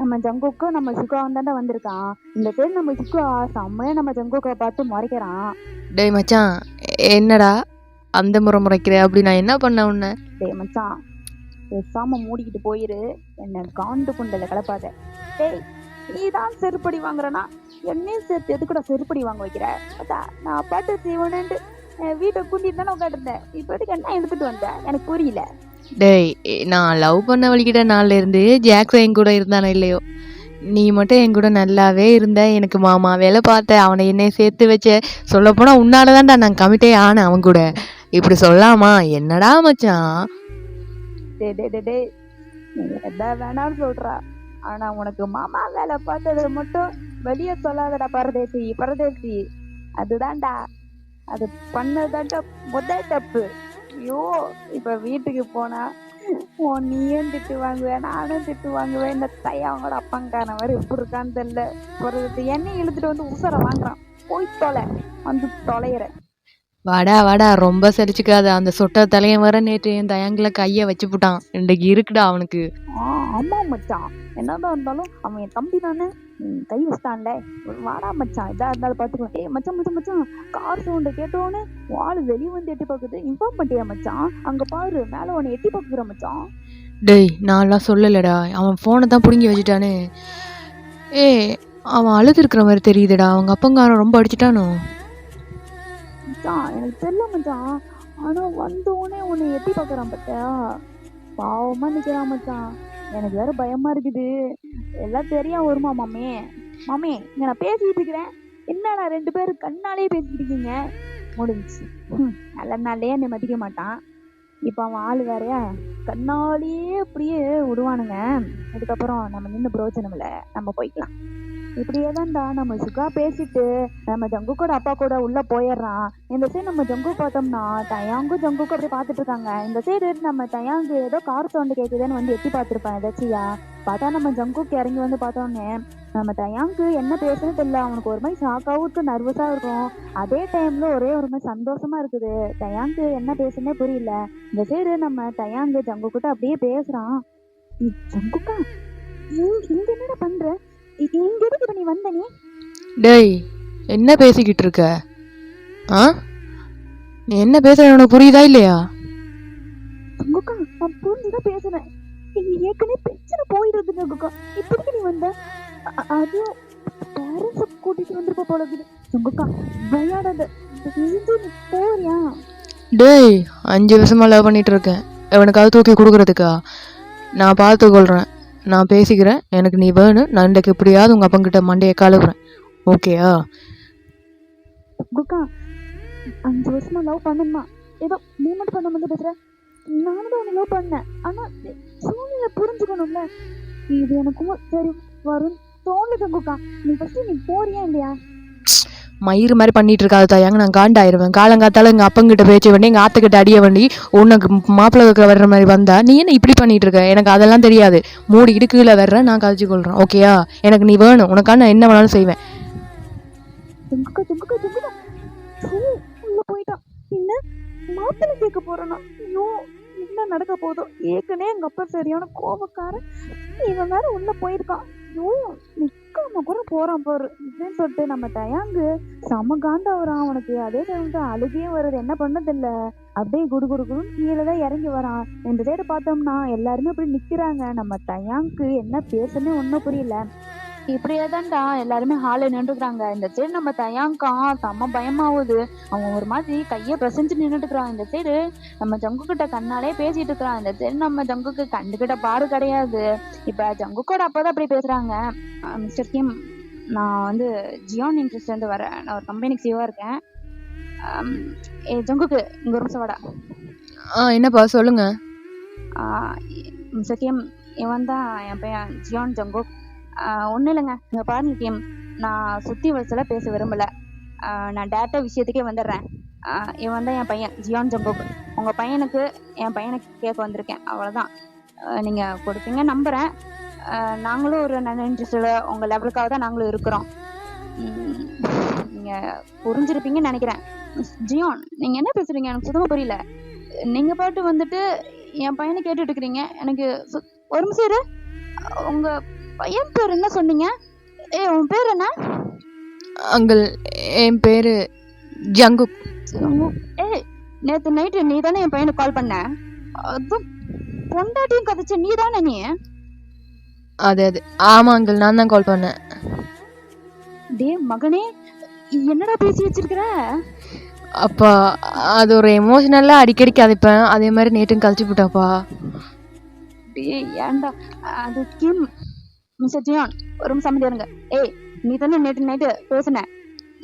நம்ம ஜங்குக்கும் நம்ம சுகாவும் தாண்டா வந்திருக்கான். இந்த சைடு நம்ம சுகா செம்மையா நம்ம ஜங்குக்கை பார்த்து முறைக்கிறான்.
டேய் மச்சான், என்னடா அந்த முறைக்கிற? அப்படி நான் என்ன பண்ண உன்ன?
டேய் மச்சான், பேசாம மூடிக்கிட்டு போயிரு, என்ன காண்டு குண்டல கலப்பாத. டேய் நீதான் செருப்படி வாங்குறனா, என்னையும் சேர்த்து எதுக்கூட செருப்படி வாங்க வைக்கிற? நான் பாட்டு செய்வனேன்ட்டு வீட்டை கூட்டிட்டு தானே உட்காந்துருந்தேன், இப்போதைக்கு என்ன எடுத்துட்டு வந்தேன் எனக்கு புரியல.
டேய் நான் லவ் பண்ண வலிக்கிட்ட நாள்ல இருந்து ஜாக்சன் என் கூட இருந்தானே இல்லையோ, நீ மட்டும் என் கூட நல்லாவே இருந்த. எனக்கு மாமா வேலை பார்த்த, அவனை என்னை சேர்த்து வச்ச. சொல்ல போனா உன்னாலதான்டா நான் கமிட்டே ஆனேன் அவன் கூட. இப்படி சொல்லாமா? என்னடா மச்சான்?
டே நீ எதை வேணாலும் சொல்றா, ஆனா உனக்கு மாமா வேலை பார்த்தது மட்டும் வெளியே சொல்லாதடா பரதேசி பரதேசி. அதுதான்டா, அது பண்ணதான்டா முதல் தப்பு. ஐயோ, இப்ப வீட்டுக்கு போனா நீயும் திட்டு வாங்குவேன், நானும் திட்டு வாங்குவேன். இந்த தையாவோட அப்பங்கான மாதிரி எப்படி இருக்கான்னு தெரியல. ஒரு எண்ணெய் இழுத்துட்டு வந்து உசர வாங்குறான். போய் தொலை, வந்து தொலைகிற.
வாடா வாடா, ரொம்ப சிரிச்சுக்காத. அந்த சொட்ட தலையன் வர நேற்று என் தயங்கில கையை வச்சு போட்டான். இன்றைக்கு இருக்குடா அவனுக்கு.
ஆமா மச்சான், என்னதான் இருந்தாலும் அவன் என் தம்பி தானே. கை வச்சிட்டான்ல, வாடா மச்சான், இதா இருந்தாலும் பாத்துக்கலாம். ஏய் மச்சான் மச்சான் மச்சான், கார் சவுண்ட கேட்டோன்னு வாள் வெளியே வந்து எட்டி பாக்குது. இன்ஃபார்ம் பண்ணிட்டியா மச்சான்? அங்க பாரு, மேல உன்னை எட்டி பாக்குற மச்சான்.
டேய், நான்லாம் சொல்லலடா, அவன் போனை தான் பிடுங்கி வச்சுட்டானே. அவன் அழுது இருக்கிற மாதிரி தெரியுதுடா. அவங்க அப்பங்காரன் ரொம்ப அடிச்சுட்டானோ?
மச்சான் எனக்கு தெரியல மச்சான், ஆனா வந்தோடனே உன்னை எட்டி பாக்குறான் பத்தியா. பாவமா நிக்கிறான் மச்சான். எனக்கு வேற பயமா இருக்குது. எல்லாம் தெரியா வருமா மாமே? மாமே, இங்க நான் பேசிட்டு இருக்கிறேன், என்னடா 2 பேரும் கண்ணாலே பேசிட்டு இருக்கீங்க? முடிஞ்சு. நல்ல நாளே என்னை மதிக்க மாட்டான். இப்ப அவன் ஆளு வேறையா, கண்ணாலேயே அப்படியே விடுவானுங்க. அதுக்கப்புறம் நம்ம நின்று பிரோஜனம் இல்லை, நம்ம போய்க்கலாம். இப்படியேதான்டா நம்ம சுகா பேசிட்டு நம்ம ஜங்குக்கோட அப்பா கூட உள்ள போயிடுறான். இந்த சைடு நம்ம ஜங்கு பார்த்தோம்னா தயாங்கும் ஜங்குக்கும் அப்படியே பார்த்துட்டு இருக்காங்க. இந்த சைடு நம்ம தயாங்கு ஏதோ கார் சவுண்டு கேட்குதுன்னு வந்து எட்டி பார்த்துருப்பான் எதாச்சியா. பார்த்தா நம்ம ஜங்குக்கு இறங்கி வந்து பார்த்தோன்னே நம்ம தயாங்கு என்ன பேசுன்னு தெரியல. அவனுக்கு ஒரு மாதிரி ஷாக்காவும் இருக்கு, நர்வஸா இருக்கும். அதே டைம்ல ஒரே ஒரு மாதிரி சந்தோஷமா இருக்குது. தயாங்கு என்ன பேசுன்னே புரியல. இந்த சைடு நம்ம தயாங்கு ஜங்கு கிட்ட அப்படியே பேசுறான். ஜங்குக்கா, இங்க என்னடா பண்ற? இங்க எதுக்கு நீ வந்த? நீ
டேய், என்ன பேசிக்கிட்டு இருக்க? நீ என்ன பேசுற உனக்கு புரியுதா இல்லையா?
குக்கா, நான் புரிஞ்சுதான் பேசுறேன். ஏற்கனவே பிரச்சனை போயிடுதுங்க குக்கா, இப்படிக்கு நீ வந்த? அது பேரண்ட்ஸ கூட்டிட்டு வந்திருப்ப போல இருக்குது. குக்கா, விளையாடாத, நீ போறியா?
டேய், 5 வருஷமா லவ் பண்ணிட்டு இருக்கேன். எவனுக்காவது தூக்கி கொடுக்கறதுக்கா? நான் பார்த்துக்கொள்றேன், நான் பேசிக்கிறேன். எனக்கு நீ வேணும். நான் இன்றைக்கு எப்படியாவது உங்கள் அப்பங்கிட்ட மண்டையை கழுவுறேன், ஓகேயா?
குக்கா, 5 வருஷமா லவ் பண்ணா ஏதோ நீ மட்டும் பண்ண வந்து பேசுற. நானும் தான் உன்னை லவ் பண்ணேன், ஆனா சூழ்நிலை புரிஞ்சுக்கணும்ல. இது எனக்கும் சரி வரும் தோணுது. குக்கா, நீ ஃபர்ஸ்ட் நீ போறியா இல்லையா?
மயிறு மாதிரி பண்ணிட்டு இருக்காது தாயாங்க, நான் காண்டாயிருவேன். காலங்காத்தால எங்கள் அப்பங்கிட்ட பேச்ச வேண்டி, எங்கள் ஆத்துக்கிட்ட அடிய வேண்டி, உனக்கு மாப்பிள்ளை வைக்க வர்ற மாதிரி வந்தா நீ என்ன இப்படி பண்ணிட்டு இருக்க? எனக்கு அதெல்லாம் தெரியாது. மூடிக்கிட்டு கீழே வர்றேன், நான் கழிச்சு கொள்றேன், ஓகேயா? எனக்கு நீ வேணும், உனக்காக நான் என்ன வேணாலும் செய்வேன். உள்ள போயிட்டான். இல்ல மாப்பிள்ளை கேட்க போறேன்னா, ஐயோ என்ன நடக்க போதோ. ஏற்கனவே எங்க அப்பா சரியான கோபக்காரன், இவன் வேற உள்ள போயிருக்கான். ஐயோ நிக்காம கூட போறான் பாரு இப்படின்னு சொல்லிட்டு நம்ம தயாங்கு செம காண்டாவறான் அவனுக்கு. அதே டைம்ல அழுகையும் வருது, என்ன பண்ணது இல்ல. அப்படியே குடு குடு குடுன்னு கீழே தான் இறங்கி வரான். இந்த சைடு பார்த்தோம்னா எல்லாருமே அப்படி நிக்கிறாங்க. நம்ம தயாங்கு என்ன பேசுன்னு ஒன்னும் புரியல. இப்படியேதான்டா எல்லாருமே ஹாலில் நின்றுக்கிறாங்க. இந்த சைடு நம்ம தயாங்கா செம்ம பயமாவுது. அவன் ஒரு மாதிரி கையை பிரசஞ்சு நின்றுட்டுக்கிறான். இந்த சைடு நம்ம ஜங்கு கிட்ட கண்ணாலே பேசிட்டு இருக்கிறான். இந்த சைடு நம்ம ஜங்குக்கு கண்டுகிட்ட பாடு கிடையாது. இப்ப ஜங்குக்கோட அப்பதான் அப்படி பேசுறாங்க. மிஸ்டர் கிம், நான் வந்து ஜியான் இன்ட்ரெஸ்ட் இருந்து வரேன். நான் ஒரு கம்பெனிக்கு சிஓவா இருக்கேன். ஜங்குக்கு இங்க ஒரு நிமிஷம் வாடா. என்னப்பா சொல்லுங்க.
மிஸ்டர் கிம், இவன் தான் என் பையன் ஜியான் ஜங்குக். ஒன்றும் இல்லைங்க, இங்கே பாருங்க கிம், நான் சுற்றி வரிசையில பேச விரும்பல. நான் டேரக்டாக விஷயத்துக்கே வந்துடுறேன். இவன் தான் என் பையன் ஜியான் ஜங்குக். உங்கள் பையனுக்கு என் பையனை கேட்க வந்திருக்கேன், அவ்வளோதான். நீங்கள் கொடுப்பீங்க நம்புகிறேன். நாங்களும் ஒரு நல்ல இன்ட்ரெஸ்டில் உங்கள் லெவலுக்காக தான் நாங்களும் இருக்கிறோம். நீங்கள் புரிஞ்சிருப்பீங்கன்னு நினைக்கிறேன். ஜியான், நீங்கள் என்ன பேசுகிறீங்க? எனக்கு சுத்தமாக புரியல. நீங்கள் பாட்டு வந்துட்டு என் பையனை கேட்டுட்டு இருக்கிறீங்க. எனக்கு ஒரு நிமிஷம் இரு. உங்கள் பையன் பேர் என்ன சொன்னீங்க? உன் பேர் என்ன?
அங்கிள், என் பேரு ஜங்குக்.
நேத்து நைட்டு நீ தானே என் பையனுக்கு கால் பண்ண? அதுவும் பொண்டாட்டியும் கதைச்ச நீ தானே? நீ
அது ஆமா அங்கிள், நான் தான் கால் பண்ணேன்.
டே மகனே, என்னடா பேசி வச்சிருக்கிற?
அப்பா, அது ஒரு எமோஷனலா அடிக்கடி கதைப்பேன், அதே மாதிரி நேற்றும் கழிச்சு போட்டாப்பா.
டே ஏன்டா அது கிம். மிஸ்டர் ஜியான், ஒரு நிமிஷம் இருங்க. நீ தானே நேற்று நைட்டு பேசுன?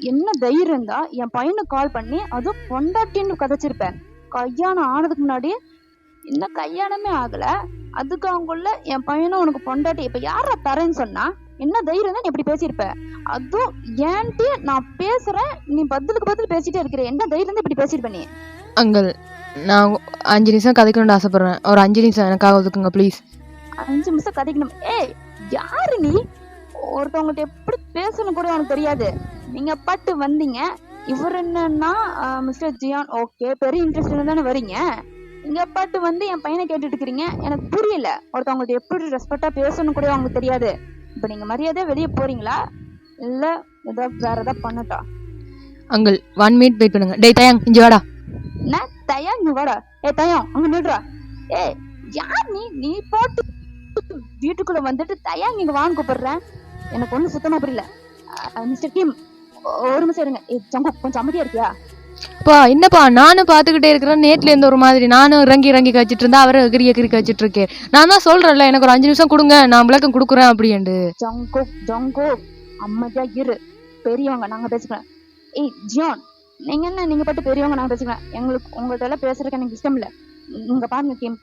என்ன தைரியம் இருந்தா என் பையனுக்கு கால் பண்ணி அதுவும் பொண்டாட்டின்னு கதைச்சிருப்பேன். கல்யாணம் ஆனதுக்கு முன்னாடி இன்னும் கல்யாணமே ஆகல, அதுக்கு அவங்குள்ள என் பையனும் உனக்கு பொண்டாட்டி இப்ப யாரா தரேன்னு சொன்னா என்ன தைரியம் தான் நீ இப்படி பேசியிருப்ப? அதுவும் ஏன்ட்டு நான் பேசுறேன், நீ பதிலுக்கு பதில் பேசிட்டே இருக்கிற, என்ன தைரியம் தான் இப்படி பேசியிருப்ப நீ?
அங்கிள் நான் 5 நிமிஷம் கதைக்கணும்னு ஆசைப்படுறேன். ஒரு 5 நிமிஷம் எனக்காக ஒதுக்குங்க ப்ளீஸ்.
5 நிமிஷம் கதைக்கணும்? ஏய் யாரு நீ? ஒருத்தவங்ககிட்ட எப்படி பேசணும் கூட உனக்கு தெரியாது. நீங்க பாட்டு வந்தீங்க, இவர் என்னன்னா மிஸ்டர் ஜியான், ஓகே பெரிய இன்ட்ரெஸ்ட் தானே வரீங்க. இங்க பாட்டு வந்து என் பையனை கேட்டுட்டு இருக்கிறீங்க. எனக்கு புரியல, ஒருத்தவங்கள்ட்ட எப்படி ரெஸ்பெக்டா பேசணும் கூட அவங்களுக்கு தெரியாது. இப்ப நீங்க மரியாதையா வெளியே போறீங்களா இல்ல ஏதாவது வேற ஏதாவது பண்ணட்டா?
அங்கிள் 1 மினிட் வெயிட் பண்ணுங்க. டேய் தயாங் இங்க வாடா.
என்ன தயாங் இங்க வாடா? தயாங் அங்க நில்றா. ஏய் யார் நீ? நீ போட்டு வீட்டுக்குள்ள வந்துட்டு தயாங் இங்க வாங்க கூப்பிடுறேன். எனக்கு ஒண்ணு சுத்தமா புரியல. மிஸ்டர் கிம் ஒரு நிமிஷம் இருங்க. ஜங்கு கொஞ்சம் அமைதியா இருக்கியா?
பா என்னப்பா நானும் பார்த்துக்கிட்டே இருக்கிறேன். நேட்ல இருந்து ஒரு மாதிரி நானும் இறங்கி கழிச்சிட்டு இருந்தா அவரை எகிரி கழிச்சிட்டு இருக்கேன். நான் தான் சொல்றேன்ல எனக்கு ஒரு 5 நிமிஷம் கொடுங்க, நான் விளக்கம் கொடுக்குறேன் அப்படின்ட்டு.
ஜங்கு அமைதியா இரு, பெரியவங்க நாங்க பேசிக்கிறேன். ஏய் ஜியான் நீங்க என்ன, நீங்க பாட்டு பெரியவங்க நாங்க பேசிக்கிறேன். எங்களுக்கு உங்கள்ட்ட எல்லாம் பேசுறதுக்கு எனக்கு இஷ்டம் இல்ல. இங்க பாருங்க கிம்,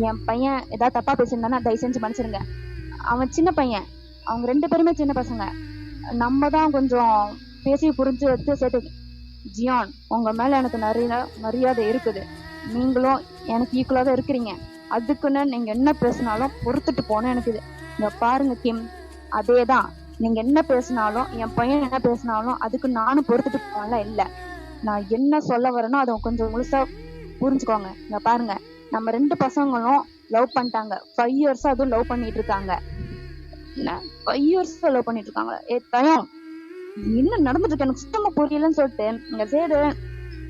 என் பையன் ஏதாவது தப்பா பேசியிருந்தானா தயவு செஞ்சு மன்னிச்சிருங்க. அவன் சின்ன பையன், அவங்க 2 பேருமே சின்ன பசங்க. நம்ம தான் கொஞ்சம் பேசி புரிஞ்சு வச்சு சேர்த்து. ஜியான் உங்க மேல எனக்கு நிறைய மரியாதை இருக்குது, நீங்களும் எனக்கு ஈக்குவலா தான் இருக்கிறீங்க. அதுக்குன்னு நீங்க என்ன பேசினாலும் பொறுத்துட்டு போன எனக்கு இது. இங்க பாருங்க கிம், அதேதான் நீங்க என்ன பேசினாலும் என் பையன் என்ன பேசினாலும் அதுக்கு நானும் பொறுத்துட்டு போனல இல்ல. நான் என்ன சொல்ல வரேனோ அதை கொஞ்சம் முழுசா புரிஞ்சுக்கோங்க. இங்க பாருங்க, நம்ம 2 பசங்களும் லவ் பண்ணிட்டாங்க. 5 இயர்ஸா அதுவும் லவ் பண்ணிட்டு இருக்காங்க. 5 இயர்ஸ் லவ் பண்ணிட்டு இருக்காங்க. தயம் என்ன நடந்துட்டு இருக்கு எனக்கு சுத்தமா புரியலன்னு சொல்லிட்டு இந்த சைடு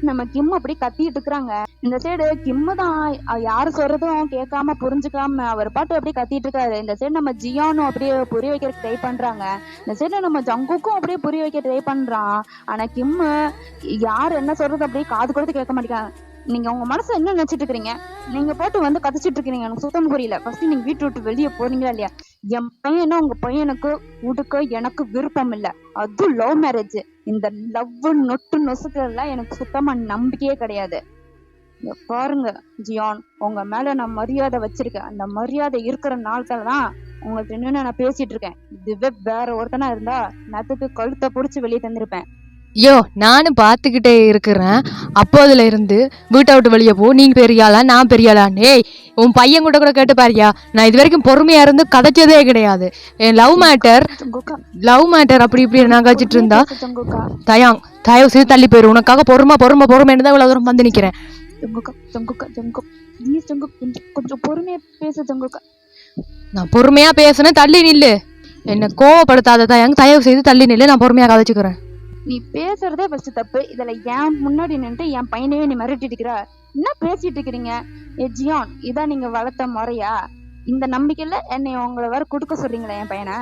நம்ம கிம் அப்படி கத்திட்டு இருக்கிறாங்க. இந்த சைடு கிம்மு தான் யாரு சொல்றதும் கேட்காம புரிஞ்சுக்காம அவர் பாட்டு அப்படியே கத்திட்டு இருக்காரு. இந்த சைடு நம்ம ஜியானும் அப்படியே புரிய வைக்க ட்ரை பண்றாங்க. இந்த சைடு நம்ம ஜங்குக்கும் அப்படியே புரிய வைக்க ட்ரை பண்றான். ஆனா கிம்மு யாரு என்ன சொல்றது அப்படியே காது கொடுத்து கேட்க மாட்டேங்காங்க. நீங்க உங்க மனசுல என்ன நினைச்சிட்டு இருக்கீங்க? நீங்க போட்டு வந்து கதைச்சிட்டு இருக்கீங்க, எனக்கு சுத்தம் புரியல. ஃபர்ஸ்ட் நீங்க வீட்டு விட்டு வெளியே போறீங்களா இல்லையா? என் பையனா உங்க பையனுக்கு உடுக்க எனக்கு விருப்பம் இல்ல. அதுவும் லவ் மேரேஜ். இந்த லவ் நொட்டு நொசுக்கெல்லாம் எனக்கு சுத்தமா நம்பிக்கையே கிடையாது. பாருங்க ஜியான், உங்க மேல நான் மரியாதை வச்சிருக்கேன். அந்த மரியாதை இருக்கிற நாட்கள் தான் உங்கள்ட்ட நின்று நான் பேசிட்டு இருக்கேன். இதுவே வேற ஒருத்தனா இருந்தா நேத்துக்கு கழுத்தை புடிச்சு வெளியே தந்திருப்பேன்.
ஐயோ நானும் பார்த்துக்கிட்டே இருக்கிறேன். அப்போதுல இருந்து வீட்டை விட்டு வெளியே போ, நீங்க பெரியாளா நான் பெரியாளான்னு. ஏய் உன் பையன் கூட கேட்டு பாரியா, நான் இது வரைக்கும் பொறுமையா இருந்து கதைச்சதே கிடையாது. என் லவ் மேட்டர் அப்படி இப்படி நான் கழிச்சிட்டு இருந்தா தயாங் தயவு செய்து தள்ளி போயிரு. உனக்காக பொறுமைன்னு தான் இவ்வளவு தூரம் வந்து நிக்கிறேன்.
கொஞ்சம் பொறுமையா பேச ஜங்குக்கா.
நான் பொறுமையா பேசுனேன், தள்ளி நில்லு. என்ன கோவப்படுத்தாத தயாங், தயவு செய்து தள்ளி நில்லு, நான் பொறுமையா கதைச்சுக்கிறேன்.
நீ பேசுறதே ஃபர்ஸ்ட் தப்பு. இதுல என் முன்னாடி நின்று என் பையனையே நீ மிரட்டிட்டு இருக்கிற. என்ன பேசிட்டு இருக்கிறீங்க? ஜியான் இதான் நீங்க வளர்த்த முறையா? இந்த நம்பிக்கையில என்னை உங்களை வேற கொடுக்க சொல்றீங்களா என் பையனை?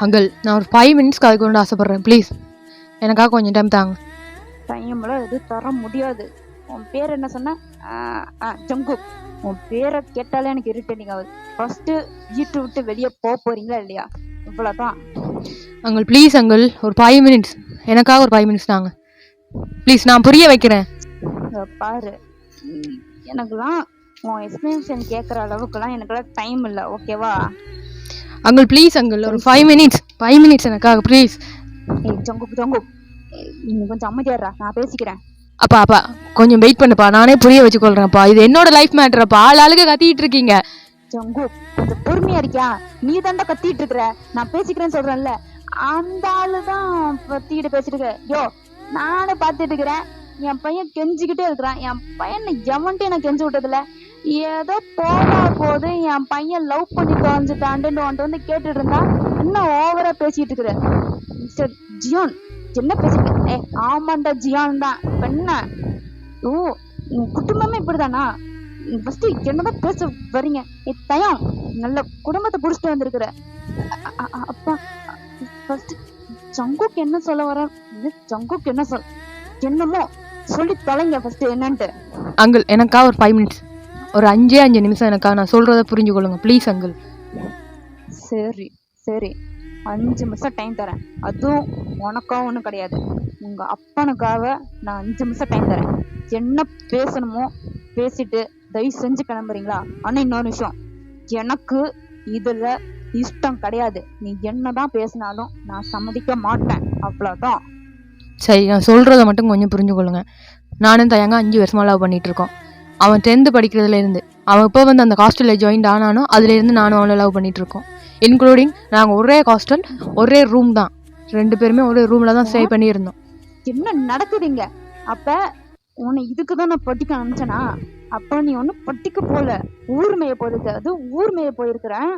அங்கிள் நான் ஒரு 5 மினிட்ஸ் கதைக்கணும்னு ஆசைப்படுறேன் ப்ளீஸ், எனக்காக கொஞ்சம் டைம் தாங்க.
டைம்லாம் எதுவும் தர முடியாது. உன் பேர் என்ன சொன்ன? ஜங்கு. உன் பேரை கேட்டாலே எனக்கு இரிட்டேட்டிங் ஆகுது. ஃபர்ஸ்ட் வீட்டு விட்டு வெளியே போறீங்களா இல்லையா? இவ்வளவுதான்.
அங்கிள் ப்ளீஸ் அங்கிள், ஒரு 5 மினிட்ஸ் எனக்காக ஒரு 5 மினிட்ஸ் தாங்க ப்ளீஸ், நான் புரிய வைக்கிறேன்.
பாரு எனக்குலாம் உன் எக்ஸ்பிளனேஷன் கேட்குற அளவுக்குலாம் எனக்குலாம் டைம் இல்லை, ஓகேவா?
அங்கிள் ப்ளீஸ் அங்கிள், ஒரு 5 மினிட்ஸ் எனக்காக ப்ளீஸ்.
ஜங்கு நீ கொஞ்சம் அமைதியாடுறா, நான் பேசிக்கிறேன்.
அப்பா கொஞ்சம் வெயிட் பண்ணுப்பா, நானே புரிய வச்சுக்கொள்றேன்ப்பா. இது என்னோட லைஃப் மேட்டரப்பா, ஆளுக்கு கத்திட்டு இருக்கீங்க.
ஜங்கு கொஞ்சம் பொறுமையா இருக்கியா? நீ தாண்டா கத்திட்டு இருக்கிற, நான் பேசிக்கிறேன்னு சொல்றேன்ல. அந்த ஆளுதான் கத்திக்கிட்டு பேசிட்டு இருக்க. யோ நானே பாத்துட்டு இருக்கிறேன், என் பையன் கெஞ்சிக்கிட்டே இருக்கிறான். என் பையனை எவன்ட்டு எனக்கு கெஞ்சி விட்டதில்ல. ஏதோ போது என் பையன் லவ் பண்ணி தொலைஞ்சுட்டாண்டுன்னு வந்து கேட்டுட்டு இருந்தா இன்னும் ஓவரா பேசிட்டு இருக்கிற. மிஸ்டர் ஜியான் என்ன பேசிட்டு? ஆமாண்டா ஜியான் தான். என்ன உன் குடும்பமே இப்படிதானா? ஃபர்ஸ்ட் என்னதான் பேச வரீங்க? தயம் நல்ல குடும்பத்தை புடிச்சிட்டு வந்திருக்கிற. அப்பா ஃபர்ஸ்ட் ஜங்குக்கு என்ன சொல்ல வர? ஜங்குக்கு என்ன என்னமோ சொல்லி தொலைங்க ஃபர்ஸ்ட் என்னன்ட்டு.
அங்கிள் எனக்காக ஒரு 5 மினிட்ஸ், ஒரு 5 நிமிஷம் எனக்காக நான் சொல்றத புரிஞ்சுக்கொள்ளுங்க ப்ளீஸ் அங்கிள்.
சரி 5 நிமிஷம் டைம் தரேன். அதுவும் உனக்காக ஒன்றும் கிடையாது, உங்க அப்பனுக்காக நான் 5 நிமிஷம் டைம் தரேன். என்ன பேசணுமோ பேசிட்டு தயவு செஞ்சு கிளம்புறீங்களா? ஆனா இன்னொரு விஷயம், எனக்கு இதுல இஷ்டம் கிடையாது. நீ என்னதான் பேசினாலும் நான் சம்மதிக்க மாட்டேன், அவ்வளவுதான்.
சரி, நான் சொல்கிறத மட்டும் கொஞ்சம் புரிஞ்சுக்கொள்ளுங்க. நானும் தயங்க 5 வருஷமாக லவ் பண்ணிகிட்ருக்கோம். அவன் 10th படிக்கிறதுலேருந்து அவன் இப்போ வந்து அந்த ஹாஸ்டலில் ஜாயின்ட் ஆனானோ அதுலேருந்து நானும் அவளை லவ் பண்ணிகிட்ருக்கோம். இன்க்ளூடிங் நாங்கள் ஒரே ஹாஸ்டல், ஒரே ரூம் தான். 2 பேருமே ஒரே ரூமில் தான் ஸ்டே பண்ணியிருந்தோம்.
என்ன நடக்குதுங்க? அப்ப உன்னை இதுக்குதான் நான் பட்டிக்க அனுப்பிச்சேனா? அப்ப நீ ஒன்னும் பட்டிக்க போல, ஊர் மேய போயிருக்கு. அது ஊர் மேய போயிருக்கிறேன்.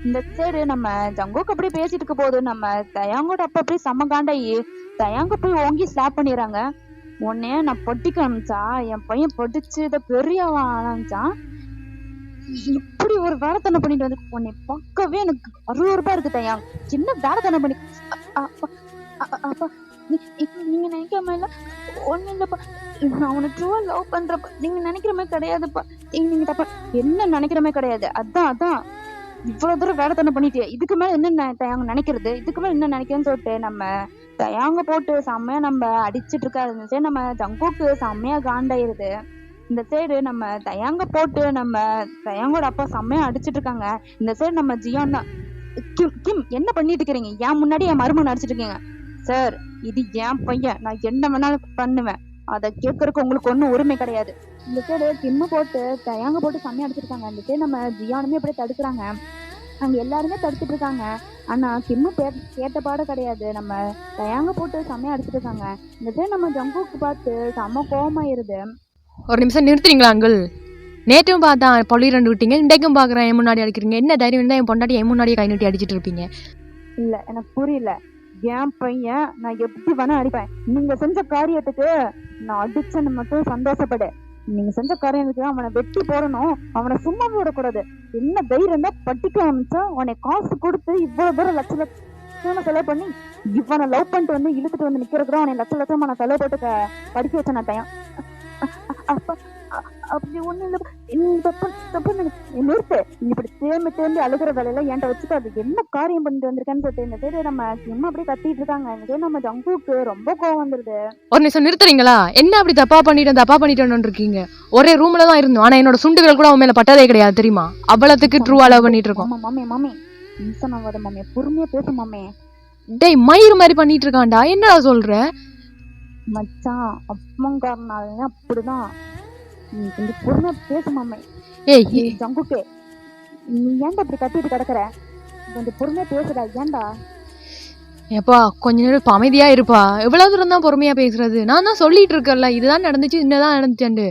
இந்த சைடு நம்ம ஜங்குக்கு அப்படியே பேசிட்டு இருக்க போது நம்ம தயாங்கோட அப்ப அப்படியே செம்ம காண்டாயி தயாங்க போய் ஓங்கி ஸ்லாப் பண்ணிடுறாங்க. உன்னைய நான் பட்டிக்க அனுப்பிச்சா என் பையன் படிச்சு இதை பெரியவன் ஆரம்பிச்சான். இப்படி ஒரு வேலைத்தனை பண்ணிட்டு வந்து உன்னை பார்க்கவே எனக்கு 60 ரூபாய் இருக்கு தயாங். சின்ன வேலைத்தனை பண்ணி அப்பா நீங்க நினைக்கிற மாதிரி ஒண்ணு இல்லப்பா. நான் அவனை ட்ரூவா லவ் பண்றப்ப நீங்க நினைக்கிற மாதிரி கிடையாதுப்பா. நீங்க தப்பா என்ன நினைக்கிற மாதிரி கிடையாது. அதான் இவ்வளவு தூரம் வேலை தானே பண்ணிட்டு இதுக்கு மேல என்ன தயாங்க நினைக்கிறது, இதுக்கு மேல என்ன நினைக்கிறேன்னு சொல்லிட்டு நம்ம தயாங்க போட்டு செம்மையா நம்ம அடிச்சிட்டு இருக்காரு. இந்த சைடு நம்ம ஜங்குக்கு செம்மையா காண்டாயிருது. இந்த சைடு நம்ம தயாங்க போட்டு நம்ம தயாங்கோட அப்பா செம்மையா அடிச்சிட்டு இருக்காங்க. இந்த சைடு நம்ம ஜியான் தான். கிம் என்ன பண்ணிட்டு இருக்கிறீங்க? என் முன்னாடி என் மருமகன் அடிச்சிட்டு இருக்கீங்க. சார், இது என் பையன், நான் என்ன வேணாலும் பண்ணுவேன். அதை கேட்கறதுக்கு உங்களுக்கு ஒன்றும் உரிமை கிடையாது. இந்த சைடு கிம்மு போட்டு தயாங்க போட்டு செம்மையா அடிச்சிருக்காங்க. இந்த சைடு நம்ம ஜியானுமே அப்படியே தடுக்கிறாங்க. அங்க எல்லாருமே தடுத்துட்டு இருக்காங்க. ஆனா கிம்மு கேட்ட பாடம் கிடையாது. நம்ம தயாங்க போட்டு செம்மையா அடிச்சிட்டு இருக்காங்க. இந்த சைடு நம்ம ஜங்குக்கு பார்த்து செம்ம கோவமாயிருது.
ஒரு நிமிஷம் நிறுத்துறீங்களா அங்கிள்? நேற்றும் பார்த்தா பொலி 2 விட்டீங்க, இன்றைக்கும் பார்க்குறேன் என் முன்னாடி அடிக்கிறீங்க. என்ன தைரியம் தான் என் பொண்டாட்டி என் முன்னாடியே கை நீட்டி அடிச்சிட்டு இருப்பீங்க?
இல்ல, எனக்கு புரியல. என் பையன் நான் எப்படி வேணா அடிப்பேன். நீங்க செஞ்ச காரியத்துக்கு நான் அடிச்சேன்னு மட்டும் சந்தோஷப்படு. நீங்க செஞ்ச காரியத்துக்கு அவனை வெட்டி போடணும், அவனை சும்மாவே விடக்கூடாது. என்ன தைரியம் தான் பட்டிக்க ஆரம்பிச்சா உன்னை காசு கொடுத்து இவ்வளவு தூரம் லட்சம் செலவு பண்ணி இவனை லவ் பண்ணிட்டு வந்து இழுத்துட்டு வந்து நிக்கிறதுக்கு தான் உன்னை லட்சமா நான் செலவு போட்டு படிக்க வச்சேன் நான் தயம். அப்ப அப்படி ஒண்ணு இல்ல. தப்பு நிறுத்து. இப்படி தேம்பி அழுகிற வேலையில என்கிட்ட வச்சுக்காது. என்ன காரியம் பண்ணிட்டு வந்திருக்கேன்னு சொல்லிட்டு இந்த சைடு நம்ம சும்மா அப்படியே கத்திட்டு இருக்காங்க. இந்த சைடு நம்ம ஜங்குக்கு ரொம்ப கோவம் வந்துருது.
ஒரு நிமிஷம் நிறுத்துறீங்களா? என்ன அப்படி தப்பா பண்ணிட்டு இருக்கீங்க? ஒரே ரூம்ல தான் இருந்தோம், ஆனா என்னோட சுண்டுகள் கூட அவன் மேல பட்டதே கிடையாது தெரியுமா? அவ்வளவுக்கு ட்ரூ அலவ் பண்ணிட்டு இருக்கோம்.
மாமி நிமிஷம் ஆகாத மாமி, பொறுமையா பேசு மாமி.
டேய், மயிறு மாதிரி பண்ணிட்டு இருக்கான்டா. என்னடா சொல்ற?
மச்சான் அப்பங்காரனால அப்படிதான். நீ கொஞ்சம் பொறுமையா பேசு மாமே.
ஏய்
ஜங்குக்கு, நீ ஏன்டா இப்படி கத்திட்டு கிடக்குற? கொஞ்சம் பொறுமையா பேசுடா. ஏன்டா?
ஏப்பா கொஞ்ச நேரம் இப்போ அமைதியா இருப்பா. எவ்வளவு தூரம் தான் பொறுமையா பேசுறது? நான் தான் சொல்லிட்டு இருக்கேன்ல, இதுதான் நடந்துச்சு, இன்னதான் நடந்துச்சு.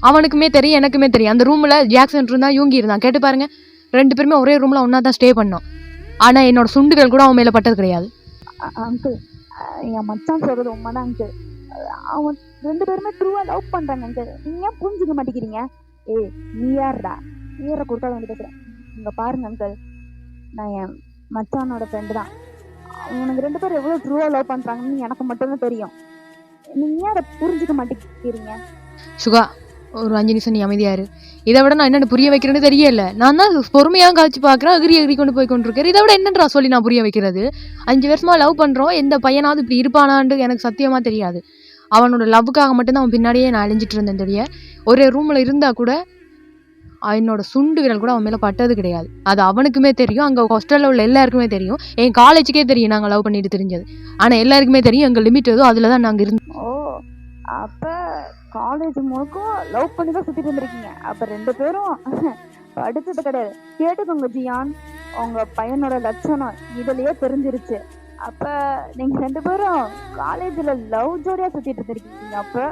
அவனுக்குமே தெரியும், எனக்குமே தெரியும். அந்த ரூம்ல ஜாக்சன் இருந்தா, யூங்கி இருந்தான். கேட்டு பாருங்க, 2 பேருமே ஒரே ரூம்ல ஒன்னா தான் ஸ்டே பண்ணோம். ஆனா என்னோட சுண்டுகள் கூட அவன் மேல பட்டது கிடையாது.
அங்கிள், என் மச்சான் சொல்றது உண்மைதான் அங்கிள். அவன் 2 பேருமே ட்ரூவா லவ் பண்றாங்க அங்கிள். நீங்க ஏன் புரிஞ்சுக்க மாட்டேங்கிறீங்க? ஏய், நீ யாருடா ஈர கொடுத்தா வந்து பேசுறேன். இங்க பாருங்க அங்கிள், நான் என் மச்சானோட ஃப்ரெண்டு தான். உனக்கு 2 பேரும் எவ்வளவு ட்ரூவா லவ் பண்றாங்கன்னு எனக்கு மட்டும்தான் தெரியும். நீங்க ஏன் அதை புரிஞ்சுக்க மாட்டேங்கிறீங்க?
சுகா, ஒரு 5 நிமிஷம் நீ அமைதியாரு. இதை விட நான் என்னென்ன புரிய வைக்கிறேன்னு தெரியல. நான் தான் பொறுமையாக கழிச்சு பார்க்குறேன், எகிரி கொண்டு போய் கொண்டிருக்கேன். இதை விட என்னன்றா சொல்லி நான் புரிய வைக்கிறது? 5 வருஷமா லவ் பண்ணுறோம், எந்த பையனாவது இப்படி இருப்பானான்னு எனக்கு சத்தியமாக தெரியாது. அவனோட லவ்வுக்காக மட்டும்தான் அவன் பின்னாடியே நான் அழிஞ்சிட்டு இருந்தேன். தெரிய ஒரே ரூமில் இருந்தால் கூட என்னோட சுண்டு விரல் கூட அவன் மேலே பட்டது கிடையாது. அது அவனுக்குமே தெரியும், அங்கே ஹாஸ்டலில் உள்ள எல்லாருக்குமே தெரியும், என் காலேஜுக்கே தெரியும் நாங்கள் லவ் பண்ணிட்டு தெரிஞ்சது. ஆனால் எல்லாருக்குமே தெரியும் எங்கள் லிமிட் ஏதோ அதில் தான் நாங்கள் இருந்தோம்.
ஓ, அப்ப காலேஜ் முழுக்கும் லவ் பண்ணி தான் சுத்திட்டு இருந்திருக்கீங்க. அப்ப 2 பேரும் படிச்சது கிடையாது. கேட்டுக்கோங்க ஜியான், உங்க பையனோட லட்சணம் இதுலயே தெரிஞ்சிருச்சு. அப்ப நீங்க 2 பேரும் காலேஜ்ல லவ் ஜோடியா சுத்திட்டு இருந்திருக்கீங்க. அப்ப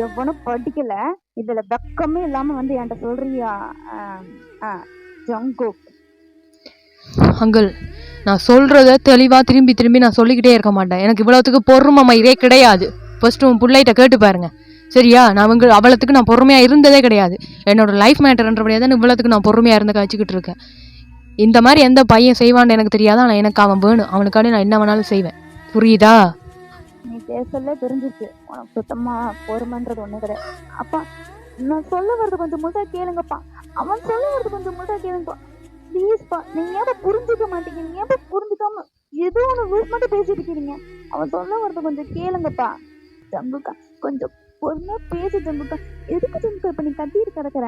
எவனும் படிக்கல, இதுல வெக்கமே இல்லாம வந்து என்கிட்ட சொல்றியா ஜங்குக்?
அங்கிள், நான் சொல்றத தெளிவா திரும்பி நான் சொல்லிக்கிட்டே இருக்க மாட்டேன். எனக்கு இவ்வளவுக்கு பொறுமை மயிரே கிடையாது. ஃபர்ஸ்ட் உன் பிள்ளைகிட்ட கேட்டு பாருங்க, சரியா? நான் அவ்வளோத்துக்கு நான் பொறுமையாக இருந்ததே கிடையாது. என்னோட லைஃப் மேட்டர்ன்றபடியாக தான் இவ்வளோத்துக்கு நான் பொறுமையாக இருந்து கழிச்சிக்கிட்டு இருக்கேன். இந்த மாதிரி எந்த பையன் செய்வான்னு எனக்கு தெரியாது, ஆனால் எனக்கு அவன் வேணும். அவனுக்காண்டி நான் என்ன வேணாலும் செய்வேன், புரியுதா?
நீ பேசல தெரிஞ்சிச்சு உனக்கு சுத்தமா பொறுமைன்றது ஒண்ணு கிடையாது. அப்பா, நான் சொல்ல வர்றது கொஞ்சம் முழுதா கேளுங்கப்பா. அவன் சொல்ல வர்றது கொஞ்சம் முழுதா கேளுங்கப்பா ப்ளீஸ்ப்பா. நீங்க ஏன் புரிஞ்சுக்க மாட்டீங்க? நீங்க ஏன் புரிஞ்சுக்காம ஏதோ ஒண்ணு ரூட் மட்டும் பேசிட்டு இருக்கீங்க? அவன் சொல்ல வர்றது கொஞ்சம் கேளுங்கப்பா. ஜங்குக்கா, கொஞ்சம் பொறுமையா பேசு ஜம்புக்கா. எதுக்கு ஜம்புக்கா இப்ப நீ கத்திட்டு கிடக்குற?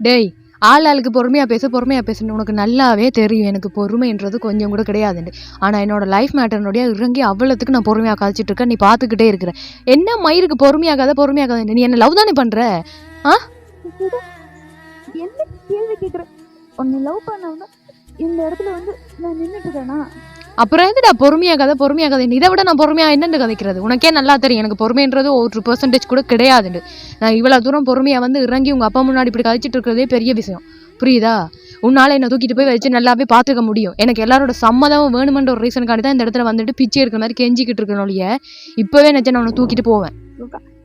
டேய், ஆளுக்கு பொறுமையாக பேசுன்னு உனக்கு நல்லாவே தெரியும். எனக்கு பொறுமைன்றது கொஞ்சம் கூட கிடையாதுண்டு. ஆனால் என்னோட லைஃப் மேட்டர்னுடைய இறங்கி அவ்வளோத்துக்கு நான் பொறுமையாக கழிச்சிட்டு இருக்கேன். நீ பார்த்துக்கிட்டே இருக்கிற. என்ன மயிருக்கு பொறுமையாகாத நீ என்ன லவ் தானே பண்ணுற? ஆ,
என்ன கேள்வி கேக்குற? உன்னை லவ் பண்ணவங்க இந்த இடத்துல வந்து நான் நின்றுட்டு இருக்கேனா?
அப்புறம் எதுடா பொறுமையாகாத இதை விட நான் பொறுமையாக என்னென்னு கதைக்கிறது? உனக்கே நல்லா தெரியும் எனக்கு பொறுமைன்றது 1% கூட கிடையாதுண்டு. நான் இவ்வளோ தூரம் பொறுமையாக வந்து இறங்கி உங்கள் அப்பா முன்னாடி இப்படி கழிச்சிட்டு இருக்கிறதே பெரிய விஷயம். புரியுதா? உன்னால் என்னை தூக்கிட்டு போய் வச்சு நல்லாவே பார்த்துக்க முடியும். எனக்கு எல்லாரோட சம்மதம் வேணுமென்ற ஒரு ரீசனுக்காண்டி தான் இந்த இடத்துல வந்துட்டு பிச்சை இருக்கிற மாதிரி கெஞ்சிக்கிட்டு இருக்கணும்லைய. இப்போவே நினச்சா நான் உன்னை தூக்கிட்டு போவேன்.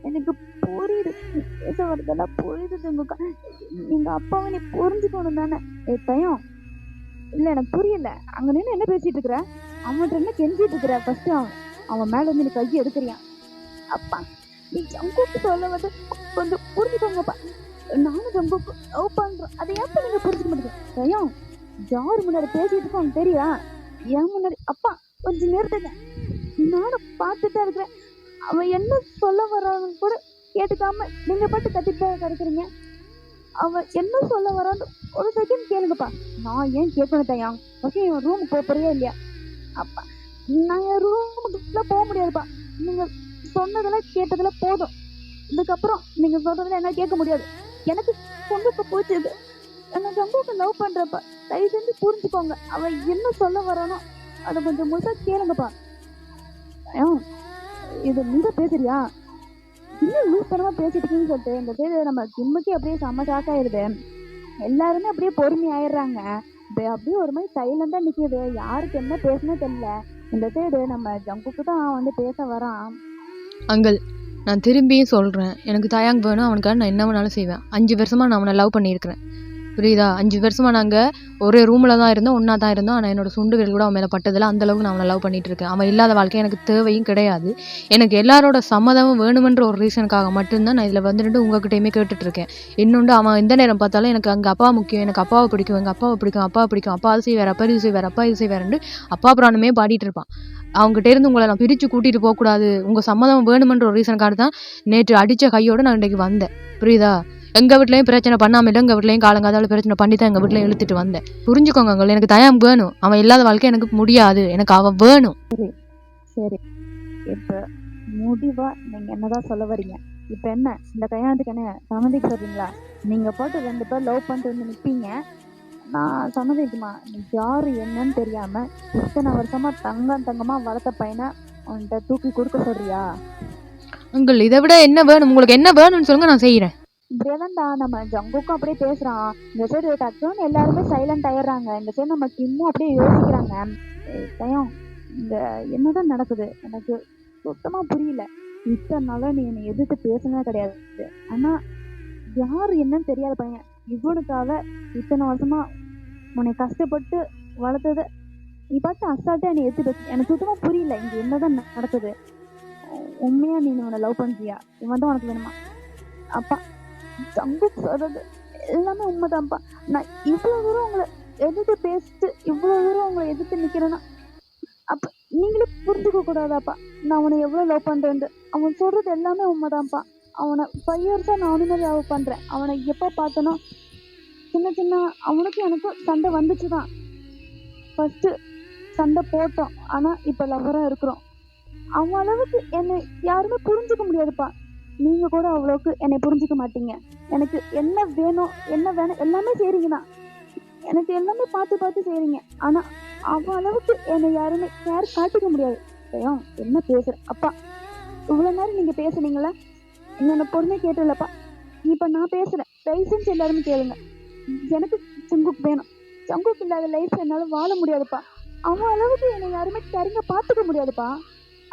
எனக்கு புரியுது, பேச வரதெல்லாம் புரியுது ஜம்புக்கா. எங்க அப்பாவை நீ புரிஞ்சுக்கணும் தானே? தயம் இல்ல, எனக்கு புரியல. அங்க நின்று என்ன பேசிட்டு இருக்கிற? அவன்கிட்ட என்ன கெஞ்சிட்டு இருக்கிற? ஃபர்ஸ்ட் அவன் மேல வந்து நீ கையை எடுக்கிறியா? அப்பா, நீ ஜம்புக்கு சொல்ல வந்து கொஞ்சம் புரிஞ்சுக்கோங்கப்பா. நானும் ஜம்புக்கு லவ் பண்றேன். அதை எப்ப நீங்க புரிஞ்சுக்க மாட்டீங்க? தயம் ஜாரு முன்னாடி பேசிட்டு இருக்கோம், அவனுக்கு தெரியா? என் முன்னாடி அப்பா கொஞ்சம் நேரத்துக்கு நானும் பார்த்துட்டு இருக்கிறேன். அவன் என்ன சொல்ல வரான்னு கூட கேட்டுக்காம நீங்க பாட்டு கத்திட்டு கிடைக்கிறீங்க. அவன் என்ன சொல்ல வரான்னு ஒரு செகண்ட் கேளுங்கப்பா. நான் ஏன் கேட்கணும் தயா? ஓகே, என் ரூமுக்கு போறியா இல்லையா? அப்பா, நான் என் ரூமுக்குள்ள போக முடியாதுப்பா. நீங்க சொன்னதெல்லாம் கேட்டதெல்லாம் போதும். இதுக்கப்புறம் நீங்க சொல்றதுல என்ன கேட்க முடியாது. எனக்கு பொண்ணுக்கு போச்சுது. நான் ஜம்புக்கு லவ் பண்றப்ப தயவு செஞ்சு புரிஞ்சுக்கோங்க. அவன் என்ன சொல்ல வரானோ அதை கொஞ்சம் முழுசா கேளுங்கப்பா. இது நீங்க பேசுறியா? இன்னும் லூஸ் தனமா பேசிட்டு இருக்கீங்கன்னு சொல்லிட்டு இந்த சைடு நம்ம ஜிம்முக்கே அப்படியே செம்ம ஷாக் ஆயிடுது. எல்லாருமே அப்படியே பொறுமை ஆயிடுறாங்க. அப்படியே ஒரு மாதிரி சைலண்டா நிக்குது. யாருக்கு என்ன பேசணும்னு தெரியல. இந்த சைடு நம்ம ஜம்புக்கு தான் வந்து பேச வரான்.
அங்கிள், நான் திரும்பியும் சொல்கிறேன், எனக்கு தயாங் வேணும். அவனுக்காக நான் என்ன வேணாலும் செய்வேன். 5 வருஷமாக நான் அவனை லவ் பண்ணியிருக்கிறேன். புரியுதா? 5 வருஷமாக நாங்கள் ஒரே ரூமில் தான் இருந்தோம், ஒன்றா தான் இருந்தோம். ஆனால் என்னோட சுண்டுகள் கூட அவன் மேலே பட்டதில்லை. அந்தளவுக்கு நான் அவனை லவ் பண்ணிகிட்டு இருக்கேன். அவன் இல்லாத வாழ்க்கை எனக்கு தேவையும் கிடையாது. எனக்கு எல்லாரோட சம்மதமும் வேணுமென்ற ஒரு ரீசனுக்காக மட்டும்தான் நான் இதில் வந்துட்டு உங்ககிட்டயுமே கேட்டுட்ருக்கேன். இன்னொன்று, அவன் எந்த நேரம் பார்த்தாலும் எனக்கு அங்கே அப்பா முக்கியம், எனக்கு அப்பாவை பிடிக்கும், எங்கள் அப்பாவை பிடிக்கும், அப்பா அது செய்வார், அப்பா இது செய்வார், அப்பா இது செய்வாருன்னு அப்பா பிராணமே பாடிட்டு இருப்பான். அவங்ககிட்ட இருந்து உங்களை நான் பிரித்து கூட்டிகிட்டு போகக்கூடாது, உங்கள் சம்மதம் வேணுமென்ற ஒரு ரீசனுக்காக தான் நேற்று அடித்த கையோடு நான் இன்றைக்கு வந்தேன். புரியுதா? எங்கள் வீட்லையும் பிரச்சனை பண்ணாமல் இல்லை, எங்கள் வீட்லையும் காலங்காதாலும் பிரச்சனை பண்ணி தான் எங்கள் வீட்டிலையும் இழுத்துட்டு வந்தேன். புரிஞ்சுக்கோங்க அங்கே, எனக்கு தயம் வேணும். அவன் இல்லாத வாழ்க்கை எனக்கு முடியாது. எனக்கு அவன் வேணும்.
சரி, இப்போ முடிவா நீங்க என்னதான் சொல்ல வரீங்க? இப்போ என்ன இந்த கல்யாணத்துக்கு என்ன சம்மதிக்க சொல்றீங்களா? நீங்க போட்டு 2 பேர் லவ் பண்ணிட்டு வந்து நிற்பீங்க, நான் சம்மதிக்குமா? நீ யாரு என்னன்னு தெரியாம இத்தனை வருஷமா தங்கமா வளர்த்த பையனை அவன்கிட்ட தூக்கி கொடுக்க சொல்றியா?
அங்கிள், இதை விட என்ன வேணும்? உங்களுக்கு என்ன வேணும்னு சொல்லுங்க, நான் செய்கிறேன்.
இப்படியேதான்டா நம்ம ஜங்குக்கும் அப்படியே பேசுறான். இந்த சைடு டக்குன்னு எல்லாருமே சைலண்ட் ஆயிடுறாங்க. இந்த சைடு நம்ம கிம்மும் அப்படியே யோசிக்கிறாங்க. தயம், இங்க என்னதான் நடக்குது எனக்கு சுத்தமா புரியல. இத்தனை நாளா நீ என்னை எதிர்த்து பேசுனதே கிடையாது. ஆனா யாரு என்னன்னு தெரியாத பையன் இவனுக்காக இத்தனை வருஷமா உன்னை கஷ்டப்பட்டு வளர்த்தத நீ பார்த்து அசால்ட்டா என்னை எதிர்த்து பேசு. எனக்கு சுத்தமா புரியல இங்க என்னதான் நடக்குது. உண்மையா நீ உன்னை லவ் பண்றியா? இவன் தான் உனக்கு வேணுமா? அப்பா, தம்பி சொல்றது எல்லாமே உண்மைதான்ப்பா. நான் இவ்வளவு தூரம் உங்களை எதிர்த்து பேசிட்டு இவ்வளவு தூரம் உங்களை எதிர்த்து நிக்கிறேன்னா அப்ப நீங்களே புரிஞ்சுக்க கூடாதாப்பா நான் அவனை எவ்வளவு லவ் பண்றேன்? அவன் சொல்றது எல்லாமே உண்மைதான்ப்பா. அவனை 5 years நான் அவனு மாதிரி லவ் பண்றேன். அவனை எப்ப பார்த்தனோ சின்ன அவனுக்கும் எனக்கும் சண்டை வந்துச்சுதான். ஃபர்ஸ்ட் சண்டை போட்டோம், ஆனா இப்ப லவ்வரா இருக்கிறோம். அவன் அளவுக்கு என்னை யாருமே புரிஞ்சுக்க முடியாதுப்பா. நீங்க கூட அவ்வளவுக்கு என்னை புரிஞ்சுக்க மாட்டீங்க. எனக்கு என்ன வேணும் எல்லாமே செய்றீங்கண்ணா. எனக்கு எல்லாமே பார்த்து செய்றீங்க. ஆனா அவன் அளவுக்கு என்னை யாருமே கேர் காட்டிக்க முடியாது. என்ன பேசுற அப்பா? இவ்வளவு நேரம் நீங்க பேசுனீங்களா? என்ன பொறுமை கேட்டலப்பா. இப்ப நான் பேசுறேன், தயவு செஞ்சு எல்லாருமே கேளுங்க. எனக்கு ஜங்குக் வேணும். ஜங்குக் இல்லாத லைஃப் என்னால வாழ முடியாதுப்பா. அவன் அளவுக்கு என்னை யாருமே கேரிங்க பார்த்துக்க முடியாதுப்பா.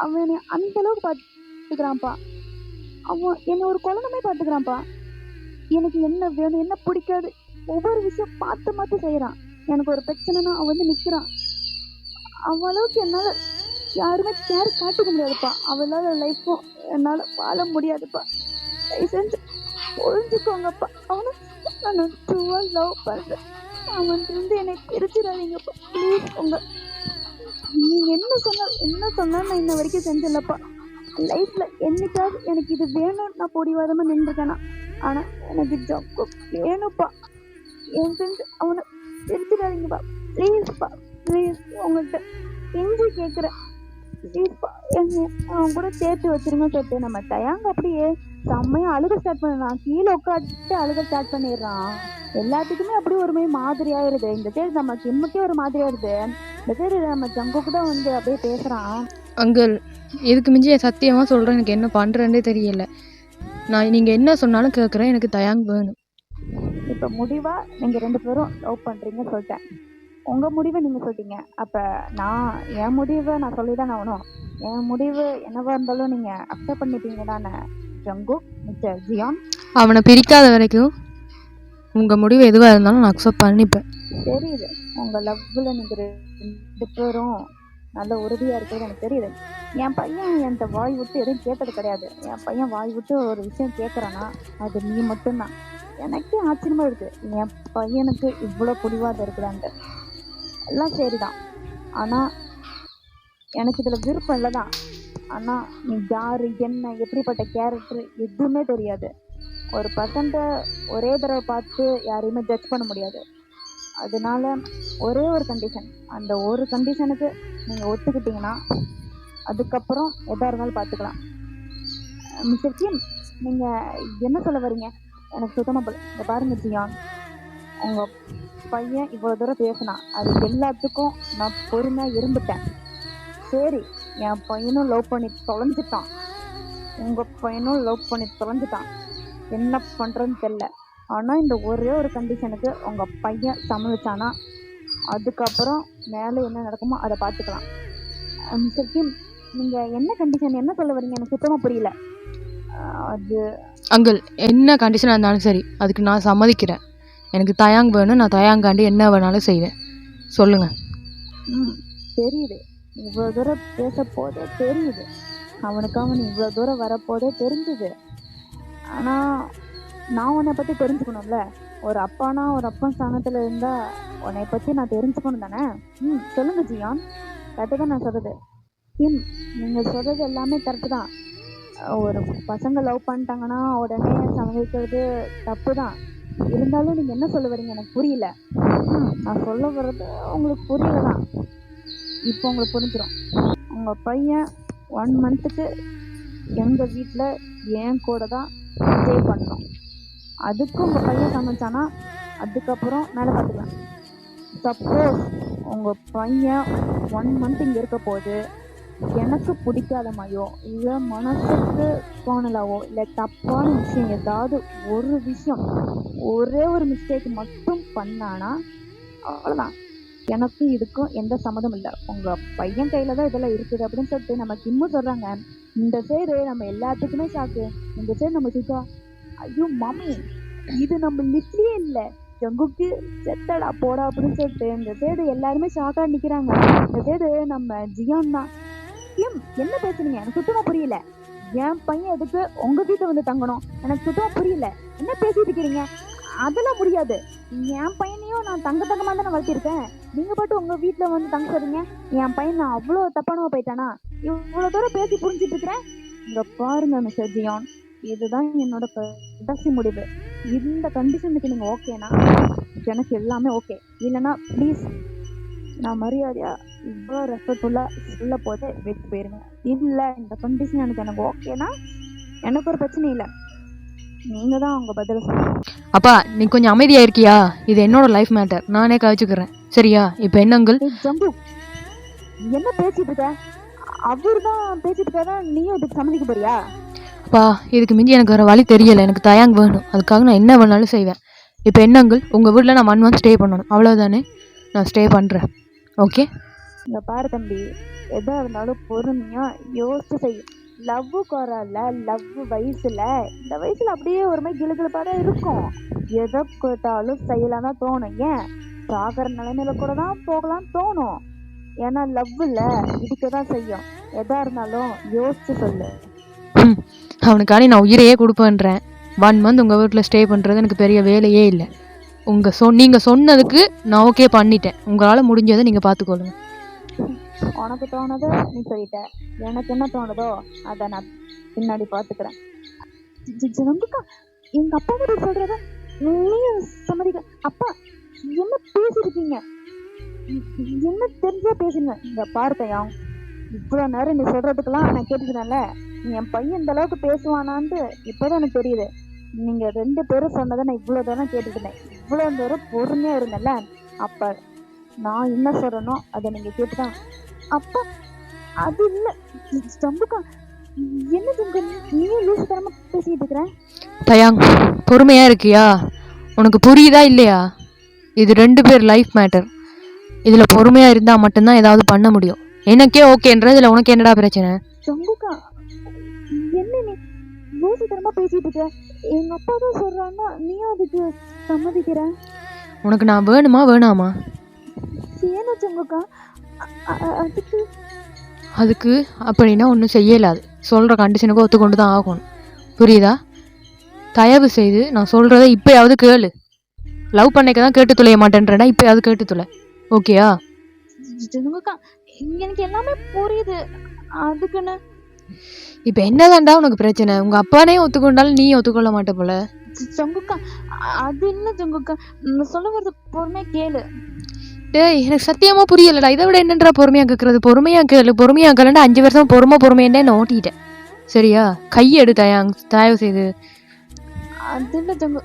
அவன் என்னை அந்த அளவுக்கு பார்த்துக்கிறான்ப்பா. அவன் என்னை ஒரு குழந்தைமே பார்த்துக்கிறான்ப்பா. எனக்கு என்ன வேணும் என்ன பிடிக்காது ஒவ்வொரு விஷயம் பார்த்து செய்யறான். எனக்கு ஒரு பிரச்சனைனா அவன் வந்து நிக்கிறான். அவன் அளவுக்கு என்னால யாருமே கேர் காட்டிக்க முடியாதுப்பா. அவளால லைஃப்பும் என்னால வாழ முடியாதுப்பா. தயவு செஞ்சு புரிஞ்சுக்கோங்கப்பா. அவனை நான் ட்ரூவா லவ் பண்றேன். அவன் இருந்து என்னை பிரிச்சிடாதீங்கப்பா ப்ளீஸ். நீங்க என்ன சொன்னாலும் நான் இன்ன வரைக்கும் செஞ்சலப்பா. லைஃப்ல என்னைக்காவது எனக்கு இது வேணும் நான் பொடிவாதமா நின்றுருக்கேனா? ஆனா எனக்கு ஜங்கு வேணும்ப்பா. என் ஃப்ரெண்ட் அவனை பிரிச்சுடாதீங்கப்பா. ப்ளீஸ்ப்பா, ப்ளீஸ் உங்கள்கிட்ட கெஞ்சி கேட்குறேன். ப்ளீஸ்ப்பா என்னை அவன் கூட சேர்த்து வச்சிருங்க சொல்லிட்டு நம்ம தயாங்க அப்படியே செம்மையா அழுக ஸ்டார்ட் பண்ணான். கீழே உட்காந்துட்டு அழுக ஸ்டார்ட் பண்ணிடுறான். எல்லாத்துக்குமே அப்படியே ஒரு மாதிரி ஆயிருது. இந்த சைடு நம்ம கிம்முக்கே ஒரு மாதிரி ஆயிருது. இந்த சைடு நம்ம ஜங்குக்கு தான் வந்து அப்படியே பேசுறான்.
அங்கிள், இதுக்கு மிஞ்சி சத்தியமாக சொல்கிறேன், எனக்கு என்ன பண்ணுறேன்னே தெரியல. நீங்கள் என்ன சொன்னாலும் கேட்குறேன், எனக்கு தயாங் வேணும்.
இப்போ முடிவா நீங்க 2 பேரும் லவ் பண்றீங்கன்னு சொல்லிட்டேன். உங்க முடிவை நீங்க சொல்லிட்டீங்க. அப்ப நான் என் முடிவை நான் சொல்லிதான் ஆகணும். என் முடிவு என்னவா இருந்தாலும் நீங்க அக்செப்ட் பண்ணிப்பீங்க தானே ஜங்குக், மிஸ்டர் ஜியான்?
அவனை பிரிக்காத வரைக்கும் உங்கள் முடிவு எதுவாக இருந்தாலும் நான் அக்செப்ட் பண்ணிப்பேன்.
தெரியுது உங்க லவ்ல நீங்க 2 பேரும் நல்ல உறுதியா இருக்கிறது எனக்கு தெரியுது. என் பையன் என்கிட்ட வாய் விட்டு எதுவும் கேட்டது கிடையாது. என் பையன் வாய் விட்டு ஒரு விஷயம் கேட்குறான்னா அது நீ மட்டும்தான். எனக்கே ஆச்சரியமா இருக்கு என் பையனுக்கு இவ்வளோ பிடிவாதம் இருக்குதான்ட்டு. எல்லாம் சரிதான், ஆனா எனக்கு இதுல விருப்பம் இல்லைதான். ஆனா நீ யாரு, என்ன, எப்படிப்பட்ட கேரக்டர் எதுவுமே தெரியாது. ஒரு பர்சன்ட ஒரே தடவை பார்த்து யாரையுமே ஜட்ஜ் பண்ண முடியாது. அதனால ஒரே ஒரு கண்டிஷன், அந்த ஒரு கண்டிஷனுக்கு நீங்க ஒத்துக்கிட்டீங்கன்னா அதுக்கப்புறம் எதா இருந்தாலும் பார்த்துக்கலாம். மிஸ்டர் கிம், நீங்க என்ன சொல்ல வரீங்க? எனக்கு சுத்தமா இங்க பாருங்க ஜியான், உங்க பையன் இவ்வளவு தூரம் பேசினான், அது எல்லாத்துக்கும் நான் பொறுமையா இருந்துட்டேன். சரி, என் பையனும் லவ் பண்ணி தொலைஞ்சிட்டான், உங்க பையனும் லவ் பண்ணி தொலைஞ்சிட்டான், என்ன பண்றதுன்னு தெரியல. ஆனா இந்த ஒரே ஒரு கண்டிஷனுக்கு உங்க பையன் சம்மதிச்சானா அதுக்கப்புறம் மேலே என்ன நடக்குமோ அதை பார்த்துக்கலாம். மிஸ்டர் கிம், நீங்க என்ன கண்டிஷன், என்ன சொல்ல வரீங்க? எனக்கு சுத்தமா புரியல. அது
அங்கிள், என்ன கண்டிஷனாக இருந்தாலும் சரி, அதுக்கு நான் சம்மதிக்கிறேன். எனக்கு தயாங் வேணும், நான் தயாங்காண்டி என்ன வேணாலும் செய்வேன். சொல்லுங்க.
தெரியுது இவ்வளோ தூரம் பேச போதே தெரியுது, அவனுக்காக நீ இவ்வளோ தூரம் வரப்போதே தெரிஞ்சுது. ஆனால் நான் உன்னை பற்றி தெரிஞ்சுக்கணும்ல. ஒரு அப்பானா ஒரு அப்பன் ஸ்தானத்தில் இருந்தால் உன்னை பற்றி நான் தெரிஞ்சுக்கணும் தானே. சொல்லுங்க ஜியான், கரெக்டு தான் நான் சொல்கிறது. நீங்கள் சொல்கிறது எல்லாமே கரெக்டு தான். ஒரு பசங்க லவ் பண்ணிட்டாங்கன்னா உடனே சமைக்கிறது தப்பு தான். இருந்தாலும் நீங்கள் என்ன சொல்ல வரீங்க எனக்கு புரியல. நான் சொல்ல வர்றது உங்களுக்கு புரியல தான். இப்போ உங்களுக்கு புரிஞ்சிடும். உங்கள் பையன் 1 மந்த்துக்கு எங்கள் வீட்டில் என் கூட தான் ஸ்டே பண்ணணும். அதுக்கு உங்கள் பையன் சமைச்சானா அதுக்கப்புறம் மேலே பார்த்துக்கலாம். சப்போஸ் உங்கள் பையன் 1 மந்த் இங்கே இருக்க போது எனக்கு பிடிக்காத மாதிரியோ இல்லை மனசுக்கு தோணலாவோ இல்லை தப்பான விஷயம் ஏதாவது ஒரு விஷயம், ஒரே ஒரு மிஸ்டேக் மட்டும் பண்ணானா அவ்வளோதான், எனக்கும் இதுக்கும் எந்த சம்மதம் இல்லை. உங்கள் பையன் கையில் தான் இதெல்லாம் இருக்குது அப்படின்னு சொல்லிட்டு நம்ம கிம்மும் சொல்கிறாங்க. இந்த சைடு நம்ம எல்லாத்துக்குமே ஷாக்கு. இந்த சைடு நம்ம சிக்கா, ஐயோ மம்மி இது நம்ம லிஸ்ட்லேயே இல்லை, ஜங்குக்கு செத்தடா போடா அப்படின்னு சொல்லிட்டு இந்த சைடு எல்லாருமே ஷாக்காக நிற்கிறாங்க. இந்த சைடு நம்ம ஜியான் தான், என்ன பேசுறீங்க எனக்கு சுத்தமா புரியல, என் பையன் எதுக்கு உங்க வீட்டுல வந்து தங்கணும், எனக்கு சுத்தமா புரியல, என்ன பேசிட்டு இருக்கிறீங்க, அதெல்லாம் முடியாது, என் பையனையும் நான் தங்கமா தானே வளர்த்திருக்கேன், நீங்க பாட்டு உங்க வீட்டுல வந்து தங்க சொல்றீங்க, என் பையன் நான் அவ்வளவு தப்பானவ போயிட்டானா, இவ்வளவு தூரம் பேசி புரிஞ்சுட்டு இருக்கிறேன். இங்க பாருங்க மிஸ்டர் ஜியான், இதுதான் என்னோட கடைசி முடிவு. இந்த கண்டிஷனுக்கு நீங்க ஓகேனா எனக்கு எல்லாமே ஓகே, இல்லைன்னா ப்ளீஸ் நான் மரியாதையா இவ்வளோ ரெஸ்பெக்ட்ஃபுல்லா சொல்ல போது விட்டு போயிருங்க. இல்லை இந்த கண்டிஷன் எனக்கு ஓகேனா எனக்கு ஒரு பிரச்சனை இல்லை, நீங்க தான் உங்க பதில் சொல்லுங்க.
அப்பா நீ கொஞ்சம் அமைதியா இருக்கியா? இது என்னோட லைஃப் மேட்டர், நானே கழிச்சுக்கிறேன் சரியா? இப்போ என்னங்கள்
ஜம்பு என்ன பேசிட்டு இருக்க? அவர் தான் பேசிட்டு இருக்காரா, நீயும் இதுக்கு சம்மதிக்க போறியா?
அப்பா இதுக்கு மிஞ்சி எனக்கு வேறு வழி தெரியலை, எனக்கு தயாங் வேணும், அதுக்காக நான் என்ன வேணாலும் செய்வேன். இப்போ என்னங்கள், உங்கள் வீட்டில் நான் 1 மந்த் ஸ்டே பண்ணணும் அவ்வளோதானே? நான் ஸ்டே பண்ணுறேன், ஓகே?
இங்கே பாரு தம்பி, எதாக இருந்தாலும் பொறுமையாக யோசிச்சு செய்யும். லவ் குறல, லவ் வயசில், இந்த வயசில் அப்படியே ஒரு மாதிரி கிளுகிழப்பாக தான் இருக்கும். எதை கேட்டாலும் செய்யலாம் தான் தோணும். ஏன் சாகிற நிலைமையில கூட தான் போகலான்னு தோணும். ஏன்னா லவ்வில் இடிக்க தான் செய்யும். எதாக இருந்தாலும் யோசிச்சு சொல்லு.
அவனுக்காண்டி நான் உயிரையே கொடுப்பேன்றேன். 1 மந்த் உங்கள் வீட்டில் ஸ்டே பண்ணுறது எனக்கு பெரிய வேலையே இல்லை. நீங்கள் சொன்னதுக்கு நான் ஓகே பண்ணிட்டேன். உங்களால் முடிஞ்சதை நீங்கள் பார்த்துக்கொள்ளுங்க.
உனக்கு தோணுதோ நீ சொல்லிட்ட, எனக்கு என்ன தோணுதோ அதை நான் பின்னாடி பார்த்துக்கிறேன். ஜங்குக்கா, எங்க அப்பா கிட்ட சொல்றத நீயும் சம்மதிக்க. அப்பா என்ன பேசிருக்கீங்க? என்ன தெரிஞ்சா பேசுங்க. இங்க பார்த்தையா, இவ்வளவு நேரம் நீ சொல்றதுக்கெல்லாம் நான் கேட்டுக்கிறேன்ல. என் பையன் இந்த அளவுக்கு பேசுவானான்ட்டு இப்பதான் எனக்கு தெரியுது. நீங்க 2 பேரும் சொன்னதை நான் இவ்வளவு தூரம் கேட்டுக்கிட்டேன், இவ்வளவு தூரம் பொறுமையா இருந்தேன்ல. அப்ப நான் என்ன சொல்றேனோ அதை நீங்க கேட்டுதான். அப்பா அது இல்ல ஜம்புக்கா, என்ன ஜம்பு நீயும் லூசு தரமா பேசிட்டு இருக்கிற?
தயாங், பொறுமையா இருக்கியா? உனக்கு புரியுதா இல்லையா? இது 2 பேர் லைஃப் மேட்டர். இதுல பொறுமையா இருந்தா மட்டும்தான் ஏதாவது பண்ண முடியும். எனக்கே ஓகேன்றதுல உனக்கு என்னடா பிரச்சனை?
ஜம்புக்கா, என்ன நீ லூசு தரமா பேசிட்டு இருக்க? எங்க அப்பா தான் சொல்றான்னா நீயும் அதுக்கு சம்மதிக்கிற?
உனக்கு நான் வேணுமா வேணாமா?
ஏன்னா ஜம்புக்கா, அதுக்கு
அதுக்கு அப்படின்னா ஒன்றும் செய்யலாது. சொல்கிற கண்டிஷனுக்கு ஒத்துக்கொண்டு தான் ஆகணும். புரியுதா? தயவு செய்து நான் சொல்கிறத இப்போயாவது கேளு. லவ் பண்ணிக்க தான் கேட்டு துளைய மாட்டேன்றேன்னா இப்போயாவது கேட்டு துளை. ஓகேயா?
ஜங்குக்கா, எனக்கு எல்லாமே புரியுது. அதுக்குன்னு
இப்போ என்னதான்டா உனக்கு பிரச்சனை? உங்கள் அப்பானே ஒத்துக்கொண்டாலும் நீ ஒத்துக்கொள்ள மாட்ட போல.
ஜங்குக்கா, அது இல்லை ஜங்குக்கா, நான் சொல்ல வரது பொறுமையா கேளு.
டேய், எனக்கு சத்தியமாக புரியலடா. இதை விட என்னன்றா பொறுமையாக கேட்குறது? பொறுமையாக கேளு. பொறுமையாக கேளுண்டா 5 வருஷம் பொறுமையாண்டே நான் ஓட்டிட்டேன். சரியா? கையெடு தயாங், தயவு செய்து.
அது இல்லை ஜங்கு.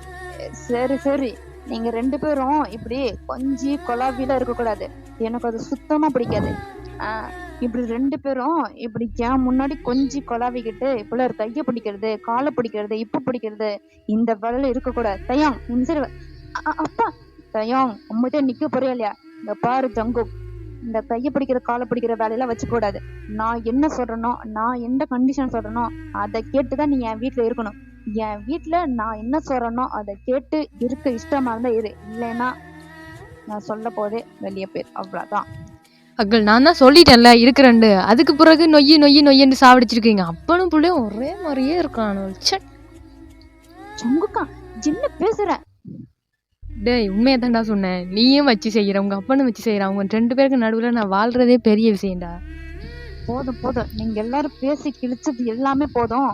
சரி சரி, நீங்க 2 பேரும் இப்படி கொஞ்சி கொலாவில இருக்கக்கூடாது. எனக்கு அது சுத்தமா பிடிக்காது. இப்படி 2 பேரும் இப்படி ஏன் முன்னாடி கொஞ்சி கொலாவிக்கிட்டு இப்படி ஒரு கையை பிடிக்கிறது, காலை பிடிக்கிறது, இப்ப பிடிக்கிறது, இந்த வேலையில இருக்கக்கூடாது. தயாங், சரி. அப்பா தயாங், உங்ககிட்ட நிக்க போறியா இல்லையா? இந்த பாரு ஜங்கு, இந்த கையை பிடிக்கிற காலை பிடிக்கிற வேலையெல்லாம் வச்சுக்கூடாது. நான் என்ன சொல்றேனோ, நான் எந்த கண்டிஷன் சொல்றேனோ அதை கேட்டுதான் நீ என் வீட்டுல இருக்கணும். என் வீட்டுல நான் என்ன சொல்றேனோ அதை கேட்டு இருக்க இஷ்டமா இருந்தா இரு, இல்லைன்னா நான் சொல்ல போதே வெளியே போயிரு, அவ்வளவுதான்.
அக்கள், நான் தான் சொல்லிட்டேன்ல இருக்கிறேன்டு. அதுக்கு பிறகு நொய்யன்னு சாவடிச்சிருக்கீங்க. அப்பனும் பிள்ளையும் ஒரே மாதிரியே இருக்கானு.
ஜங்குக்கா, என்ன பேசுற?
டேய், உண்மையை தான்டா சொன்னேன். நீயும் வச்சு செய்யற, உங்க அப்பனும் வச்சு செய்யற, அவங்க 2 பேருக்கு நடுவுல நான் வாழ்றதே பெரிய விஷயம்டா.
போதும் போதும், நீங்க எல்லாரும் பேசி கிழிச்சது எல்லாமே போதும்.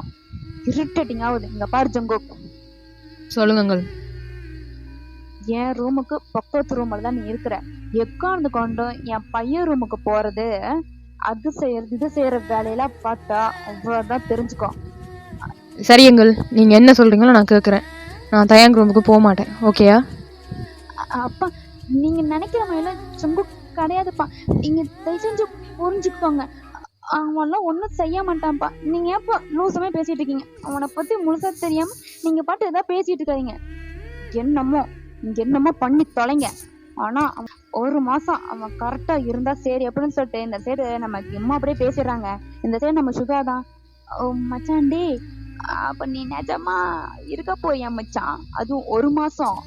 இரிட்டேட்டிங் ஆகுது. இங்க பாரு ஜங்கு,
சொல்லுங்கள்.
என் ரூமுக்கு பக்கத்து ரூம்ல தான் நீ இருக்கிற. எக்காந்து கொண்டு என் பையன் ரூமுக்கு போறது, அது செய்யறது, இது செய்யற வேலையெல்லாம் பார்த்தா அவ்வளவுதான், தெரிஞ்சுக்கோ.
சரியுங்கள், நீங்க என்ன சொல்றீங்களோ நான் கேட்குறேன். நான் தயாங் ரூமுக்கு போக மாட்டேன். ஓகேயா?
அப்பா, நீங்க நினைக்கிற மாதிரிலாம் ஜங்கு கிடையாதுப்பா. நீங்க தயவு செஞ்சு புரிஞ்சுக்கோங்க. அவன்லாம் ஒன்றும் செய்ய மாட்டான்ப்பா. நீங்க ஏப்பா லூசமே பேசிட்டு இருக்கீங்க? அவனை பத்தி முழுசா தெரியாம நீங்க பாட்டு ஏதாவது பேசிட்டு இருக்காதீங்க. என்னமோ பண்ணி தொலைங்க. ஆனா 1 மாசம் அவன் கரெக்டா இருந்தா சரி அப்படின்னு சொல்லிட்டு இந்த சைடு நம்ம எம்மா அப்படியே பேசிடுறாங்க, இந்த சைடு நம்ம சுகாதான் மச்சாண்டி. அப்ப நீ நிஜமா இருக்க போறியா மச்சான்? அதுவும் 1 மாசம்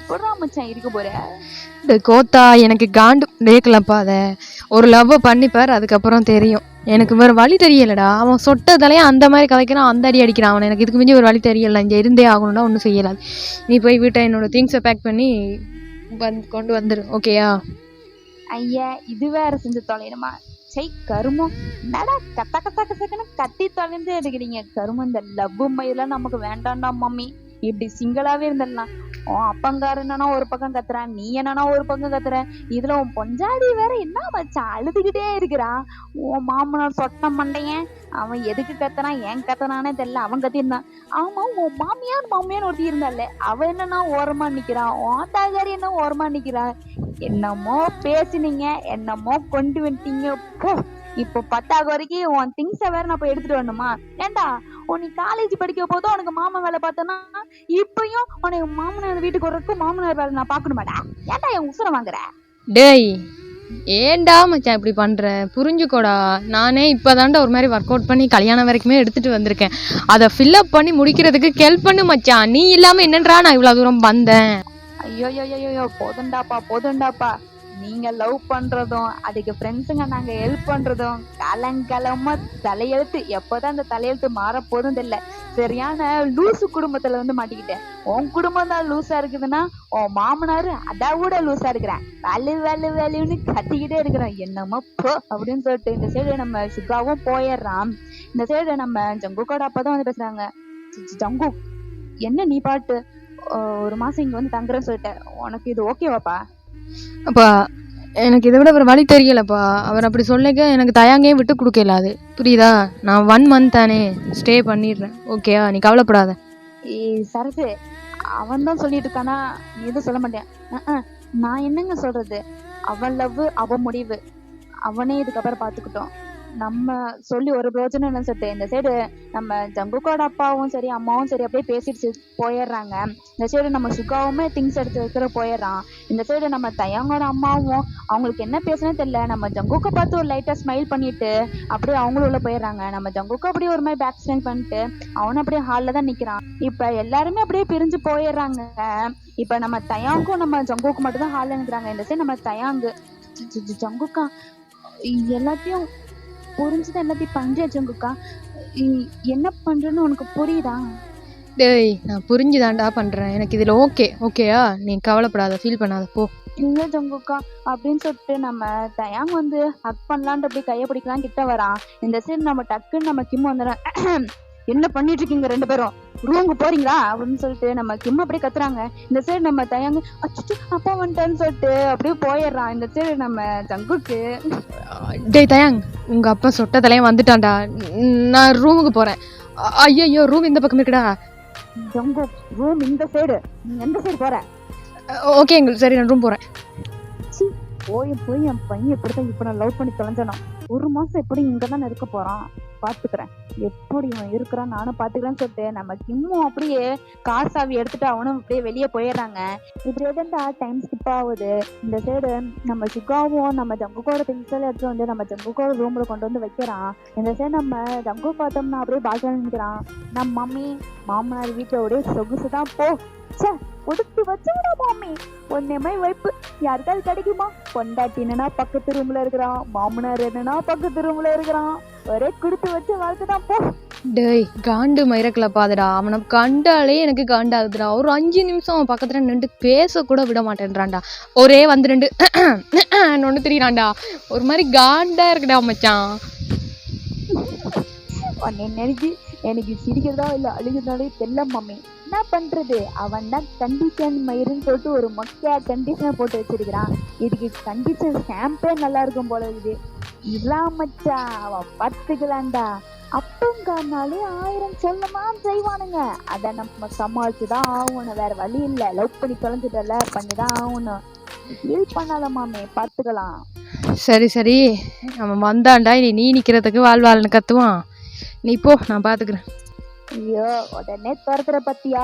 எப்படா மச்சான் இருக்க போற?
இந்த கோத்தா எனக்கு காண்டு கேட்கலப்பா. அதை ஒரு லவ் பண்ணிப்பார், அதுக்கப்புறம் தெரியும். எனக்கு வேறு வழி தெரியலடா. அவன் சொட்டதலையும் அந்த மாதிரி கதைக்கிறான், அந்த அடி அடிக்கிறான். அவன் எனக்கு இதுக்கு மிஞ்சி ஒரு வழி தெரியல. இங்கே இருந்தே ஆகணும்னா ஒன்றும் செய்யலாது. நீ போய் வீட்டை என்னோட திங்ஸை பேக் பண்ணி கொண்டு வந்துடு. ஓகேயா?
ஐயா, இது வேற செஞ்சு தொலைணுமா? சை கருமம், என்னடா கத்த கத்த கத்தக்கன்னு கத்தி தொலைந்து எடுக்கிறீங்க? கருமம், இந்த லவ் மயிலாம் நமக்கு வேண்டாம்டா மம்மி. இப்படி சிங்கிளாவே இருந்துடலாம். உன் அப்பங்காரு என்னன்னா ஒரு பக்கம் கத்துறான், நீ என்னன்னா ஒரு பக்கம் கத்துற. இதுல உன் பொஞ்சாடி வேற என்ன மச்சான் அழுதுகிட்டே இருக்கிறான். உன் மாமனார் சொட்ட மண்டையன், அவன் எதுக்கு கத்துறான், ஏன் கத்துறானே தெரியல. அவன் கத்திருந்தான். ஆமா, உன் மாமியான்னு ஒருத்தி இருந்தால, அவ என்னன்னா ஓரமா நிக்கிறான். உன் தாயாரி என்ன ஓரமா நிக்கிறா. என்னமோ பேசுனீங்க, என்னமோ கொண்டு வந்துட்டீங்க போ. இப்போ 10வது வரைக்கும் உன் திங்ஸை வேற நான் போய் எடுத்துட்டு வரணுமா? ஏண்டா, நீ காலேஜ் படிக்க போதும் உனக்கு மாமன் வேலை பார்த்தனா, இப்பயும் உனக்கு மாமனார் வீட்டுக்கு வர்றதுக்கும் மாமனார் வேலை நான் பாக்கணுமாடா? ஏண்டா என் உசுர வாங்குற?
டேய், ஏண்டா மச்சான் இப்படி பண்ற? புரிஞ்சுக்கோடா. நானே இப்போதான்டா ஒரு மாதிரி ஒர்க் அவுட் பண்ணி கல்யாணம் வரைக்குமே எடுத்துட்டு வந்திருக்கேன். அதை ஃபில்அப் பண்ணி முடிக்கிறதுக்கு ஹெல்ப் பண்ணு மச்சான். நீ இல்லாம என்னன்றா நான் இவ்வளவு தூரம் வந்தேன்.
ஐயோ, போதுண்டாப்பா. நீங்க லவ் பண்றதும் அதுக்கு ஃப்ரெண்ட்ஸுங்க நாங்க ஹெல்ப் பண்றதும் கலங்கலமா தலையெழுத்து. எப்போதான் அந்த தலையெழுத்து மாற போதும் தெரியல. சரியான லூசு குடும்பத்துல வந்து மாட்டிக்கிட்டேன். உன் குடும்பம் தான் லூசா இருக்குதுன்னா உன் மாமனாரு அதை விட லூசா இருக்கிறேன். வேல்யூன்னு கத்திக்கிட்டே இருக்கிறான். என்னமோ போ அப்படின்னு சொல்லிட்டு இந்த சைடு நம்ம சுகாவும் போயிடுறான். இந்த சைடு நம்ம ஜங்குக்கோட அப்பதான் வந்து பேசுறாங்க. ஜங்கு, என்ன நீ பாட்டு ஒரு மாசம் இங்க வந்து தங்குறேன்னு சொல்லிட்ட, உனக்கு இது ஓகேவாப்பா?
அப்பா எனக்கு இதை விட ஒரு வழி தெரியலப்பா. அவர் அப்படி சொல்லிக்க எனக்கு தயங்கையும் விட்டு கொடுக்கல. அது புரியுதா? நான் 1 மந்த் தானே ஸ்டே பண்ணிடுறேன். ஓகேவா? நீ கவலைப்படாத.
சரசு, அவன் தான் சொல்லிட்டு இருக்கானா, நீ எதுவும் சொல்ல மாட்டேன். நான் என்னங்க சொல்றது? அவன் லவ் அவன் முடிவு, அவனே இதுக்கப்புறம் பாத்துக்கிட்டோம். நம்ம சொல்லி ஒரு பிரயோஜனம் இல்லைன்னு சொல்லிட்டு இந்த சைடு நம்ம ஜங்குக்கோட அப்பாவும் சரி அம்மாவும் சரி அப்படியே பேசிட்டு போயிடுறாங்க. இந்த சைடு நம்ம சுகாவுமே திங்ஸ் எடுத்து வைக்கிற போயிடுறான். இந்த சைடு நம்ம தயாங்கோட அம்மாவும் அவங்களுக்கு என்ன பேசுனே தெரியல, நம்ம ஜங்குக்கை பார்த்து ஒரு லைட்டா ஸ்மைல் பண்ணிட்டு அப்படியே அவங்களும் உள்ள போயிடுறாங்க. நம்ம ஜங்குக்கு அப்படியே ஒரு மாதிரி பேக் ஸ்டைல் பண்ணிட்டு அவனும் அப்படியே ஹால்ல தான் நிக்கிறான். இப்ப எல்லாருமே அப்படியே பிரிஞ்சு போயிடுறாங்க. இப்ப நம்ம தயாங்கும் நம்ம ஜங்குக்கு மட்டும் தான் ஹால்ல நிக்கிறாங்க. இந்த சைடு நம்ம தயாங்கு ஜங்குக்கா எல்லாத்தையும் புரிஞ்சுதான் எல்லாத்தையும் பண்றியா ஜங்குக்கா? என்ன பண்றேன்னு உனக்கு புரியுதா?
டேய், நான் புரிஞ்சுதான்டா பண்றேன். எனக்கு இதுல ஓகேயா? நீ கவலைப்படாத, ஃபீல் பண்ணாத, போ.
இல்ல ஜங்குக்கா அப்படின்னு சொல்லிட்டு நம்ம தயாங் வந்து ஹக் பண்ணலான்ட்டு அப்படியே கையை பிடிக்கலாம் கிட்ட வரான். இந்த சைடு நம்ம டக்குன்னு நம்ம கிம் வந்துடுறேன். என்ன பண்ணிட்டு இருக்கீங்க 2 பேரும்? ரூமுக்கு போறீங்களா அப்படின்னு சொல்லிட்டு நம்ம கிம் அப்படியே கத்துறாங்க. இந்த சைடு நம்ம தயாங்க அச்சோ அப்பா வந்துட்டான்னு சொல்லிட்டு அப்படியே போயிடுறான். இந்த சைடு நம்ம ஜங்குக்கு,
டேய் தயாங், உங்க அப்பா சொட்ட தலையும் வந்துட்டான்டா. நான் ரூமுக்கு போறேன். ஐயோ, ரூம் இந்த பக்கம் இருக்குடா.
ஜங்கு, ரூம் இந்த சைடு, நீ எந்த சைடு போற?
ஓகே எங்களுக்கு, சரி நான் ரூம் போறேன்.
போய் என் பையன் எப்படிதான் இப்ப நான் லவ் பண்ணி தொலைஞ்சனா, 1 மாசம் எப்படி இங்கதான் இருக்க போறான், பாத்துக்கிறேன் எப்படி இவன் இருக்கிறான், நானும் பாத்துக்கலான்னு சொல்லிட்டு நம்ம கிம்மும் அப்படியே கார் சாவி எடுத்துட்டு அவனும் அப்படியே வெளியே போயிடுறாங்க. இப்படி எதுண்டா டைம் ஸ்கிப் ஆகுது. இந்த சைடு நம்ம சுகாவும் நம்ம ஜங்குக்கோட திங்ஸ் எல்லாம் எடுத்து வந்து நம்ம ஜங்குக்கோட ரூம்ல கொண்டு வந்து வைக்கிறான். இந்த சைடு நம்ம ஜங்கு பார்த்தோம்னா அப்படியே பால்கனி நிற்கிறான். நம்ம மம்மி மாமனார் வீட்டோட சொகுசுதான் போ. உடுத்து வச்சுடா மாமி, ஒன்னே வைப்பு யாருக்காவது கிடைக்குமா? பொண்டாட்டி என்னன்னா பக்கத்து ரூம்ல இருக்கிறான், மாமனார் என்னன்னா பக்கத்து ரூம்ல இருக்கிறான், ஒரே குடுத்து வச்ச வாழ்க்கை தான் போ.
டேய் காண்டு மயிரக்கல பாதுடா, அவனை கண்டாலே எனக்கு காண்டாகுதுடா. ஒரு 5 நிமிஷம் அவன் பக்கத்துல நின்று பேச கூட விட மாட்டேன்றான்டா. ஒரே வந்து 2 ஒன்று திரியிறான்டா. ஒரு மாதிரி காண்டா இருக்குடா மச்சான்.
நினைச்சு எனக்கு சிரிக்கிறதா இல்ல அழுகிறதாலே தெரியல மாமி. என்ன பண்றது, அவன் தான் கண்டிஷன் மயிருன்னு சொல்லிட்டு ஒரு மொக்கையா கண்டிஷனை போட்டு வச்சிருக்கிறான். இதுக்கு கண்டிஷன் ஷாம்பே நல்லா இருக்கும் போல இருக்குது. இல்லாமச்சா அவன் பார்த்துக்கலான்டா. அப்பங்காரனாலே 1000 சொல்லதான் செய்வானுங்க. அதை நம்ம சமாளிச்சுதான் ஆகணும், வேற வழி இல்லை. லவ் பண்ணி தொலைஞ்சிட்டல, பண்ணிதான் ஆகணும். ஃபீல் பண்ணாத மாமே, பார்த்துக்கலாம்.
சரி அவன் வந்தான்டா, இனி நீ நிக்கிறதுக்கு வாழ்வாள்னு கத்துவான். நீ போ, நான் பாத்துக்கிறேன்.
ஐயோ உடனே துரத்துற பத்தியா,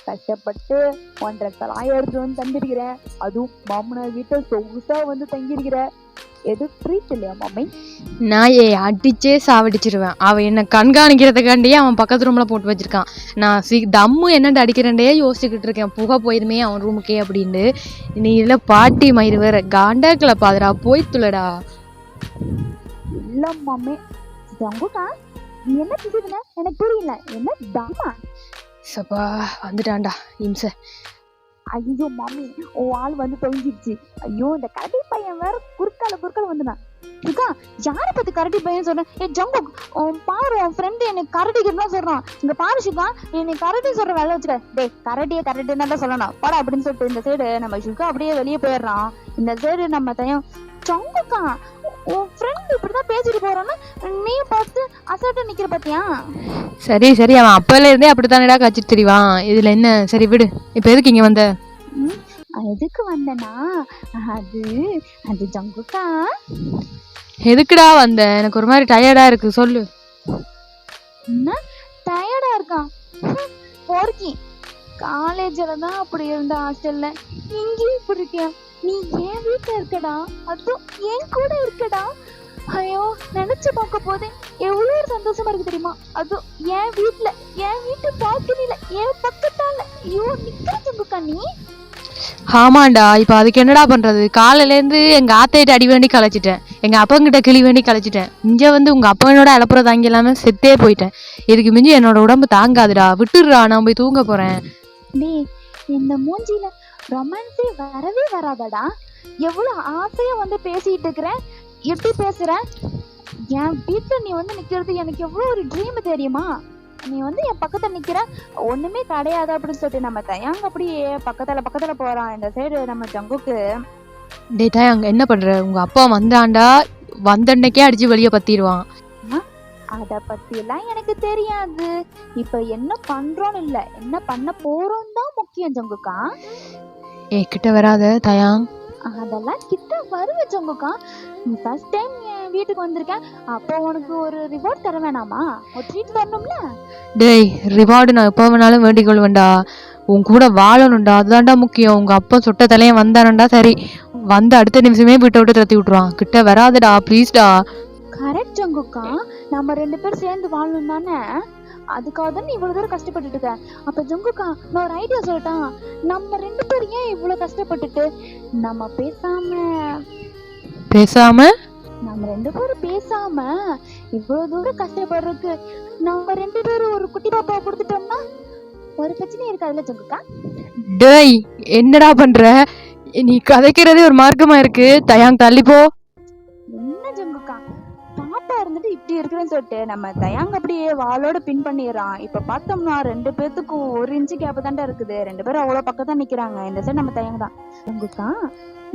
கஷ்டப்பட்டு 1.5 கலாயம் எடுத்து வந்து தந்திருக்கிறேன். அதுவும் மாமனார் வீட்டை சொகுசா வந்து தங்கியிருக்கிற. எது ட்ரீட் இல்லையா மாமி?
நான் அடிச்சே சாவடிச்சிருவேன். அவன் என்ன கண்காணிக்கிறதுக்காண்டியே அவன் பக்கத்து ரூம்ல போட்டு வச்சிருக்கான். நான் தம்மு என்னண்டு அடிக்கிறேன்டே யோசிச்சுக்கிட்டு இருக்கேன். புகை போயிருமே அவன் ரூமுக்கே அப்படின்னு. நீ இல்லை பாட்டி மயிறு வேற காண்டாக்கல பாதுடா, போய் துளடா.
இல்ல மாமி, ஜங்குக்கா நீ என்ன பேசுதுன்னு எனக்கு புரியல. என்ன தம்மா?
சப்பா வந்துட்டான்டா இம்ச.
ஐயோ மாமி, உன் ஆள் வந்து தொலைஞ்சிருச்சு. ஐயோ இந்த கரடி பையன் வேற குறுக்கால வந்துட்டான். சுகா யாரை பத்தி கரடி பையன் சொல்றேன்? ஜங்கு பாரு, உன் ஃப்ரெண்டு எனக்கு கரடிக்குன்னு சொல்றான். இங்க பாரு சுகா, என்னை கரடி சொல்ற வேலை வச்சுக்க. டே கரடின்னு தான் சொல்லணும் போடா அப்படின்னு சொல்லிட்டு இந்த சைடு நம்ம சுகா அப்படியே வெளியே போயிடுறான். இந்த சைடு நம்ம தயம் ஜங்குக்கா உன் ஃப்ரெண்ட் இப்படிதான் பேசிட்டு போறான்னு நீ பார்த்து அசால்ட்டா நிக்கிற பாத்தியா?
சரி அவன் அப்பல இருந்தே அப்படித்தானடா கச்சிட்டு தெரிவான். இதுல என்ன, சரி விடு. இப்ப எதுக்கு இங்க வந்த?
எதுக்கு வந்தனா, அது ஜங்குக்கா
எதுக்குடா வந்த? எனக்கு ஒரு மாதிரி டயர்டா இருக்கு, சொல்லு.
என்ன டயர்டா இருக்கான்? போர்க்கி காலேஜ்ல தான் அப்படி இருந்த, ஹாஸ்டல்ல இங்கேயும் இப்படி இருக்கியா? நீ என் வீட்டுல இருக்கடா, அதுவும் என் கூட இருக்கடா. ஐயோ நினைச்சு பார்க்க போதே எவ்வளவு சந்தோஷமா இருக்கு தெரியுமா? அதுவும் என் வீட்டு பால்கனில என் பக்கத்தால. ஐயோ நிக்கிற ஜங்குக்கா நீ.
ஆமாண்டா, இப்ப அதுக்கு என்னடா பண்றது? காலையில இருந்து எங்க ஆத்தையிட்ட அடி வேண்டி கலைச்சிட்டேன், எங்க அப்பங்கிட்ட கிளி வேண்டி கலைச்சிட்டேன். இங்க வந்து உங்க அப்பனோட அலப்புற தாங்கி இல்லாம செத்தே போயிட்டேன். இதுக்கு மிஞ்சி என்னோட உடம்பு தாங்காதுடா, விட்டுடுறா, நான் போய் தூங்க போறேன்.
டேய், இந்த மூஞ்சில ரொமான்ஸே வரவே வராதடா. எவ்வளவு ஆசையா வந்து பேசிட்டு இருக்கிற, எப்படி பேசுற? என் வீட்டுல நீ வந்து நிக்கிறது எனக்கு எவ்வளவு ஒரு ட்ரீம் தெரியுமா? நீ வந்து என் பக்கத்துல நிக்கிற, ஒண்ணுமே கிடையாது அப்படின்னு சொல்லிட்டு நம்ம தயாங்க அப்படியே பக்கத்துல போறான். இந்த சைடு நம்ம ஜங்குக்கு.
டேய் தயாங், என்ன பண்ற? உங்க அப்பா வந்தாண்டா, வந்த அன்னைக்கே அடிச்சு வெளியே பத்திடுவான்.
அத பத்தி எல்லாம் எனக்கு தெரியாது. இப்ப என்ன பண்றோம்னு இல்ல, என்ன பண்ண போறோம் தான் முக்கியம் ஜங்குக்கா.
கிட்ட வராத தயாங்.
அதெல்லாம் கிட்ட வருவ ஜங்குக்கா. நீ ஃபர்ஸ்ட் டைம் என் வீட்டுக்கு வந்திருக்க, அப்போ உனக்கு ஒரு ரிவார்ட் தர வேணாமா? ஒரு ட்ரீட் தரணும்ல.
டேய், ரிவார்டு நான் எப்போ வேணாலும் வேண்டிக் கொள்வேன்டா. உன் கூட வாழணும்டா, அதுதான்டா முக்கியம். உங்க அப்பா சொட்ட தலையன் வந்தானண்டா சரி, வந்து அடுத்த நிமிஷமே வீட்டை விட்டு தத்தி விட்டுருவான். கிட்ட வராதடா ப்ளீஸ்டா.
கரெக்ட் ஜங்குக்கா, நம்ம 2 பேரும் சேர்ந்து வாழணும் தானே, அதுக்காக தான் நீ இவ்வளவு தூரம் கஷ்டப்பட்டுட்டு இருக்க. அப்ப ஜங்குக்கா, நான் ஒரு ஐடியா சொல்லட்டா? நம்ம 2 பேரும் ஏன் இவ்வளவு கஷ்டப்பட்டுட்டு நம்ம
பேசாம
நம்ம 2 பேரும் பேசாம இவ்வளவு தூரம் கஷ்டப்படுறதுக்கு நம்ம 2 பேரும் ஒரு குட்டி பாப்பாவை கொடுத்துட்டோம்னா ஒரு பிரச்சனையும் இருக்காதுல்ல ஜங்குக்கா?
டேய், என்னடா பண்ற? நீ கதைக்கிறதே ஒரு மார்க்கமா இருக்கு. தயாங் தள்ளிப்போ.
என்ன ஜங்குக்கா, பாப்பா இருந்துட்டு இப்படி இருக்கிறேன்னு சொல்லிட்டு நம்ம தயாங்க அப்படியே வாளோட பின் பண்ணிடுறான். இப்ப பார்த்தோம்னா 2 பேத்துக்கும் 1 இன்ச்சு கேப் தான்டா இருக்குது. 2 பேரும் அவ்வளவு பக்கம் தான் நிக்கிறாங்க. இந்த சைடு நம்ம தயாங்க தான். ஜங்குக்கா,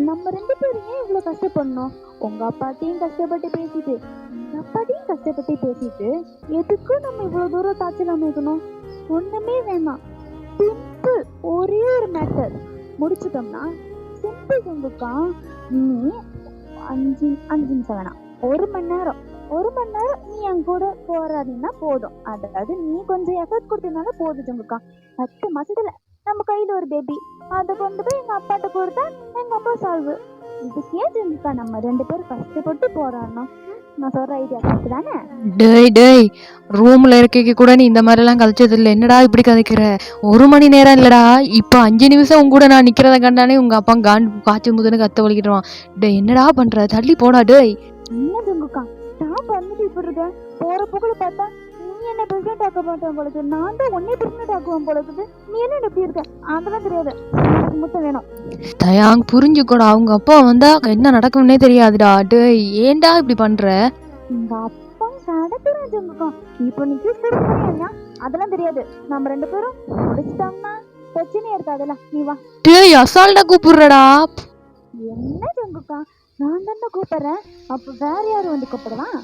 நம்ம 2 பேரும் ஏன் இவ்வளவு கஷ்டப்படணும்? உங்க அப்பாட்டையும் கஷ்டப்பட்டு பேசிட்டு எங்க அப்பாட்டையும் கஷ்டப்பட்டு பேசிட்டு எதுக்கும் நம்ம இவ்வளவு தூரம் தாச்சல் அமைக்கணும்? ஒண்ணுமே வேணாம், சிம்பிள். ஒரே ஒரு மேட்டர் முடிச்சிட்டோம்னா சிம்பிள் ஜங்குக்கா. நீ 5 நிமிஷம் வேணாம், 1 மணி நேரம் நீ என் கூட போராடினா போதும். அதாவது நீ கொஞ்சம் எஃபர்ட் கொடுத்ததுனால போதும் ஜங்குக்கா. 10 மாசத்துல நம்ம கையில ஒரு பேபி, அதை கொண்டு போய் எங்க அப்பாட்ட கொடுத்தா எங்க அப்பா சால்வு. இதுக்கே ஜங்குக்கா நம்ம 2 பேரும் கஷ்டப்பட்டு போராடணும். நான் சொல்ற ஐடியா கரெக்ட் தானே?
டேய், ரூம்ல இருக்க கூட நீ இந்த மாதிரி எல்லாம் கதைச்சது இல்லை. என்னடா இப்படி கதைக்கிற? 1 மணி நேரம் இல்லடா, இப்போ 5 நிமிஷம் உங்க கூட நான் நிக்கிறத கண்டானே உங்க அப்பா காய்ச்சி முதுன்னு கத்த வலிக்கிடுவான். டேய், என்னடா பண்ற? தள்ளி போடா. டேய்,
என்ன ஜங்குக்கா, நான் பண்ணிட்டு இப்படி இருக்கேன். போற போக்குல பார்த்தா நீ என்ன பிரெக்னென்ட் ஆக்க மாட்டேன் போல இருக்குது. நான் தான் உன்னை பிரெக்னென்ட் ஆக்குவேன் போல இருக்குது. நீ என்ன எப்படி இருக்க? அதெல்லாம் தெரியாது, எனக்கு முத்தம் வேணும்.
தயாங் புரிஞ்சுக்கூட, அவங்க அப்பா வந்தா என்ன நடக்கும்னே தெரியாதுடா. டேய், ஏன்டா இப்படி பண்ற?
எங்க அப்பா நடத்துறேன் ஜங்குக்கா. இப்போ நீ கிஸ் பண்ணியா? அதெல்லாம் தெரியாது. நம்ம 2 பேரும் முடிச்சிட்டோம்னா பிரச்சனையே இருக்காதுல்ல. நீ வா.
டேய், அசால்ட்டா கூப்பிடுறடா.
என்ன ஜங்குக்கா, நான் தானே கூப்பிடுறேன், அப்ப வேற யாரும் வந்து கூப்பிடுவான்?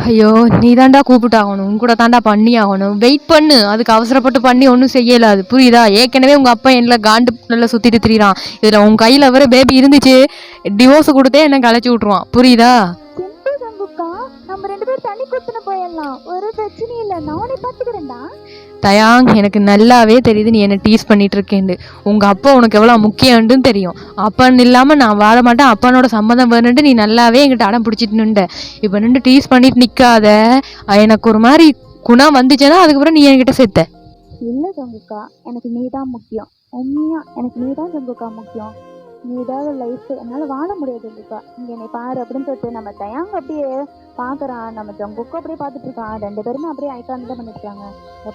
ஐயோ, நீ தாண்டா கூப்பிட்டாகணும், உன் கூட தாண்டா பண்ணி ஆகணும். வெயிட் பண்ணு, அதுக்கு அவசரப்பட்டு பண்ணி ஒன்றும் செய்யலாது, புரியுதா? ஏற்கனவே உங்க அப்பா என்ன காண்டு நல்லா சுத்திட்டு திரிறான். இதுல உன் கையில வர பேபி இருந்துச்சு, டிவோர்ஸ் கொடுத்தே என்ன கலைச்சி விட்டுருவான், புரியுதா?
சிம்பிள் ஜங்குக்கா, நம்ம 2 பேரும் தனி கொடுத்துன்னு போயிடலாம், ஒரு பிரச்சனையும் இல்லை. நானே பார்த்துக்கிறேன்டா.
தயாங், எனக்கு நல்லாவே தெரியுது நீ என்ன டீஸ் பண்ணிட்டு இருக்கேன்னு. உங்க அப்பா உனக்கு எவ்வளவு முக்கியம்னு தெரியும். அப்பன்னு இல்லாம நான் வாழ மாட்டேன், அப்பனோட சம்மதம் வேணுன்ட்டு நீ நல்லாவே என்கிட்ட அடம் பிடிச்சிட்டு நின்ற. இப்ப நின்று டீஸ் பண்ணிட்டு நிக்காத. எனக்கு ஒரு மாதிரி குணம் வந்துச்சுன்னா அதுக்கப்புறம் நீ என்கிட்ட சேர்த்த.
இல்ல ஜங்குக்கா, எனக்கு நீ தான் முக்கியம். உண்மையா எனக்கு நீ தான் ஜங்குக்கா முக்கியம். நீ ஏதாவது லைஃப் என்னால வாழ முடியாது ஜங்குக்கா. இங்க என்னை பாரு அப்படின்னு சொல்லிட்டு நம்ம தயாங்க அப்படியே பாக்குறான். நம்ம ஜங்குக்கும் அப்படியே பார்த்துட்டு இருக்கான். 2 பேருமே அப்படியே ஐக்கான் தான் பண்ணிருக்காங்க.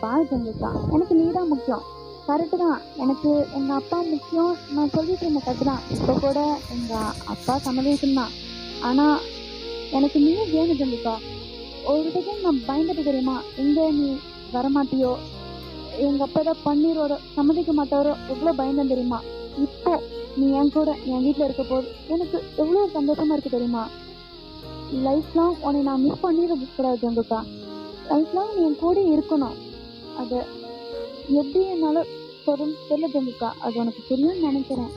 பாரு ஜங்குக்கா, எனக்கு நீ தான் முக்கியம். கரெக்டு தான், எனக்கு எங்க அப்பா முக்கியம். நான் சொல்லிட்டு இருந்த கரெக்டு தான். இப்போ கூட எங்க அப்பா சம்மதிக்கும் தான். ஆனா எனக்கு நீ வேணும் ஜங்குக்கா. ஒரு செகண்ட் நான் பயந்துட்டு தெரியுமா, எங்க நீ வரமாட்டியோ, எங்க அப்பா ஏதாவது பண்ணிடுவாரோ, சம்மதிக்க மாட்டாரோ, எவ்வளவு பயந்தேன் தெரியுமா. இப்போ நீ என் கூட என் வீட்டுல இருக்க போது எனக்கு எவ்வளவு சந்தோஷமா இருக்கு தெரியுமா. லைஃப் லாங் உன்னை நான் மிஸ் பண்ணிட கூடாது ஜங்குக்கா. லைஃப் லாங் நீ என் கூட இருக்கணும். அது எப்படி என்னால தெரியல ஜங்குக்கா, அது உனக்கு புரியும்னு நினைக்கிறேன்.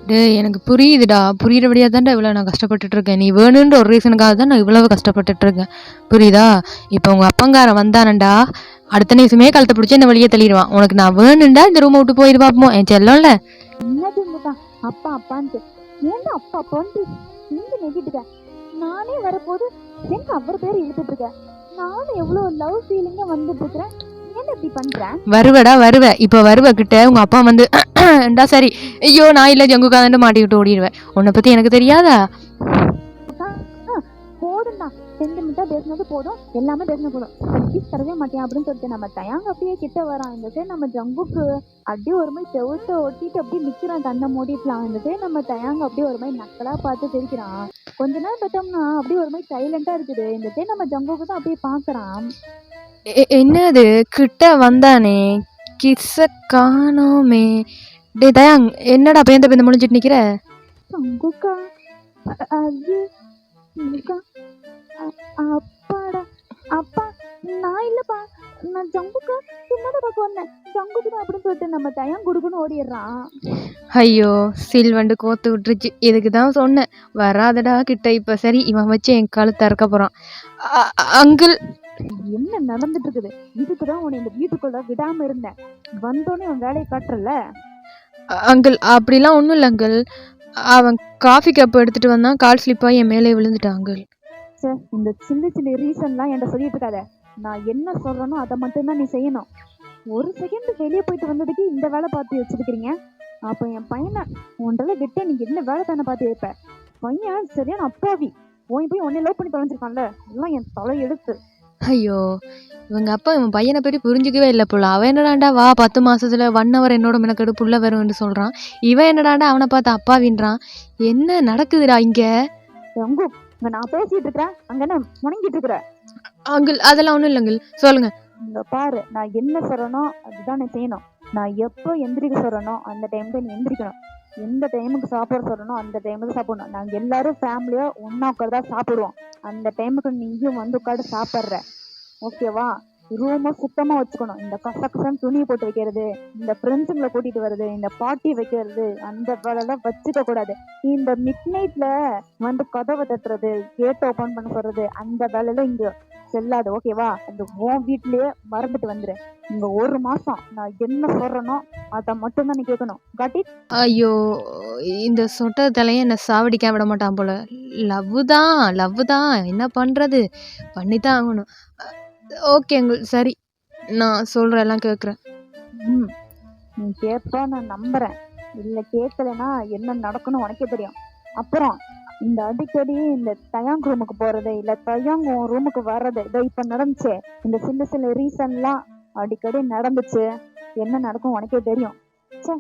டேய், எனக்கு புரியுதுடா, புரியுறபடியா தான்டா இவ்வளோ நான் கஷ்டப்பட்டுட்டு இருக்கேன். நீ வேணுன்ற ஒரு ரீசனுக்காக தான் நான் இவ்வளவு கஷ்டப்பட்டுட்டு இருக்கேன், புரியுதா? இப்போ உங்க அப்பங்காரன் வந்தானண்டா, அடுத்த நிமிஷமே கழுத்தை பிடிச்சி என்ன வெளியே தள்ளிடுவான். உனக்கு நான் வேணுண்டா இந்த ரூமை விட்டு போயிரு பார்ப்போம், என் செல்லம்ல.
என்ன ஜங்குக்கா அப்பா அப்பான்ட்டு, ஏன்னா அப்பா அப்பான்ட்டு நீங்க நெகிட்டுக்க. நானே வரப்போது எங்க அவர் பேர் இழுத்துட்டு இருக்க. நானும் எவ்வளவு லவ் ஃபீலிங்கா வந்துட்டு இருக்கிறேன். என்ன இப்படி பண்றேன்?
வருவ இப்ப வருவ கிட்ட உங்க அப்பா வந்து சரி, ஐயோ நான் இல்ல ஜங்குக்காதன்ட்டு மாட்டிக்கிட்டு ஓடிடுவேன். உன்னை பத்தி எனக்கு தெரியாதா?
போதும்டா, சென்டிமெண்ட்டாக பேசினது போதும், எல்லாமே பேசினது போதும், ப்ளீஸ் தரவே மாட்டேன் அப்படின்னு சொல்லிட்டு நம்ம தயாங்க அப்படியே கிட்ட வரான். இந்த சைடு நம்ம ஜங்குக்கு அப்படியே ஒரு மாதிரி செவுத்த ஒட்டிட்டு அப்படியே நிற்கிறான் கண்ணை மூடிட்டுலாம். இந்த சைடு நம்ம தயாங்க அப்படியே ஒரு மாதிரி நக்கலாக பார்த்து சிரிக்கிறான். கொஞ்ச நேரம் பார்த்தோம்னா அப்படியே ஒரு மாதிரி சைலண்டாக இருக்குது. இந்த சைடு நம்ம ஜங்குக்கு தான் அப்படியே பார்க்குறான்.
என்னது கிட்ட வந்தானே கிஸ்ஸ காணோமே. டே தயாங், என்னடா பேந்த பேந்த முடிஞ்சிட்டு நிக்கிற?
ஜங்குக்கா அது ஜங்குக்கா அப்பாடா அப்பா, நான் இல்லப்பா, நான் ஜங்குக்கா சும்மாதான் பார்க்க வந்தேன், ஜங்குக்கு தான் அப்படின்னு சொல்லிட்டு நம்ம தயாங் குடுக்குன்னு ஓடிடுறான்.
ஐயோ, சில்வண்டு கோத்து விட்டுருச்சு. இதுக்கு தான் சொன்னேன் வராதடா கிட்ட. இப்ப சரி, இவன் வச்சு என் கழுத்தை அறுக்க போறான். அங்கிள்,
என்ன நடந்துட்டு இருக்குது? இதுக்குதான் உன்னை இந்த வீட்டுக்குள்ள விடாம இருந்தேன். வந்தோடனே உன் வேலையை காட்டுறல.
அங்கிள் அப்படிலாம் ஒன்றும் இல்லை அங்கிள். அவன் காஃபி கப் எடுத்துட்டு வந்தான், கால் ஸ்லிப்பாக என் மேலே விழுந்துட்டான் அங்கிள்.
சார், இந்த சின்ன சின்ன ரீசன்லாம் என்கிட்ட சொல்லிட்டு இருக்காத. நான் என்ன சொல்றேனோ அதை மட்டும்தான் நீ செய்யணும். ஒரு செகண்ட் வெளியே போயிட்டு வந்ததுக்கு இந்த வேலை பார்த்து வச்சிருக்கிறீங்க. அப்போ என் பையனை உன்றால விட்டு நீ என்ன வேலை தானே பார்த்து வைப்ப? பையன் சரியான அப்பாவி. போய் உன்னை லவ் பண்ணி தொலைஞ்சிருக்கான்ல, எல்லாம் என் தலை எடுத்து.
ஐயோ, இவங்க அப்பா இவன் பையனை பற்றி புரிஞ்சிக்கவே இல்லை போல. அவன் என்னடாண்டா வா 10 மாசத்துல 1 hour என்னோட மெனக்கெடு புள்ள வரும்னு சொல்றான். இவன் என்னடாண்டா அவனை பார்த்து அப்பாவின்றான். என்ன நடக்குதுடா இங்க?
ரங்கு, இங்க நான் பேசிட்டு இருக்கிறேன், அங்க என்ன முணங்கிட்டு இருக்கிற?
அங்கிள் அதெல்லாம் ஒன்றும் இல்லை அங்கிள், சொல்லுங்க.
இங்க பாரு, நான் என்ன சொல்றேனோ அதுதான் நீ செய்யணும். நான் எப்போ எந்திரிக்க சொல்றேனோ அந்த டைம் தான் நீ எந்திரிக்கணும். எந்த டைமுக்கு சாப்பிட சொல்றேனோ அந்த டைமுக்கு சாப்பிடணும். நாங்கள் எல்லாரும் ஃபேமிலியா ஒன்னா உட்காந்து தான் சாப்பிடுவோம். அந்த டைமுக்கு நீயும் வந்து உட்காந்து சாப்பிட்ற, ஓகேவா? ரூமை சுத்தமா வச்சுக்கணும். இந்த கசகசன்னு துணியை போட்டு வைக்கிறது, இந்த ஃப்ரெண்ட்ஸுங்களை கூட்டிட்டு வருது, இந்த பார்ட்டி வைக்கிறது, அந்த வேலைலாம் வச்சுக்க கூடாது. இந்த மிட் நைட்ல வந்து கதவை தட்டுறது, கேட் ஓபன் பண்ண சொல்றது, அந்த வேலையில இங்க செல்லாது, ஓகேவா? அந்த உன் வீட்லயே மறந்துட்டு வந்துரு. இங்க 1 மாசம் நான் என்ன சொல்றேனோ அதை மட்டும்தான் நீ கேட்கணும். காட்டி.
ஐயோ, இந்த சொட்ட தலையை என்னை சாவடிக்க விட மாட்டான் போல. லவ் தான், என்ன பண்றது, பண்ணித்தான் ஆகணும். ஓகே அங்கிள், சரி, நான் சொல்கிறேன், எல்லாம் கேட்குறேன்.
ம், நீ கேட்ப நான் நம்புறேன். இல்லை கேட்கலன்னா என்ன நடக்கணும் உனக்கே தெரியும். அப்புறம் இந்த அடிக்கடி இந்த தயாங் ரூமுக்கு போறது, இல்ல தயாங் ரூமுக்கு வர்றது, இதோ இப்ப நடந்துச்சு. இந்த சின்ன சின்ன ரீசன்லாம் அடிக்கடி நடந்துச்சு. என்ன நடக்கும் உனக்கே தெரியும். சே,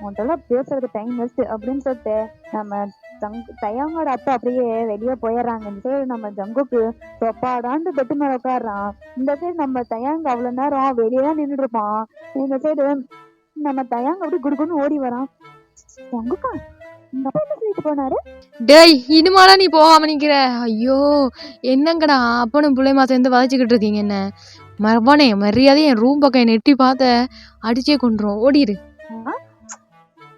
உன்ட்டெல்லாம் பேசுறது டைம் வேஸ்ட் அப்படின்னு சொல்லிட்டு நம்ம தயாங்கோட அப்பா அப்படியே வெளியே போயிடுறாங்க. இந்த சைடு நம்ம ஜங்குக்கு தொப்பாடாண்டு பெட்டு மேல உட்காடுறான். இந்த சைடு நம்ம தயாங்க அவ்வளவு நேரம் வெளியே தான் நின்றுட்டு இருப்பான். இந்த சைடு நம்ம தயாங்க அப்படி குடுக்குன்னு ஓடி வரான். ஜங்குக்கா, இந்த அப்பா என்ன சொல்லிட்டு போனாரு?
டேய், இனிமாடா நீ போகாம நிக்கிற? ஐயோ, என்னங்கடா அப்பனும் பிள்ளைமா சேர்ந்து வதச்சிக்கிட்டு இருக்கீங்க என்ன? மரபானே மரியாதையை என் ரூம் பக்கம் என்னை எட்டி பார்த்த அடிச்சே கொண்டுரும், ஓடிடு.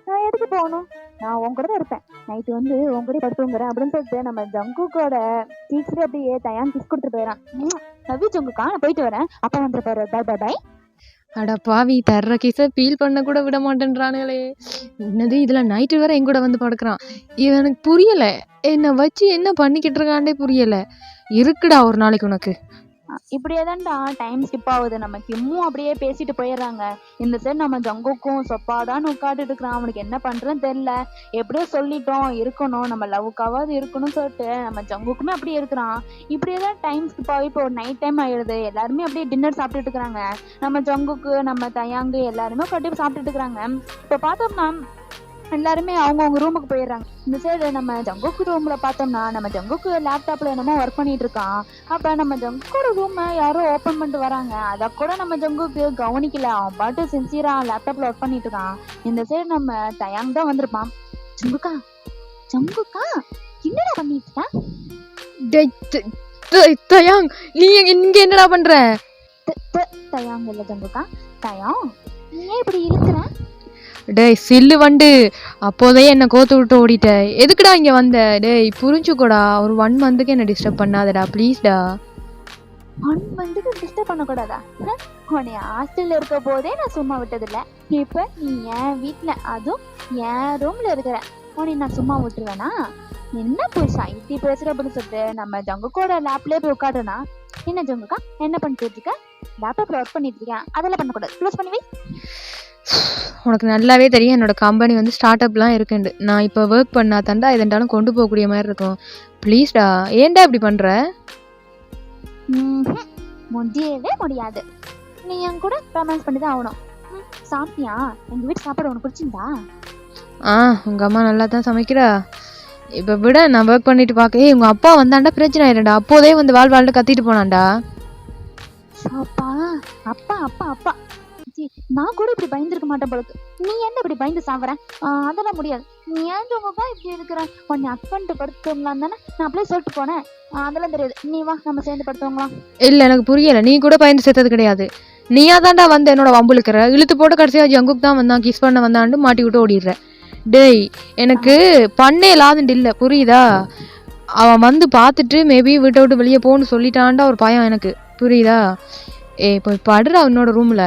நான் எதுக்கு போகணும்? நான் உன் கூட தான் இருப்பேன். நைட்டு வந்து உன் கூட படுத்துங்கிறேன் அப்படின்னு சொல்லிட்டு நம்ம ஜங்குக்கோட டீச்சரே அப்படியே தயான் கிஸ் கொடுத்துட்டு போயிடறான். லவ் ஜங்குக்கா, நான் போயிட்டு வரேன், அப்பா வந்துருப்பாரு, பை பை பை.
அட பாவி, தர்ற கிசை ஃபீல் பண்ண கூட விட மாட்டேன்றானுங்களே. என்னது இதுல நைட்டு வேற என் கூட வந்து படுக்கிறான். எனக்கு புரியல, என்னை வச்சு என்ன பண்ணிக்கிட்டு இருக்காண்டே புரியல. இருக்குடா ஒரு நாளைக்கு உனக்கு.
இப்படியே தான்டா டைம் ஸ்கிப் ஆகுது. நம்ம கிம்மும் அப்படியே பேசிட்டு போயிடுறாங்க. இந்த சைடு நம்ம ஜங்குக்கும் சொப்பாடான்னு உட்காந்துட்டு இருக்கிறான். அவனுக்கு என்ன பண்றதுன்னு தெரியல. எப்படியோ சொல்லிட்டோம் இருக்கணும், நம்ம லவ்க்காவது இருக்கணும்னு சொல்லிட்டு நம்ம ஜங்குக்குமே அப்படியே இருக்கிறான். இப்படியே தான் டைம் ஸ்கிப் ஆகி இப்போ நைட் டைம் ஆயிடுது. எல்லாருமே அப்படியே டின்னர் சாப்பிட்டுட்டு இருக்கிறாங்க. நம்ம ஜங்குக்கு நம்ம தயாங்கு எல்லாருமே கண்டிப்பாக சாப்பிட்டுட்டு இருக்கிறாங்க. இப்போ பார்த்தோம்னா எல்லாருமே அவங்கவுங்க ரூமுக்கு போயிடுறாங்க. இந்த சைடு நம்ம ஜங்குக்கு ரூம்ல பார்த்தோம்னா நம்ம ஜங்குக்கு லேப்டாப்ல என்னமோ ஒர்க் பண்ணிட்டு இருக்கான். அப்ப நம்ம ஜங்குக்கோட ரூமை யாரோ ஓப்பன் பண்ணிட்டு வராங்க. அதை கூட நம்ம ஜங்குக்கு கவனிக்கல. அவன் பாட்டு சின்சியரா லேப்டாப்ல ஒர்க் பண்ணிட்டு இருக்கான். இந்த சைடு நம்ம தயாங் தான் வந்திருப்பான். ஜங்குக்கா, ஜங்குக்கா, என்னடா பண்ணிட்டு இருக்க?
தயாங், நீ இங்க என்னடா பண்ற?
தயாங் இல்ல ஜங்குக்கா, தயாங், நீ ஏன் இப்படி இருக்கிற?
டேய் சில்லு வண்டு, அப்போதே என்னை கோத்து விட்டு ஓடிட்ட, எதுக்குடா இங்கே வந்த? டேய் புரிஞ்சுக்கோடா, ஒரு 1 monthக்கு என்னை டிஸ்டர்ப் பண்ணாதடா ப்ளீஸ்டா.
1 monthக்கு டிஸ்டர்ப் பண்ணக்கூடாதா? உன்னை ஹாஸ்டல்ல இருக்க போதே நான் சும்மா விட்டதில்ல. இப்போ நீ என் வீட்டில், அதுவும் என் ரூம்ல இருக்கிற, உன்னை நான் சும்மா விட்டுருவேனா? என்ன புதுசா இப்படி பேசுற அப்படின்னு சொல்லிட்டு நம்ம ஜங்குக்கோட லேப்லேயே போய் உட்காடுனா, என்ன ஜங்குக்கா என்ன பண்ணிட்டு இருக்க? லேப்டாப்ல ஒர்க் பண்ணிட்டு இருக்கேன், அதெல்லாம் பண்ணக்கூடாது, க்ளோஸ் பண்ணி வை.
உனக்கு நல்லாவே தெரியும் என்னோட கம்பெனி வந்து ஸ்டார்ட் அப்லாம் இருக்குண்டு. நான் இப்போ ஒர்க் பண்ணா தண்டா எதுண்டாலும் கொண்டு போகக்கூடிய மாதிரி இருக்கும். ப்ளீஸ்டா, ஏன்டா இப்படி பண்ணுற?
முடியவே முடியாது. நீ என் கூட ரொமான்ஸ் பண்ணி தான் ஆகணும். சாப்பிட்டியா? எங்க வீட்டு சாப்பாடு உனக்கு பிடிச்சிருந்தா?
உங்கள் அம்மா நல்லா தான் சமைக்கிறா. இப்போ விட நான் ஒர்க் பண்ணிட்டு பார்க்க உங்கள் அப்பா வந்தாண்டா பிரச்சனை ஆயிடும்டா. அப்போதே வந்து வாழ் கத்திட்டு போனான்டா.
அப்பா அப்பா அப்பா அப்பா நான் கூட இப்படி பயந்துருக்க மாட்டேன் போல. நீ என்ன இப்படி பயந்து சாவற? அதெல்லாம் முடியாது. நீ ஏன் தான் இப்படி இருக்கிற? கொஞ்சம் அக் பண்ணிட்டு படுத்துங்களாம் தானே நான் அப்படியே சொல்லிட்டு போனேன். அதெல்லாம் தெரியாது. நீ வா நம்ம சேர்ந்து படுத்துவங்களாம்.
இல்லை எனக்கு புரியலை. நீ கூட பயந்து சேர்த்தது கிடையாது. நீயா தாண்டா வந்து என்னோட வம்புழுக்கிற. இழுத்து போட்டு கடைசியாக ஜங்குக்கு தான் வந்தான், கிஸ் பண்ண வந்தாண்டு மாட்டி விட்டு ஓடிடுற. டேய் எனக்கு பண்ணே இல்லாதுண்டு இல்லை, புரியுதா? அவன் வந்து பார்த்துட்டு மேபி வீட்டை விட்டு வெளியே போன்னு சொல்லிட்டான்டா ஒரு பயம் எனக்கு, புரியுதா? போய் படுறா உன்னோட ரூம்ல.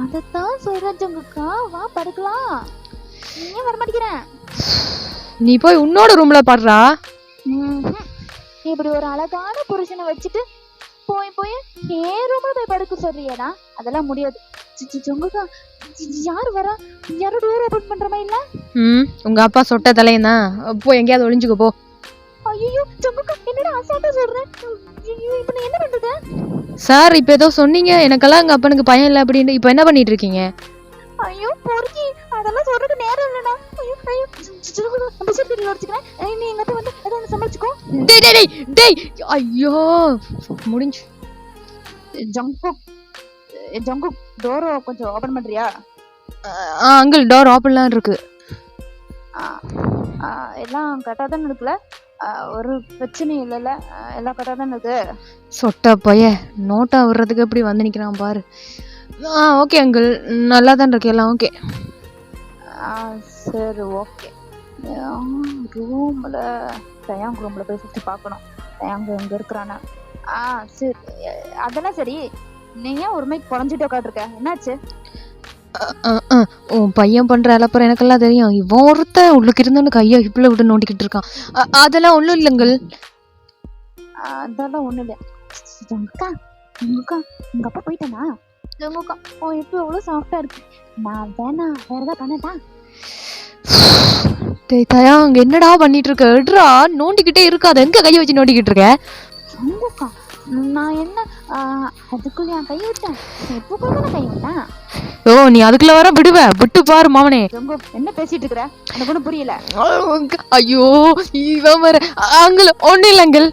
அதத்தான் சொல்றேன் ஜங்குக்கா, வா படுக்கலாம். நீ ஏன் வர மாட்டேங்கிறேன்?
நீ போய் உன்னோட ரூம்ல படுறா.
இப்படி ஒரு அழகான புருஷனை வச்சுட்டு போய் போய் ஏன் ரூம்ல போய் படுக்க சொல்றியடா? அதெல்லாம் முடியாது. ஜங்குக்கா யாரு வரா? யாரும் டோர் ஓபன் பண்ற மாதிரி இல்ல?
உங்க அப்பா சொட்ட தலையனா, போ எங்கேயாவது ஒளிஞ்சுக்கோ போ.
ஐயோ ஜங்குக்கா என்னடா அசால்ட்டா சொல்றேன். இப்போ நான் என்ன பண்றது?
சார் இப்போ ஏதோ சொன்னீங்க, எனக்கெல்லாம் எங்க அப்பனுக்கு பயம் இல்லை அப்படின்னு. இப்போ என்ன பண்ணிட்டு இருக்கீங்க?
ஐயோ பொறுக்கி, அதெல்லாம் சொல்றதுக்கு நேரம் இல்லடா. ஐயோ ஐயோ பிசில் யோசிக்கிறேன். நீ எங்க அப்பா வந்து ஏதோ ஒன்று சமாளிச்சுக்கோ.
டேய் டேய் டேய் ஐயோ முடிஞ்சு.
ஜங்குக் டோர் கொஞ்சம் ஓபன் பண்றியா?
அங்கிள் டோர் ஓப்பன்லாம் இருக்கு.
எல்லாம் கரெக்டாக தான் இருக்குல்ல? ஒரு பிரச்சனையும் இல்லைல்ல? எல்லாம் கரெக்டாக தான் இருக்கு.
சொட்ட பைய நோட்டா விடுறதுக்கு எப்படி வந்து நிற்கிறான் பாரு. ஓகே அங்கிள், நல்லா தான் இருக்கு எல்லாம். ஓகே
சரி ஓகே. ரூமில் தயாங் ரூமில் போய் சுற்றி பார்க்கணும். தயாங்க எங்கே இருக்கிறானா? சரி அதெல்லாம் சரி. நீ ஏன் ஒரு மைக் குறைஞ்சிட்டு உட்காந்துருக்க? என்னாச்சு?
உன் பையன் பண்ற அலப்பறம் எனக்கெல்லாம் தெரியும். இவன் ஒருத்த உள்ளுக்கு இருந்தோன்னு கையை ஹிப்பில் விட்டு நோண்டிக்கிட்டு இருக்கான். அதெல்லாம் ஒன்றும் இல்லைங்கள்.
அதெல்லாம் ஒன்றும் இல்லை. ஜங்குக்கா ஜங்குக்கா உங்க அப்பா போயிட்டானா? ஜங்குக்கா ஓ இப்போ எவ்வளோ சாஃப்டா இருக்கு. நான் வேணா வேற ஏதாவது பண்ணட்டா?
தயா அங்க என்னடா பண்ணிட்டு இருக்க? எடுறா, நோண்டிக்கிட்டே இருக்காத. எங்க கையை வச்சு நோண்டிக்கிட்டு இருக்க?
ஜங்குக்கா நான் என்ன அதுக்குள்ள என் கை விட்டேன்? எப்போ கூட கை விட்டேன்?
நீ அதுக்குள்ள வர விடுவ? விட்டு பாரு மாமனே.
என்ன பேசிட்டு இருக்கிற? எனக்கு ஒன்றும் புரியல.
ஐயோ இவன் வர. அங்கிள் ஒன்றும் இல்லை அங்கிள்.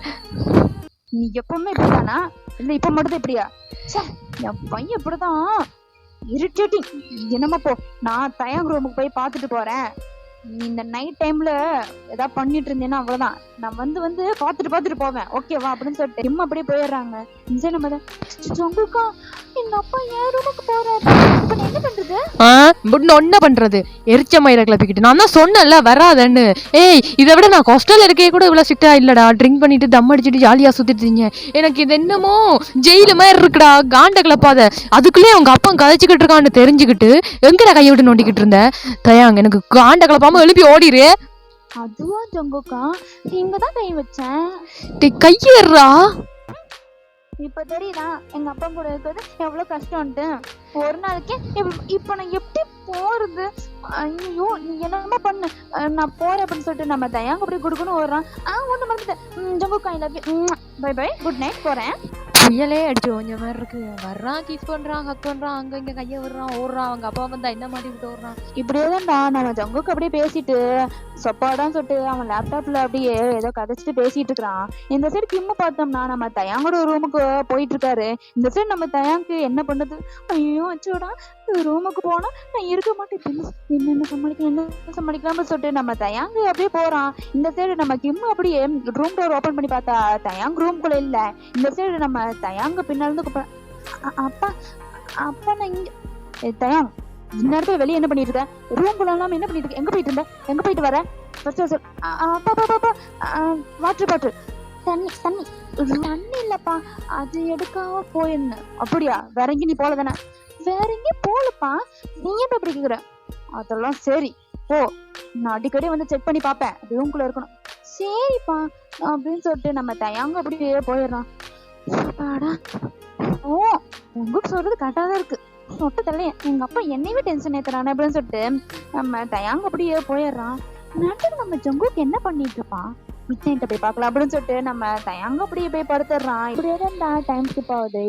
நீ எப்பவுமே இப்படிதானா? இல்லை இப்போ மட்டும் இப்படியா? என் பையன் இப்படிதான் இரிட்டேட்டிங். என்னமா போ, நான் தயாங் ரூமுக்கு போய் பார்த்துட்டு போறேன். நீ இந்த நைட் டைம்ல ஏதாவது பண்ணிட்டு இருந்தேன்னா அவ்வளவுதான். நான் வந்து வந்து பார்த்துட்டு போவேன், ஓகேவா அப்படின்னு சொல்லிட்டு டிம் அப்படியே போயிடுறாங்க. இந்த நம்ம ஜங்குக்கா எங்க அப்பா என் ரூமுக்கு போறாரு. இப்ப நான் என்ன பண்றது?
என்ன பண்றது? எரிச்ச மயில கிளப்பிக்கிட்டு நான் தான் சொன்னேன்ல வராதன்னு. இதை விட நான் ஹாஸ்டல்ல இருக்கே கூட இவ்வளவு ஸ்ட்ரிக்டா இல்லடா. ட்ரிங்க் பண்ணிட்டு தம் அடிச்சுட்டு ஜாலியா சுத்திட்டு. எனக்கு இது என்னமோ ஜெயிலு மாதிரி இருக்குடா. காண்ட கிளப்பாத. அதுக்குள்ளே அவங்க அப்பா கதைச்சுக்கிட்டு இருக்கான்னு தெரிஞ்சுக்கிட்டு எங்கடா கையை விட்டு நோண்டிக்கிட்டு இருந்த? தயாங்க எனக்கு காண்ட கிளப்பாம எழுப்பி ஓடிரு.
அதுவா ஜங்குக்கா, இங்கதான் கை வச்சேன்.
கையேறா.
இப்ப தெரியுதா எங்க அப்பா கூட இருக்கிறது எவ்வளவு கஷ்டம்ட்டு? ஒரு நாளைக்கு இப்ப நான் எப்படி போறது? ஐயோ நீ என்னமா பண்ணு, நான் போறேன் அப்படின்னு சொல்லிட்டு நம்ம தயாங்க அப்படி கொடுக்கணும் வர்றான். ஒண்ணு மறந்துட்டேன். ஜங்குக்கா I love you. Bye bye, good night, போறேன்.
புயலே அடிச்சு கொஞ்ச மாதிரி இருக்கு. வர்றான், கிஸ் பண்றான், ஹக் பண்றான், அங்க இங்க கைய விடுறான், ஓடுறான். அவங்க அப்பா வந்தா என்ன மாட்டி விட்டு ஓடுறான்.
இப்படியேதான்டா நம்ம ஜங்குக்கு அப்படியே பேசிட்டு சொப்பாடான்னு சொல்லிட்டு அவன் லேப்டாப்ல அப்படியே ஏதோ கதைச்சிட்டு பேசிட்டு இருக்கிறான். இந்த சைடு கிம்ம பார்த்தோம்னா நம்ம தயாங்கோட ரூமுக்கு போயிட்டு இருக்காரு. இந்த சைடு நம்ம தயாங்கு என்ன பண்ணுது? ஐயோ அச்சோடா, ரூமுக்கு போனா நான் இருக்க மாட்டேன், என்னென்ன சமாளிக்கலாம்னு சொல்லிட்டு நம்ம தயாங்கு அப்படியே போறான். இந்த சைடு நம்ம கிம் அப்படியே ரூம் டோர் ஓபன் பண்ணி பார்த்தா தயாங் ரூம்குள்ள இல்ல. இந்த சைடு நம்ம தயாங்க பின்னால இருந்து அப்பா அப்பா நான் இங்க தயாங் இந்நேரத்துல வெளியே என்ன பண்ணிட்டு இருக்க? ரூம்குள்ள எல்லாம் என்ன பண்ணிட்டு இருக்க? எங்க போயிட்டு இருந்த? எங்க போயிட்டு வர? அப்பா வாட்டர் பாட்டில், தண்ணி தண்ணி தண்ணி இல்லப்பா, அது எடுக்காம போயிருந்தேன். அப்படியா? வேற எங்கேயும் நீ போல தானே? வேற எங்கேயும் போலப்பா. நீ ஏன் இப்படி கேக்குற? அதெல்லாம் சரி போ, நான் அடிக்கடி வந்து செக் பண்ணி பாப்பேன், ரூம்குள்ள இருக்கணும். சரிப்பா அப்படின்னு சொல்லிட்டு நம்ம தயாங்க அப்படியே போயிடுறான். உங்களுக்கு சொல்றது கரெக்டா தான் இருக்கு. சொட்ட தலைய எங்க அப்பா என்னையவே டென்ஷன் ஏத்துறானே அப்படின்னு சொல்லிட்டு நம்ம தயாங்க அப்படியே போயிடுறான். நாட்டுக்கு நம்ம ஜங்குக்கு என்ன பண்ணிட்டு இருப்பான்? மிட் நைட்டை போய் பார்க்கலாம் அப்படின்னு சொல்லிட்டு நம்ம தயங்க அப்படியே போய் படுத்துடுறான். இப்படியே தான் டைம் ஸ்கிப் ஆகுது.